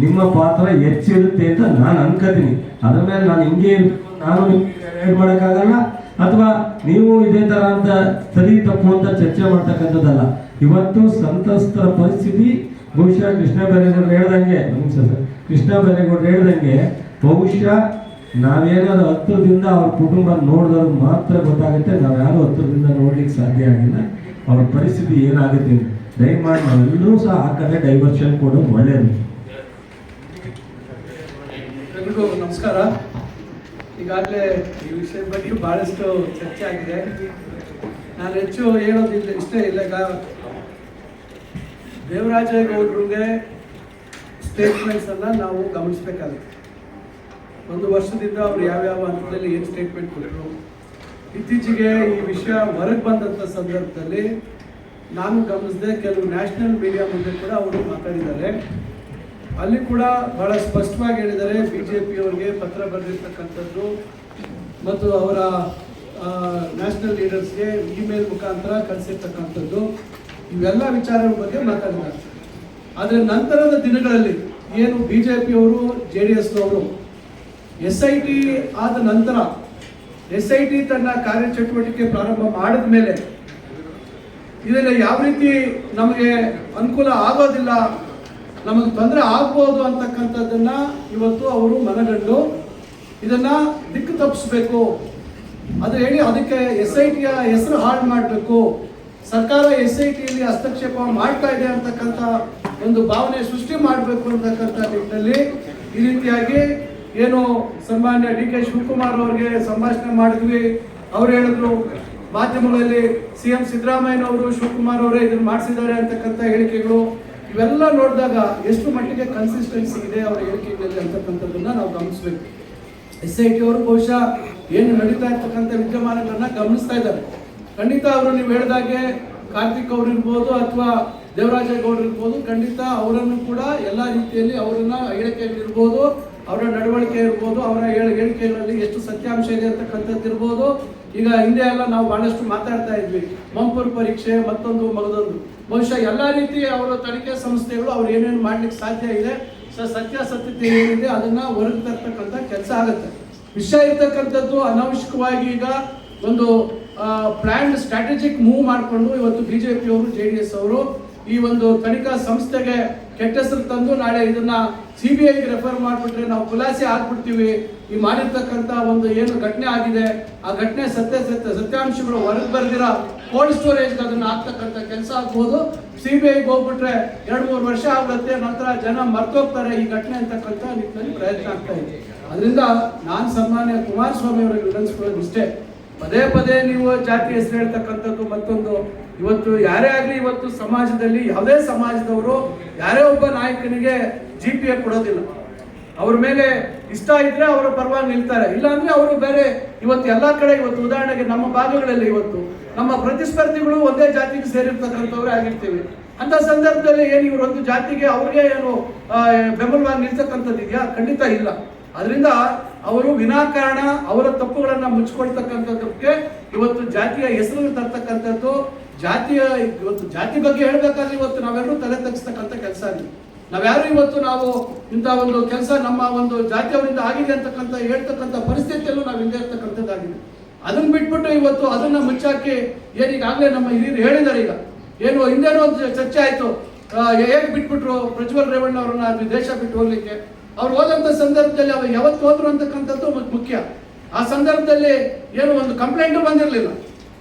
ನಿಮ್ಮ ಪಾತ್ರ ಹೆಚ್ಚಿರುತ್ತೆ ಅಂತ ನಾನು ಅನ್ಕೋತೀನಿ. ಅದ್ರ ಮೇಲೆ ನಾನು ಹಿಂಗೆ ನಾನು ಹೇಳಿ ಮಾಡೋಕ್ಕಾಗಲ್ಲ, ಅಥವಾ ನೀವು ಇದೇ ಥರ ಅಂತ ಸರಿ ತಪ್ಪು ಅಂತ ಚರ್ಚೆ ಮಾಡ್ತಕ್ಕಂಥದ್ದಲ್ಲ. ಇವತ್ತು ಸಂತ್ರಸ್ತರ ಪರಿಸ್ಥಿತಿ ಬಹುಶಃ ಕೃಷ್ಣ ಬೈರೇಗೌಡರು ಹೇಳ್ದಂಗೆ ಬಹುಶಃ ನಾವೇನಾದ್ರು ಹತ್ತಿರದಿಂದ ಅವ್ರ ಕುಟುಂಬ ನೋಡಿದವ್ರಿಗೆ ಮಾತ್ರ ಗೊತ್ತಾಗುತ್ತೆ. ನಾವ್ಯಾರು ಹತ್ತಿರದಿಂದ ನೋಡ್ಲಿಕ್ಕೆ ಸಾಧ್ಯ ಆಗಿಲ್ಲ ಅವ್ರ ಪರಿಸ್ಥಿತಿ ಏನಾಗುತ್ತೆ. ದಯಮಾಡಿ ನಾವೆಲ್ಲರೂ ಸಹ ಆ ಕಡೆ ಡೈವರ್ಷನ್ ಕೊಡೋದು ಒಳ್ಳೆಯದು. ಎಲ್ರಿಗೂ ನಮಸ್ಕಾರ. ಈಗಾಗಲೇ ಈ ವಿಷಯದ ಬಗ್ಗೆ ಭಾಳಷ್ಟು ಚರ್ಚೆ ಆಗಿದೆ. ನಾನು ಹೆಚ್ಚು ಹೇಳೋದಿಲ್ಲ, ಇಷ್ಟೇ ಇಲ್ಲ. ಈಗ ದೇವರಾಜೇಗೌಡರಿಗೆ ಸ್ಟೇಟ್ಮೆಂಟ್ಸನ್ನು ನಾವು ಗಮನಿಸಬೇಕಾಗುತ್ತೆ. 1 ವರ್ಷದಿಂದ ಅವರು ಯಾವ್ಯಾವ ಹಂತದಲ್ಲಿ ಏನು ಸ್ಟೇಟ್ಮೆಂಟ್ ಕೊಟ್ಟರು, ಇತ್ತೀಚೆಗೆ ಈ ವಿಷಯ ಹೊರಗೆ ಬಂದಂಥ ಸಂದರ್ಭದಲ್ಲಿ ನಾನು ಗಮನಿಸಿದೆ ಕೆಲವು ನ್ಯಾಷನಲ್ ಮೀಡಿಯಾ ಮುಂದೆ ಕೂಡ ಅವರು ಮಾತಾಡಿದ್ದಾರೆ. ಅಲ್ಲಿ ಕೂಡ ಭಾಳ ಸ್ಪಷ್ಟವಾಗಿ ಹೇಳಿದ್ದಾರೆ, BJP ಅವರಿಗೆ ಪತ್ರ ಬರೆದಿರ್ತಕ್ಕಂಥದ್ದು ಮತ್ತು ಅವರ ನ್ಯಾಷನಲ್ ಲೀಡರ್ಸ್ಗೆ ಇಮೇಲ್ ಮುಖಾಂತರ ಕಳಿಸಿರ್ತಕ್ಕಂಥದ್ದು, ಇವೆಲ್ಲ ವಿಚಾರಗಳ ಬಗ್ಗೆ ಮಾತಾಡಿದ್ದಾರೆ. ಆದರೆ ನಂತರದ ದಿನಗಳಲ್ಲಿ ಏನು BJP ಅವರು JDSನವರು SIT ಆದ ನಂತರ SIT ತನ್ನ ಕಾರ್ಯಚಟುವಟಿಕೆ ಪ್ರಾರಂಭ ಮಾಡಿದ ಮೇಲೆ ಇದರಲ್ಲಿ ಯಾವ ರೀತಿ ನಮಗೆ ಅನುಕೂಲ ಆಗೋದಿಲ್ಲ, ನಮಗೆ ತೊಂದರೆ ಆಗ್ಬೋದು ಅಂತಕ್ಕಂಥದ್ದನ್ನು ಇವತ್ತು ಅವರು ಮನಗಂಡು ಇದನ್ನು ದಿಕ್ಕು ತಪ್ಪಿಸ್ಬೇಕು, ಅದು ಹೇಳಿ ಅದಕ್ಕೆ SITಯ ಹೆಸರು ಹಾಳು ಮಾಡಬೇಕು, ಸರ್ಕಾರ SITಯಲ್ಲಿ ಹಸ್ತಕ್ಷೇಪ ಮಾಡ್ತಾ ಇದೆ ಅಂತಕ್ಕಂಥ ಒಂದು ಭಾವನೆ ಸೃಷ್ಟಿ ಮಾಡಬೇಕು ಅಂತಕ್ಕಂಥ ನಿಟ್ಟಿನಲ್ಲಿ ಈ ರೀತಿಯಾಗಿ ಏನು ಸನ್ಮಾನ್ಯ DK ಶಿವಕುಮಾರ್ ಅವರಿಗೆ ಸಂಭಾಷಣೆ ಮಾಡಿದ್ವಿ. ಅವ್ರು ಹೇಳಿದ್ರು ಮಾಧ್ಯಮಗಳಲ್ಲಿ CM ಸಿದ್ದರಾಮಯ್ಯನವರು ಶಿವಕುಮಾರ್ ಅವರೇ ಇದನ್ನು ಮಾಡಿಸಿದ್ದಾರೆ ಅಂತಕ್ಕಂಥ ಹೇಳಿಕೆಗಳು, ಇವೆಲ್ಲ ನೋಡಿದಾಗ ಎಷ್ಟು ಮಟ್ಟಿಗೆ ಕನ್ಸಿಸ್ಟೆನ್ಸಿ ಇದೆ ಅವರ ಹೇಳಿಕೆಗಳಲ್ಲಿ ಅಂತಕ್ಕಂಥದ್ದನ್ನು ನಾವು ಗಮನಿಸಬೇಕು. SIT ಅವರು ಬಹುಶಃ ಏನು ನಡೀತಾ ಇರ್ತಕ್ಕಂಥ ವಿದ್ಯಮಾನಗಳನ್ನ ಗಮನಿಸ್ತಾ ಇದ್ದಾರೆ. ಖಂಡಿತ ಅವರು ನೀವು ಹೇಳಿದಾಗೆ ಕಾರ್ತಿಕ್ ಅವರು ಇರ್ಬೋದು ಅಥವಾ ದೇವರಾಜೇಗೌಡರು ಇರ್ಬೋದು, ಖಂಡಿತ ಅವರನ್ನು ಕೂಡ ಎಲ್ಲ ರೀತಿಯಲ್ಲಿ ಅವರನ್ನ ಹೇಳಿಕೆಗಳಿರ್ಬೋದು, ಅವರ ನಡವಳಿಕೆ ಇರ್ಬೋದು, ಅವರ ಹೇಳಿಕೆಗಳಲ್ಲಿ ಎಷ್ಟು ಸತ್ಯಾಂಶ ಇದೆ ಅಂತಕ್ಕಂಥದ್ದು ಇರ್ಬೋದು. ಈಗ ಹಿಂದೆ ಎಲ್ಲ ನಾವು ಬಹಳಷ್ಟು ಮಾತಾಡ್ತಾ ಇದ್ವಿ, ಮಂಪೂರ್ ಪರೀಕ್ಷೆ ಮತ್ತೊಂದು ಮಗದೊಂದು, ಬಹುಶಃ ಎಲ್ಲ ರೀತಿಯ ಅವರ ತನಿಖೆ ಸಂಸ್ಥೆಗಳು ಅವ್ರು ಏನೇನು ಮಾಡ್ಲಿಕ್ಕೆ ಸಾಧ್ಯ ಇದೆ, ಸತ್ಯಾಸತ್ಯತೆ ಏನಿದೆ ಅದನ್ನ ಹೊರಗೆ ತರ್ತಕ್ಕಂಥ ಕೆಲಸ ಆಗುತ್ತೆ. ವಿಷಯ ಇರ್ತಕ್ಕಂಥದ್ದು ಅನಾವಶ್ಯಕವಾಗಿ ಈಗ ಒಂದು ಪ್ಲಾನ್ ಸ್ಟ್ರಾಟಜಿಕ್ ಮೂವ್ ಮಾಡಿಕೊಂಡು ಇವತ್ತು BJP ಅವರು JDS ಅವರು ಈ ಒಂದು ತನಿಖಾ ಸಂಸ್ಥೆಗೆ ಕೆಟ್ಟ ಹೆಸರು ತಂದು ನಾಳೆ ಇದನ್ನ CBIಗೆ ರೆಫರ್ ಮಾಡಿಬಿಟ್ರೆ ನಾವು ಖುಲಾಸೆ ಆಗ್ಬಿಡ್ತೀವಿ, ಈ ಮಾಡಿರ್ತಕ್ಕಂಥ ಒಂದು ಏನು ಘಟನೆ ಆಗಿದೆ ಆ ಘಟನೆ ಸತ್ಯಾಂಶಗಳು ಹೊರಗೆ ಬರ್ದಿರ ಕೋಲ್ಡ್ ಸ್ಟೋರೇಜ್ಗೆ ಅದನ್ನ ಹಾಕ್ತಕ್ಕಂಥ ಕೆಲಸ ಆಗ್ಬೋದು. CBIಗೆ ಹೋಗ್ಬಿಟ್ರೆ 2-3 ವರ್ಷ ಆಗುತ್ತೆ, ನಂತರ ಜನ ಮರ್ತೋಗ್ತಾರೆ ಈ ಘಟನೆ ಅಂತಕ್ಕಂಥ ನಿಟ್ಟಿನಲ್ಲಿ ಪ್ರಯತ್ನ ಆಗ್ತಾ ಇದೆ. ಅದರಿಂದ ನಾನು ಸನ್ಮಾನ್ಯ ಕುಮಾರಸ್ವಾಮಿ ಅವರಿಗೆ ವಿನಂತಿಸ್ಕೊಳ್ಳೋದು ಇಷ್ಟೇ, ಪದೇ ಪದೇ ನೀವು ಜಾತಿ ಹೆಸರು ಹೇಳ್ತಕ್ಕಂಥದ್ದು ಮತ್ತೊಂದು, ಇವತ್ತು ಯಾರೇ ಆಗಲಿ ಇವತ್ತು ಸಮಾಜದಲ್ಲಿ ಯಾವುದೇ ಸಮಾಜದವರು ಯಾರೇ ಒಬ್ಬ ನಾಯಕನಿಗೆ GPA ಕೊಡೋದಿಲ್ಲ. ಅವ್ರ ಮೇಲೆ ಇಷ್ಟ ಇದ್ರೆ ಅವರ ಪರವಾಗಿ ನಿಲ್ತಾರೆ, ಇಲ್ಲಾಂದ್ರೆ ಅವರು ಬೇರೆ. ಇವತ್ತು ಎಲ್ಲ ಕಡೆ ಇವತ್ತು ಉದಾಹರಣೆಗೆ ನಮ್ಮ ಭಾಗಗಳಲ್ಲಿ ಇವತ್ತು ನಮ್ಮ ಪ್ರತಿಸ್ಪರ್ಧಿಗಳು ಒಂದೇ ಜಾತಿಗೆ ಸೇರಿರ್ತಕ್ಕಂಥವ್ರೆ ಆಗಿರ್ತೀವಿ. ಅಂತ ಸಂದರ್ಭದಲ್ಲಿ ಏನು ಇವರು ಒಂದು ಜಾತಿಗೆ ಅವ್ರಿಗೆ ಏನು ಬೆಂಬಲವಾಗಿ ನಿಲ್ತಕ್ಕಂಥದ್ದು ಇದೆಯಾ? ಖಂಡಿತ ಇಲ್ಲ. ಅದರಿಂದ ಅವರು ವಿನಾಕಾರಣ ಅವರ ತಪ್ಪುಗಳನ್ನ ಮುಚ್ಚಿಕೊಳ್ತಕ್ಕಂಥದ್ದಕ್ಕೆ ಇವತ್ತು ಜಾತಿಯ ಹೆಸರು ತರ್ತಕ್ಕಂಥದ್ದು, ಇವತ್ತು ಜಾತಿ ಬಗ್ಗೆ ಹೇಳ್ಬೇಕಾದ್ರೆ ಇವತ್ತು ನಾವೆಲ್ಲರೂ ತಲೆ ತಗ್ಸ್ತಕ್ಕಂಥ ಕೆಲಸ ಆಗಿದೆ. ನಾವ್ಯಾರು ಇವತ್ತು ನಾವು ಇಂಥ ಒಂದು ಕೆಲಸ ನಮ್ಮ ಒಂದು ಜಾತಿಯವರಿಂದ ಆಗಿದೆ ಅಂತಕ್ಕಂಥ ಹೇಳ್ತಕ್ಕಂಥ ಪರಿಸ್ಥಿತಿಯಲ್ಲೂ ನಾವು ಹಿಂದೆ ಇರ್ತಕ್ಕಂಥದ್ದಾಗಿದೆ. ಅದನ್ನ ಬಿಟ್ಬಿಟ್ಟು ಇವತ್ತು ಅದನ್ನ ಮುಚ್ಚಾಕಿ ಏನೀಗಾಗಲೇ ನಮ್ಮ ಹಿರಿಯರು ಹೇಳಿದ್ದಾರೆ. ಈಗ ಏನು ಹಿಂದೇನೋ ಒಂದು ಚರ್ಚೆ ಆಯ್ತು, ಹೇಗೆ ಬಿಟ್ಬಿಟ್ರು ಪ್ರಜ್ವಲ್ ರೇವಣ್ಣ ಅವ್ರನ್ನ ದೇಶ ಬಿಟ್ಟು ಹೋಗ್ಲಿಕ್ಕೆ. ಅವ್ರು ಹೋದಂಥ ಸಂದರ್ಭದಲ್ಲಿ ಅವ್ರು ಯಾವತ್ತು ಹೋದ್ರು ಅಂತಕ್ಕಂಥದ್ದು ಮುಖ್ಯ. ಆ ಸಂದರ್ಭದಲ್ಲಿ ಏನು ಒಂದು ಕಂಪ್ಲೇಂಟು ಬಂದಿರಲಿಲ್ಲ,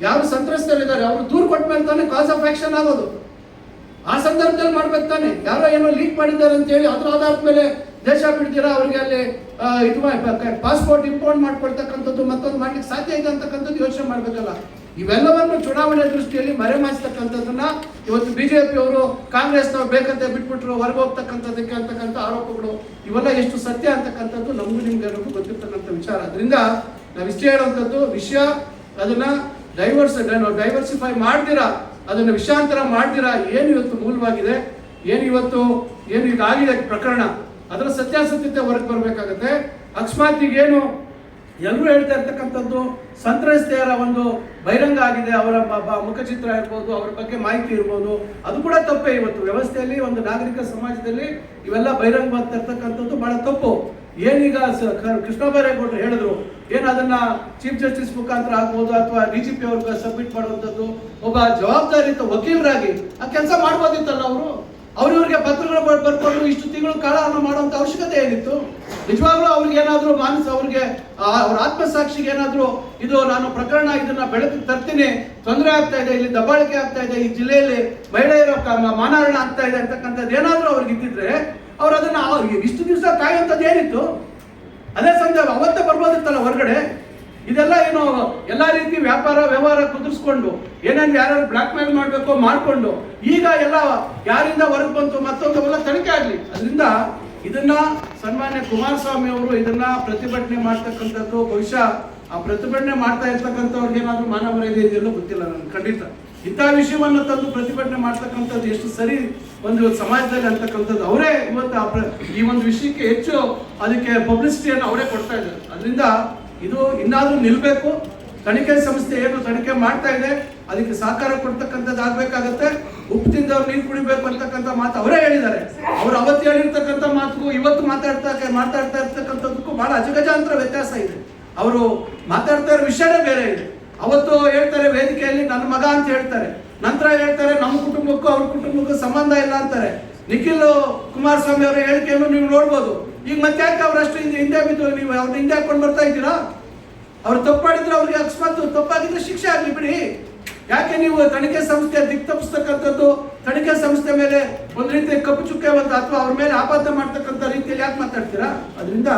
ಯಾರು ಸಂತ್ರಸ್ತರಿದ್ದಾರೆ ಅವರು ದೂರು ಕೊಟ್ಟ ಮೇಲೆ ತಾನೇ ಕಾಸ್ ಆಫ್ ಆಕ್ಷನ್ ಆಗೋದು. ಆ ಸಂದರ್ಭದಲ್ಲಿ ಮಾಡ್ಬೇಕು ತಾನೆ. ಯಾರೋ ಏನೋ ಲೀಕ್ ಮಾಡಿದ್ದಾರೆ ಅಂತ ಹೇಳಿ ಅದ್ರ ಆಧಾರದ ಮೇಲೆ ದೇಶ ಬಿಡ್ತೀರಾ, ಅವ್ರಿಗೆ ಅಲ್ಲಿ ಇದು ಪಾಸ್ಪೋರ್ಟ್ ಇಂಪೋರ್ಟ್ ಮಾಡ್ಕೊಳ್ತಕ್ಕಂಥದ್ದು ಮತ್ತೊಂದು ಮಾಡ್ಲಿಕ್ಕೆ ಸಾಧ್ಯ ಇದೆ ಅಂತಕ್ಕಂಥದ್ದು ಯೋಚನೆ ಮಾಡ್ಬೇಕಲ್ಲ. ಇವೆಲ್ಲವನ್ನು ಚುನಾವಣೆ ದೃಷ್ಟಿಯಲ್ಲಿ ಮರೆಮಾಚತಕ್ಕಂಥದ್ದನ್ನ ಇವತ್ತು ಬಿಜೆಪಿಯವರು ಕಾಂಗ್ರೆಸ್ನವ್ರು ಬೇಕಂತ ಬಿಟ್ಬಿಟ್ರು ಹೊರಗೆ ಹೋಗ್ತಕ್ಕಂಥದ್ದಕ್ಕೆ ಅಂತಕ್ಕಂಥ ಆರೋಪಗಳು ಇವೆಲ್ಲ ಎಷ್ಟು ಸತ್ಯ ಅಂತಕ್ಕಂಥದ್ದು ನಮಗೂ ನಿಮ್ಗೆ ಗೊತ್ತಿರ್ತಕ್ಕಂಥ ವಿಚಾರ. ಅದರಿಂದ ನಾವು ಇಷ್ಟೇ ಹೇಳುವಂಥದ್ದು ವಿಷಯ ಅದನ್ನ ಡೈವರ್ಸಿಫೈ ಮಾಡ್ದಿರಾ, ಅದನ್ನು ವಿಷಾಂತರ ಮಾಡ್ದಿರಾ ಏನು ಇವತ್ತು ಮೂಲವಾಗಿದೆ, ಏನು ಈಗ ಆಗಿದೆ ಪ್ರಕರಣ, ಅದರ ಸತ್ಯಾಸತ್ಯತೆ ಹೊರಗೆ ಬರಬೇಕಾಗತ್ತೆ. ಅಕಸ್ಮಾತ್ ಈಗೇನು ಎಲ್ಲರೂ ಹೇಳ್ತಾ ಇರ್ತಕ್ಕಂಥದ್ದು ಸಂತ್ರಸ್ತೆಯರ ಒಂದು ಬಹಿರಂಗ ಆಗಿದೆ, ಅವರ ಮುಖಚಿತ್ರ ಇರ್ಬೋದು, ಅವರ ಬಗ್ಗೆ ಮಾಹಿತಿ ಇರ್ಬೋದು, ಅದು ಕೂಡ ತಪ್ಪೇ. ಇವತ್ತು ವ್ಯವಸ್ಥೆಯಲ್ಲಿ ಒಂದು ನಾಗರಿಕ ಸಮಾಜದಲ್ಲಿ ಇವೆಲ್ಲ ಬಹಿರಂಗವಾಗ್ತಾ ಇರ್ತಕ್ಕಂಥದ್ದು ಬಹಳ ತಪ್ಪು. ಏನೀಗ ಕೃಷ್ಣ ಬೈರೇಗೌಡರು ಹೇಳಿದ್ರು, ಏನು ಅದನ್ನ ಚೀಫ್ ಜಸ್ಟಿಸ್ ಮುಖಾಂತರ ಆಗ್ಬೋದು ಅಥವಾ DGP ಅವ್ರಿಗೆ ಸಬ್ಮಿಟ್ ಮಾಡುವಂಥದ್ದು, ಒಬ್ಬ ಜವಾಬ್ದಾರಿಯುತ ವಕೀಲರಾಗಿ ಆ ಕೆಲಸ ಮಾಡ್ಬೋದಿತ್ತಲ್ಲ ಅವ್ರಿಗೆ ಪತ್ರಗಳು ಬರ್ಕೊಂಡು ಇಷ್ಟು ತಿಂಗಳು ಕಾಲವನ್ನು ಮಾಡುವಂತ ಅವಶ್ಯಕತೆ ಏನಿತ್ತು? ನಿಜವಾಗ್ಲೂ ಅವ್ರಿಗೆ ಏನಾದ್ರು ಅವ್ರಿಗೆ ಅವ್ರ ಆತ್ಮಸಾಕ್ಷಿಗೆ ಏನಾದ್ರು ಇದು ನಾನು ಪ್ರಕರಣ ಇದನ್ನ ಬೆಳಕಿಗೆ ತರ್ತೀನಿ, ತೊಂದರೆ ಆಗ್ತಾ ಇದೆ, ಇಲ್ಲಿ ದಬ್ಬಾಳಿಕೆ ಆಗ್ತಾ ಇದೆ, ಈ ಜಿಲ್ಲೆಯಲ್ಲಿ ಮಹಿಳೆಯರ ಮಾನಹಾರ ಆಗ್ತಾ ಇದೆ ಅಂತಕ್ಕಂಥದ್ದು ಏನಾದ್ರು ಅವ್ರಿಗೆ ಇದ್ದಿದ್ರೆ ಅವ್ರು ಅದನ್ನ ಇಷ್ಟು ದಿವಸ ಕಾಯುವಂಥದ್ದು ಏನಿತ್ತು? ಅದೇ ಸಂದರ್ಭ ಅವತ್ತೇ ಬರ್ಬೋದಿತ್ತಲ್ಲ ಹೊರಗಡೆ. ಇದೆಲ್ಲ ಏನು ಎಲ್ಲಾ ರೀತಿ ವ್ಯವಹಾರ ಕುದುರಿಸ್ಕೊಂಡು ಏನೇನು ಯಾರು ಬ್ಲಾಕ್ ಮೇಲ್ ಮಾಡಬೇಕೋ ಮಾಡಿಕೊಂಡು ಈಗ ಎಲ್ಲ ಯಾರಿಂದ ಹೊರಗೆ ಬಂತು ಮತ್ತೊಂದು ತನಿಖೆ ಆಗಲಿ. ಅದರಿಂದ ಇದನ್ನ ಸನ್ಮಾನ್ಯ ಕುಮಾರಸ್ವಾಮಿ ಅವರು ಇದನ್ನ ಪ್ರತಿಭಟನೆ ಮಾಡ್ತಕ್ಕಂಥದ್ದು, ಬಹುಶಃ ಆ ಪ್ರತಿಭಟನೆ ಮಾಡ್ತಾ ಇರ್ತಕ್ಕಂಥವ್ರಿಗೆ ಏನಾದ್ರು ಮಾನವ ಮರ್ಯಾದೆ ಇದೆಯಲ್ಲೋ ಗೊತ್ತಿಲ್ಲ ನನಗೆ. ಖಂಡಿತ ಇಂಥ ವಿಷಯವನ್ನು ತಂದು ಪ್ರತಿಭಟನೆ ಮಾಡ್ತಕ್ಕಂಥದ್ದು ಎಷ್ಟು ಸರಿ ಒಂದು ಸಮಾಜದಲ್ಲಿ ಅಂತಕ್ಕಂಥದ್ದು. ಅವರೇ ಇವತ್ತು ಈ ಒಂದು ವಿಷಯಕ್ಕೆ ಹೆಚ್ಚು ಅದಕ್ಕೆ ಪಬ್ಲಿಸಿಟಿಯನ್ನು ಅವರೇ ಕೊಡ್ತಾ ಇದ್ದಾರೆ. ಅದರಿಂದ ಇದು ಇನ್ನಾದ್ರೂ ನಿಲ್ಬೇಕು. ತನಿಖೆ ಸಂಸ್ಥೆ ಏನು ತನಿಖೆ ಮಾಡ್ತಾ ಇದೆ ಅದಕ್ಕೆ ಸಹಕಾರ ಕೊಡ್ತಕ್ಕಂಥದ್ದು ಆಗ್ಬೇಕಾಗತ್ತೆ. ಉಪ್ಪು ತಿಂದವ್ರು ನೀರು ಕುಡಿಬೇಕು ಅಂತಕ್ಕಂಥ ಮಾತು ಅವರೇ ಹೇಳಿದ್ದಾರೆ. ಅವ್ರು ಅವತ್ತು ಹೇಳಿರ್ತಕ್ಕಂಥ ಮಾತುಗೂ ಇವತ್ತು ಮಾತಾಡ್ತಾ ಇರ್ತಕ್ಕಂಥದ್ದಕ್ಕೂ ಬಹಳ ಅಜಗಜಾಂತರ ವ್ಯತ್ಯಾಸ ಇದೆ. ಅವರು ಮಾತಾಡ್ತಾ ಇರೋ ವಿಷಯನೇ ಬೇರೆ ಇದೆ. ಅವತ್ತು ಹೇಳ್ತಾರೆ ವೇದಿಕೆಯಲ್ಲಿ ನನ್ನ ಮಗ ಅಂತ ಹೇಳ್ತಾರೆ, ನಂತರ ಹೇಳ್ತಾರೆ ನಮ್ಮ ಕುಟುಂಬಕ್ಕೂ ಅವ್ರ ಕುಟುಂಬಕ್ಕೂ ಸಂಬಂಧ ಇಲ್ಲ ಅಂತಾರೆ. ನಿಖಿಲ್ ಕುಮಾರಸ್ವಾಮಿ ಅವರ ಹೇಳಿಕೆಯನ್ನು ನೀವು ನೋಡ್ಬೋದು. ಈಗ ಮತ್ತೆ ಯಾಕೆ ಅವರಷ್ಟು ಹಿಂದೆ ಬಿದ್ದು ನೀವು ಅವ್ರನ್ನ ಹಿಂದೆ ಹಾಕೊಂಡು ಬರ್ತಾ ಇದ್ದೀರಾ? ಅವ್ರು ತಪ್ಪು ಮಾಡಿದ್ರೆ ಅವ್ರಿಗೆ ಅಕಸ್ಮಾತ್ ತಪ್ಪಾಗಿದ್ರೆ ಶಿಕ್ಷೆ ಆಗ್ಲಿ ಬಿಡಿ. ಯಾಕೆ ನೀವು ತನಿಖೆ ಸಂಸ್ಥೆ ದಿಕ್ ತಪ್ಪಿಸ್ತಕ್ಕಂಥದ್ದು, ತನಿಖೆ ಸಂಸ್ಥೆ ಮೇಲೆ ಒಂದು ರೀತಿ ಕಪ್ಪು ಚುಕ್ಕೆ ಅಥವಾ ಅವ್ರ ಮೇಲೆ ಆಪಾದನೆ ಮಾಡ್ತಕ್ಕಂಥ ರೀತಿಯಲ್ಲಿ ಯಾಕೆ ಮಾತಾಡ್ತೀರಾ? ಅದರಿಂದ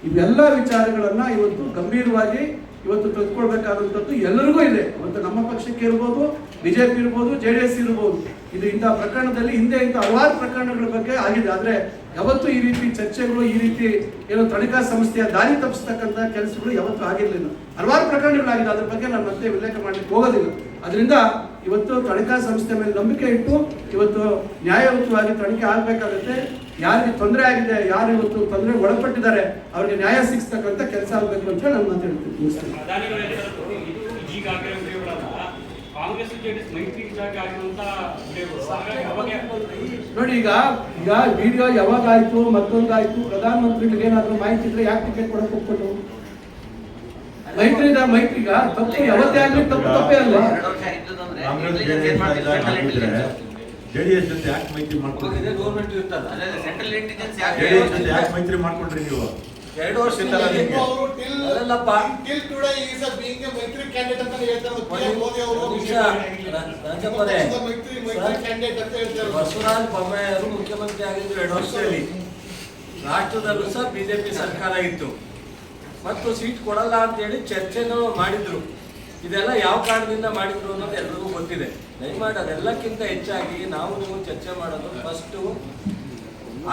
ಇವೆಲ್ಲ ವಿಚಾರಗಳನ್ನ ಇವತ್ತು ಗಂಭೀರವಾಗಿ ಇವತ್ತು ತೆಗೆದುಕೊಳ್ಬೇಕಾದಂಥದ್ದು ಎಲ್ಲರಿಗೂ ಇದೆ. ಇವತ್ತು ನಮ್ಮ ಪಕ್ಷಕ್ಕೆ ಇರ್ಬೋದು, ಬಿಜೆಪಿ ಇರ್ಬೋದು, JDS ಇರ್ಬೋದು. ಇದು ಇಂಥ ಪ್ರಕರಣದಲ್ಲಿ ಹಿಂದೆ ಇಂಥ ಹಲವಾರು ಪ್ರಕರಣಗಳ ಬಗ್ಗೆ ಆಗಿದೆ. ಆದ್ರೆ ಯಾವತ್ತೂ ಈ ರೀತಿ ಚರ್ಚೆಗಳು, ಈ ರೀತಿ ಏನು ತನಿಖಾ ಸಂಸ್ಥೆಯ ದಾರಿ ತಪ್ಪಿಸ್ತಕ್ಕಂಥ ಕೆಲಸಗಳು ಯಾವತ್ತೂ ಆಗಿರಲಿಲ್ಲ. ಹಲವಾರು ಪ್ರಕರಣಗಳಾಗಿದೆ, ಅದ್ರ ಬಗ್ಗೆ ನಾನು ಮತ್ತೆ ಉಲ್ಲೇಖ ಮಾಡ್ಲಿಕ್ಕೆ ಹೋಗೋದಿಲ್ಲ. ಅದರಿಂದ ಇವತ್ತು ತನಿಖಾ ಸಂಸ್ಥೆ ಮೇಲೆ ನಂಬಿಕೆ ಇಟ್ಟು ಇವತ್ತು ನ್ಯಾಯಯುತವಾಗಿ ತನಿಖೆ ಆಗ್ಬೇಕಾಗುತ್ತೆ. ಯಾರಿಗೆ ತೊಂದರೆ ಆಗಿದೆ, ಯಾರು ಇವತ್ತು ತೊಂದರೆ ಒಳಪಟ್ಟಿದ್ದಾರೆ ಅವ್ರಿಗೆ ನ್ಯಾಯ ಸಿಗಿಸ್ತಕ್ಕಂಥ ಕೆಲಸ ಆಗಬೇಕು ಅಂತ ನಾನು ಮಾತಾಡ್ತೀನಿ. ನೋಡಿ ಈಗ ವಿಡಿಯೋ ಯಾವಾಗಾಯ್ತು, ಮತ್ತೊಂದಾಯ್ತು, ಪ್ರಧಾನಮಂತ್ರಿಗಳಿಗೆ ಏನಾದ್ರು ಮಾಹಿತಿ ಇದ್ರೆ ಯಾಕೆ ಟಿಕೆಟ್ ಕೊಡಕ್ಕೆ ಹೋಗ್ಕೊಂಡು ಮೈತ್ರಿಗ ತಪ್ಪು ಯಾವತ್ತೇ ಆಗಲಿ ತಪ್ಪೇ ಅಲ್ಲ. JDS ಜೊತೆ ಯಾಕೆ ಮೈತ್ರಿ ಮಾಡ್ಕೊಂಡ್ರಿ? ಯಾಕೆ ಮೈತ್ರಿ ಮಾಡ್ಕೊಂಡ್ರಿ ನೀವು? 2 ವರ್ಷದಿಂದ ಬಸವರಾಜ ಬೊಮ್ಮಾಯಿ ಅವರು ಮುಖ್ಯಮಂತ್ರಿ ಆಗಿದ್ರು 2 ವರ್ಷದಲ್ಲಿ. ರಾಷ್ಟ್ರದಲ್ಲೂ ಸಹ ಬಿಜೆಪಿ ಸರ್ಕಾರ ಇತ್ತು ಮತ್ತು ಸೀಟ್ ಕೊಡಲ್ಲ ಅಂತ ಹೇಳಿ ಚರ್ಚೆನೂ ಮಾಡಿದ್ರು. ಇದೆಲ್ಲ ಯಾವ ಕಾರಣದಿಂದ ಮಾಡಿದ್ರು ಅನ್ನೋದು ಎಲ್ಲರಿಗೂ ಗೊತ್ತಿದೆ. ದಯಮಾಡಿ ಅದೆಲ್ಲಕ್ಕಿಂತ ಹೆಚ್ಚಾಗಿ ನಾವು ನೀವು ಚರ್ಚೆ ಮಾಡೋದು ಫಸ್ಟು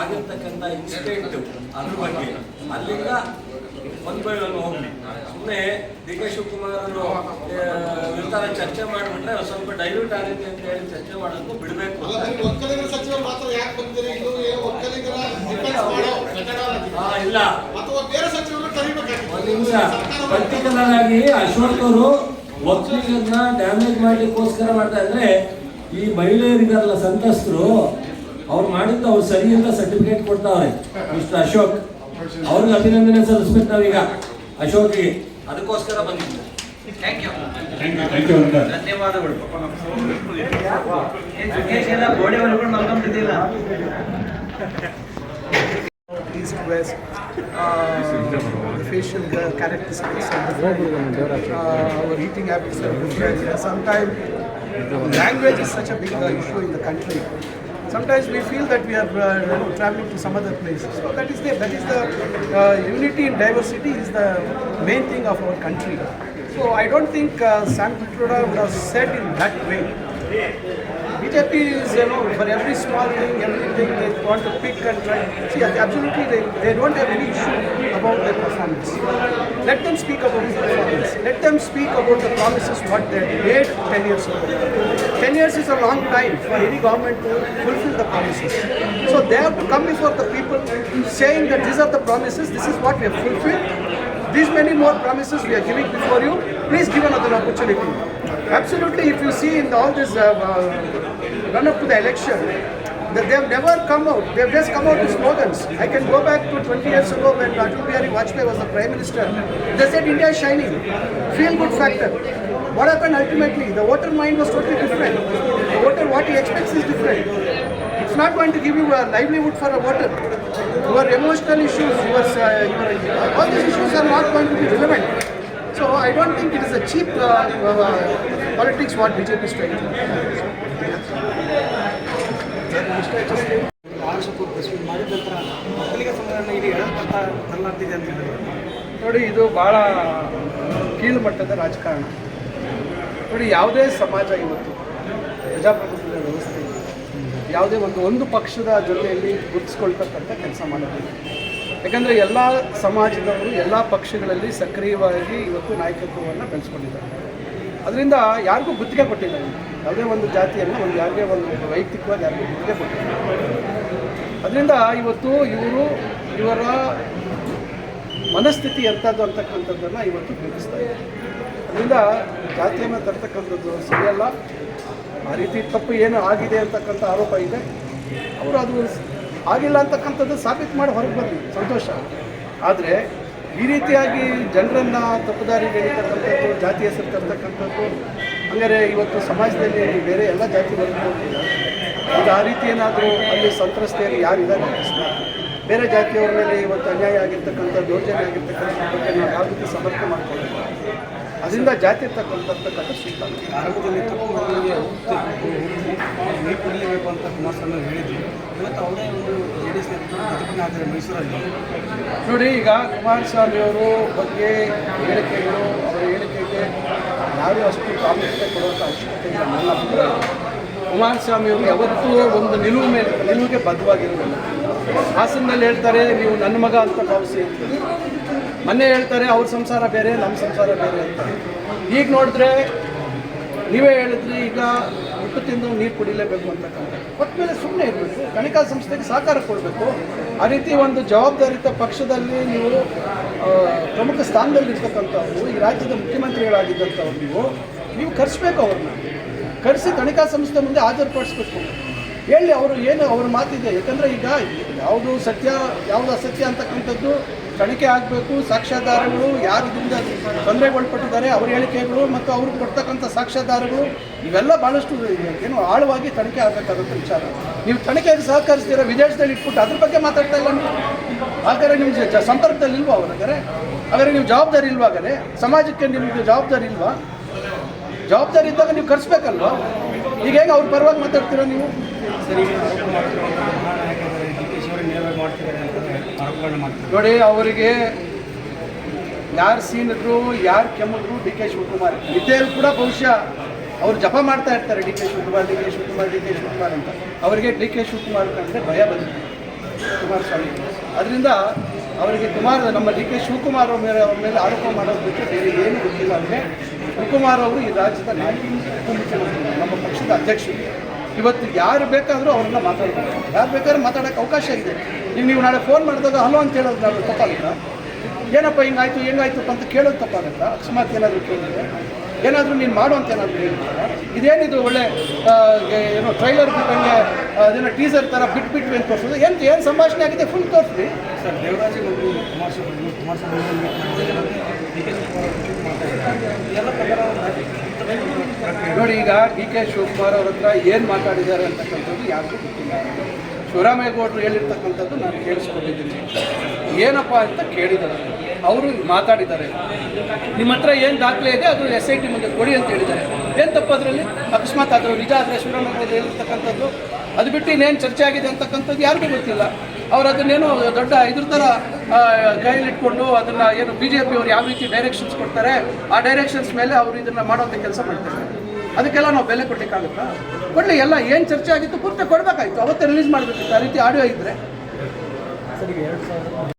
ಆಗಿರ್ತಕ್ಕಂಥ ಇನ್ಸಿಡೆಂಟ್ ಅದ್ರ ಬಗ್ಗೆ. ಅಲ್ಲಿಂದ ಒಂದು ಹೋಗ್ಲಿ. ಸುಮ್ಮನೆ DK ಶಿವಕುಮಾರ್ ಅವರು ವಿಚಾರ ಚರ್ಚೆ ಮಾಡಿಬಿಟ್ರೆ ಸ್ವಲ್ಪ ಡೈಲ್ಯೂಟ್ ಆಗುತ್ತೆ ಅಂತ ಹೇಳಿ ಚರ್ಚೆ ಮಾಡೋದನ್ನು ಬಿಡಬೇಕು. ಇಲ್ಲ ಒಂದು ನಿಮಿಷ, ಪರ್ಟಿಕ್ಯುಲರ್ ಆಗಿ ಅಶೋಕ್ ಅವರು ಒಕ್ಕಲಿಗರನ್ನ ಡ್ಯಾಮೇಜ್ ಮಾಡ್ಲಿಕ್ಕೋಸ್ಕರ ಮಾಡ್ತಾ ಇದ್ರೆ ಈ ಮಹಿಳೆಯರಿಗಾರಲ್ಲ ಸಂತ್ರಸ್ತರು ಅವ್ರು ಮಾಡಿದ್ದು ಅವ್ರು ಸರಿ ಅಂತ ಸರ್ಟಿಫಿಕೇಟ್ ಕೊಡ್ತಾವ್ರೆ. ಮಿಸ್ಟರ್ ಅಶೋಕ್ ಅವ್ರಿಗೆ ಅಭಿನಂದನೆ ಸಲ್ಲಿಸ್ಬೇಕು ನಾವೀಗ ಅಶೋಕ್ಗೆ. ಅದಕ್ಕೋಸ್ಕರ ಬಂದಿದ್ದು. ಧನ್ಯವಾದಗಳು. East, west, the facial characteristics of the food, our eating habits are different. Sometimes language is such a big issue in the country. Sometimes we feel that we are traveling to some other places. So that is the unity in diversity is the main thing of our country. So I don't think Sam Pitroda would have said in that way. BJP is, for every small thing, everything they want to pick and try. See, absolutely, they don't have any issue about their performance. Let them speak about the performance. Let them speak about the promises what they made 10 years ago. 10 years is a long time for any government to fulfill the promises. So they have to come before the people saying that these are the promises, this is what we have fulfilled. These many more promises we are giving before you. Please give another opportunity. Absolutely, if you see in all this run up to the election, that they have never come out. They have just come out with slogans. I can go back to 20 years ago when Atal Bihari Vajpayee was the Prime Minister. They said India is shining, feel good factor. What happened ultimately? The voter mind was totally different. The voter, what he expects is different. It's not going to give you a livelihood for a voter. Your emotional issues, all these issues are not going to be relevant. So I don't think it is a cheap politics what BJP is trying to do. ನೋಡಿ, ಇದು ಭಾಳ ಕೀಳು ಮಟ್ಟದ ರಾಜಕಾರಣ. ನೋಡಿ, ಯಾವುದೇ ಸಮಾಜ ಇವತ್ತು ಪ್ರಜಾಪ್ರಭುತ್ವದ ವ್ಯವಸ್ಥೆ ಯಾವುದೇ ಒಂದು ಪಕ್ಷದ ಜೊತೆಯಲ್ಲಿ ಗುರುತಿಸ್ಕೊಳ್ತಕ್ಕಂಥ ಕೆಲಸ ಮಾಡೋದಿಲ್ಲ. ಯಾಕಂದರೆ ಎಲ್ಲ ಸಮಾಜದವರು ಎಲ್ಲ ಪಕ್ಷಗಳಲ್ಲಿ ಸಕ್ರಿಯವಾಗಿ ಇವತ್ತು ನಾಯಕತ್ವವನ್ನು ಬೆಳೆಸ್ಕೊಂಡಿದ್ದಾರೆ. ಅದರಿಂದ ಯಾರಿಗೂ ಗುತ್ತಿಗೆ ಕೊಟ್ಟಿಲ್ಲ. ಯಾವುದೇ ಒಂದು ಜಾತಿಯನ್ನು ಯಾರಿಗೆ ಒಂದು ವೈಯಕ್ತಿಕವಾಗಿ ಯಾರಿಗೂ ಗುತ್ತಿಗೆ ಕೊಟ್ಟಿಲ್ಲ. ಅದರಿಂದ ಇವತ್ತು ಇವರ ಮನಸ್ಥಿತಿ ಎಂಥದ್ದು ಅಂತಕ್ಕಂಥದ್ದನ್ನು ಇವತ್ತು ಗುರುತಿಸ್ತಾ ಇದೆ. ಅದರಿಂದ ಜಾತಿಯನ್ನು ತರ್ತಕ್ಕಂಥದ್ದು ಸರಿಯಲ್ಲ. ಆ ರೀತಿ ತಪ್ಪು ಏನು ಆಗಿದೆ ಅಂತಕ್ಕಂಥ ಆರೋಪ ಇದೆ. ಅವರು ಅದು ಆಗಿಲ್ಲ ಅಂತಕ್ಕಂಥದ್ದು ಸಾಬೀತು ಮಾಡಿ ಹೊರಗೆ ಬರಲಿ, ಸಂತೋಷ. ಆದರೆ ಈ ರೀತಿಯಾಗಿ ಜನರನ್ನು ತಪ್ಪುದಾರಿಗೆ ಎಳಿತಕ್ಕಂಥದ್ದು, ಜಾತಿ ಹೆಸರು ತರ್ತಕ್ಕಂಥದ್ದು, ಹಂಗಾರೆ ಇವತ್ತು ಸಮಾಜದಲ್ಲಿ ಬೇರೆ ಎಲ್ಲ ಜಾತಿ ವರ್ಗಗಳಿಲ್ಲ. ಈಗ ಆ ರೀತಿ ಏನಾದರೂ ಅಲ್ಲಿ ಸಂತ್ರಸ್ತೆಯರು ಯಾರಿದ್ದಾರೆ, ಬೇರೆ ಜಾತಿಯವರ ಮೇಲೆ ಇವತ್ತು ಅನ್ಯಾಯ ಆಗಿರ್ತಕ್ಕಂಥ, ದೌರ್ಜನ್ಯ ಆಗಿರ್ತಕ್ಕಂಥ ಬಗ್ಗೆ ನಾವು ಯಾವ ರೀತಿ ಸಮರ್ಥನೆ ಮಾಡ್ಕೊಳ್ಳೋದು? ಅದರಿಂದ ಜಾತಿ ಇರ್ತಕ್ಕಂಥ ಸೂಕ್ತ. ಆರಂಭದಲ್ಲಿ ತಪ್ಪು ಮಾಡಿಗೆ ನೀರು ಕುಡಿಯಬೇಕು ಅಂತ ಕುಮಾರಸ್ವಾಮಿ ಹೇಳಿದ್ರು. ಇವತ್ತು ಅವರೇ ಒಂದು JDS ಪ್ರತಿಭಟನೆ ಆದರೆ ಮೈಸೂರಲ್ಲಿ. ನೋಡಿ, ಈಗ ಕುಮಾರಸ್ವಾಮಿಯವರು ಬಗ್ಗೆ ಹೇಳಿಕೆಗಳು, ಅವರ ಹೇಳಿಕೆಗೆ ಯಾರೂ ಅಷ್ಟು ಪ್ರಾಮುಖ್ಯತೆ ಕೊಡುವಂಥ ಅವಶ್ಯಕತೆ ಇಲ್ಲ. ನನ್ನ ಅಭಿಪ್ರಾಯ, ಕುಮಾರಸ್ವಾಮಿಯವರು ಯಾವತ್ತೂ ಒಂದು ನಿಲುವಿಗೆ ಬದ್ಧವಾಗಿರೋದಿಲ್ಲ. ಹಾಸನದಲ್ಲಿ ಹೇಳ್ತಾರೆ ನೀವು ನನ್ನ ಮಗ ಅಂತ ಭಾವಿಸಿ ಅಂತ, ಮೊನ್ನೆ ಹೇಳ್ತಾರೆ ಅವ್ರ ಸಂಸಾರ ಬೇರೆ ನಮ್ಮ ಸಂಸಾರ ಬೇರೆ ಅಂತ. ಈಗ ನೋಡಿದ್ರೆ ನೀವೇ ಹೇಳಿದ್ರಿ, ಈಗ ಹುಟ್ಟು ತಿಂದು ನೀರು ಕುಡಿಲೇಬೇಕು ಅಂತಕ್ಕಂಥ ಹೊತ್ತ ಮೇಲೆ ಸುಮ್ಮನೆ ಇರಬೇಕು, ತನಿಖಾ ಸಂಸ್ಥೆಗೆ ಸಹಕಾರ ಕೊಡಬೇಕು. ಆ ರೀತಿ ಒಂದು ಜವಾಬ್ದಾರಿತ ಪಕ್ಷದಲ್ಲಿ ನೀವು ಪ್ರಮುಖ ಸ್ಥಾನದಲ್ಲಿರ್ತಕ್ಕಂಥವ್ರು, ಈ ರಾಜ್ಯದ ಮುಖ್ಯಮಂತ್ರಿಗಳಾಗಿದ್ದಂಥವ್ರು, ನೀವು ಕರೆಸ್ಬೇಕು. ಅವ್ರನ್ನ ಕರೆಸಿ ತನಿಖಾ ಸಂಸ್ಥೆ ಮುಂದೆ ಹಾಜರುಪಡಿಸ್ಬೇಕು. ಹೇಳಿ ಅವರು ಏನು ಅವ್ರ ಮಾತಿದೆ. ಯಾಕಂದರೆ ಈಗ ಯಾವುದು ಸತ್ಯ ಯಾವುದು ಅಸತ್ಯ ಅಂತಕ್ಕಂಥದ್ದು ತನಿಖೆ ಆಗಬೇಕು. ಸಾಕ್ಷ್ಯಾಧಾರಗಳು ಯಾರು ಇದರಿಂದ ತೊಂದರೆಗೊಳಪಟ್ಟಿದ್ದಾರೆ, ಅವ್ರ ಹೇಳಿಕೆಗಳು ಮತ್ತು ಅವರು ಕೊಡ್ತಕ್ಕಂಥ ಸಾಕ್ಷ್ಯಾಧಾರಗಳು ಇವೆಲ್ಲ ಭಾಳಷ್ಟು ಏನು ಆಳವಾಗಿ ತನಿಖೆ ಆಗಬೇಕಾದಂಥ ವಿಚಾರ. ನೀವು ತನಿಖೆಗೆ ಸಹಕರಿಸ್ತೀರ, ವಿದೇಶದಲ್ಲಿ ಇಟ್ಬಿಟ್ಟು ಅದ್ರ ಬಗ್ಗೆ ಮಾತಾಡ್ತಾ ಇಲ್ಲ ನೀವು. ಹಾಗಾದ್ರೆ ನಿಮ್ಮ ಸಂಪರ್ಕದಲ್ಲಿ ಇಲ್ವಾ ಅವ್ರಾಗಾರೆ? ಹಾಗಾದ್ರೆ ನೀವು ಜವಾಬ್ದಾರಿ ಇಲ್ವಾ? ಹಾಗಾದ್ರೆ ಸಮಾಜಕ್ಕೆ ನಿಮಗೆ ಜವಾಬ್ದಾರಿ ಇಲ್ವಾ? ಜವಾಬ್ದಾರಿ ಇದ್ದಾಗ ನೀವು ಕರೆಸ್ಬೇಕಲ್ವಾ? ಈಗ ಹೇಗೆ ಅವ್ರ ಪರವಾಗಿ ಮಾತಾಡ್ತೀರಾ ನೀವು? ನೋಡಿ, ಅವರಿಗೆ ಯಾರು ಸೀನಿದ್ರು, ಯಾರು ಕೆಮ್ಮಿದ್ರು DK ಶಿವಕುಮಾರ್. ನಿದ್ದೆಯಲ್ಲಿ ಕೂಡ ಬಹುಶಃ ಅವ್ರು ಜಪ ಮಾಡ್ತಾ ಇರ್ತಾರೆ, DK ಶಿವಕುಮಾರ್ ಅಂತ. ಅವರಿಗೆ DK ಶಿವಕುಮಾರ್ ಅಂದರೆ ಭಯ ಬಂದಿದೆ ಕುಮಾರಸ್ವಾಮಿ. ಅದರಿಂದ ಅವರಿಗೆ ನಮ್ಮ DK ಶಿವಕುಮಾರ್ ಅವ್ರ ಮೇಲೆ ಆರೋಪ ಮಾಡೋದು ಬಿಟ್ಟರೆ ಬೇರೆ ಏನು ಗೊತ್ತಿಲ್ಲ ಅವ್ರಿಗೆ. ಶಿವಕುಮಾರ್ ಅವರು ಈ ರಾಜ್ಯದ ನಾಯಕ, ಉಪಮುಖ್ಯಮಂತ್ರಿ, ನಮ್ಮ ಪಕ್ಷದ ಅಧ್ಯಕ್ಷರು. ಇವತ್ತು ಯಾರು ಬೇಕಾದರೂ ಅವ್ರನ್ನ ಮಾತಾಡ್ಬೋದು, ಯಾರು ಬೇಕಾದ್ರೂ ಮಾತಾಡೋಕ್ಕೆ ಅವಕಾಶ ಇದೆ. ಈಗ ನೀವು ನಾಳೆ ಫೋನ್ ಮಾಡಿದಾಗ ಹಲೋ ಅಂತ ಹೇಳೋದು ನಾವು ತಪ್ಪಾಗುತ್ತಾ? ಏನಪ್ಪ ಹೆಂಗಾಯ್ತು ಅಂತ ಕೇಳೋದು ತಪ್ಪಾಗುತ್ತಾ? ಅಕಸ್ಮಾತ್ ಏನಾದರೂ ಕೇಳಿದ್ರೆ ಏನಾದರೂ ನೀನು ಮಾಡು ಅಂತ ಏನಾದರೂ ಹೇಳ್ತಾರೆ? ಇದೇನಿದು ಒಳ್ಳೆ ಏನೋ ಟ್ರೈಲರ್ ಬಿಟ್ಟಂಗೆ ಅದೇನೋ ಟೀಸರ್ ಥರ ಬಿಟ್ಬಿಟ್ವಿ ಅಂತ ತೋರಿಸೋದು. ಏನು ಸಂಭಾಷಣೆ ಆಗಿದೆ ಫುಲ್ ತೋರಿಸ್ರಿ ಸರ್. ದೇವರಾಜ್ ಕುಮಾರಸ್ವಾಮಿ ನೋಡಿ, ಈಗ DK ಶಿವಕುಮಾರ್ ಅವ್ರ ಹತ್ರ ಏನು ಮಾತಾಡಿದ್ದಾರೆ ಅಂತಕ್ಕಂಥದ್ದು ಯಾರಿಗೂ ಗೊತ್ತಿಲ್ಲ. ಶಿವರಾಮೇಗೌಡರು ಹೇಳಿರ್ತಕ್ಕಂಥದ್ದು ನಾನು ಕೇಳಿಸ್ಕೊಂಡಿದ್ದೀನಿ. ಏನಪ್ಪ ಅಂತ ಕೇಳಿದ್ದಾರೆ, ಅವರು ಮಾತಾಡಿದ್ದಾರೆ. ನಿಮ್ಮ ಹತ್ರ ಏನು ದಾಖಲೆ ಇದೆ ಅದು SIT ಮುಂದೆ ಕೊಡಿ ಅಂತ ಹೇಳಿದ್ದಾರೆ. ಏನು ತಪ್ಪದ್ರಲ್ಲಿ? ಅಕಸ್ಮಾತ್ ಆದರೂ ನಿಜ ಆದರೆ ಶಿವರಾಮೇಗೌಡರು ಹೇಳಿರ್ತಕ್ಕಂಥದ್ದು ಅದು ಬಿಟ್ಟು ಇನ್ನೇನು ಚರ್ಚೆ ಆಗಿದೆ ಅಂತಕ್ಕಂಥದ್ದು ಯಾರಿಗೂ ಗೊತ್ತಿಲ್ಲ. ಅವ್ರು ಅದನ್ನೇನು ದೊಡ್ಡ ಇದ್ರ ಥರ ಕೈಯಲ್ಲಿ ಇಟ್ಕೊಂಡು ಅದನ್ನು ಏನು BJP ಅವ್ರು ಯಾವ ರೀತಿ ಡೈರೆಕ್ಷನ್ಸ್ ಕೊಡ್ತಾರೆ ಆ ಡೈರೆಕ್ಷನ್ಸ್ ಮೇಲೆ ಅವರು ಇದನ್ನು ಮಾಡೋಂಥ ಕೆಲಸ ಮಾಡ್ತಾರೆ. ಅದಕ್ಕೆಲ್ಲ ನಾವು ಬೆಲೆ ಕೊಡಲಿಕ್ಕಾಗುತ್ತಾ? ಕೊಡಲಿ, ಎಲ್ಲ ಏನು ಚರ್ಚೆ ಆಗಿತ್ತು ಪೂರ್ತಿ ಕೊಡಬೇಕಾಯ್ತು, ಅವತ್ತೇ ರಿಲೀಸ್ ಮಾಡಬೇಕಿತ್ತು. ಆ ರೀತಿ ಆಡಿಯೋ ಇದ್ದರೆ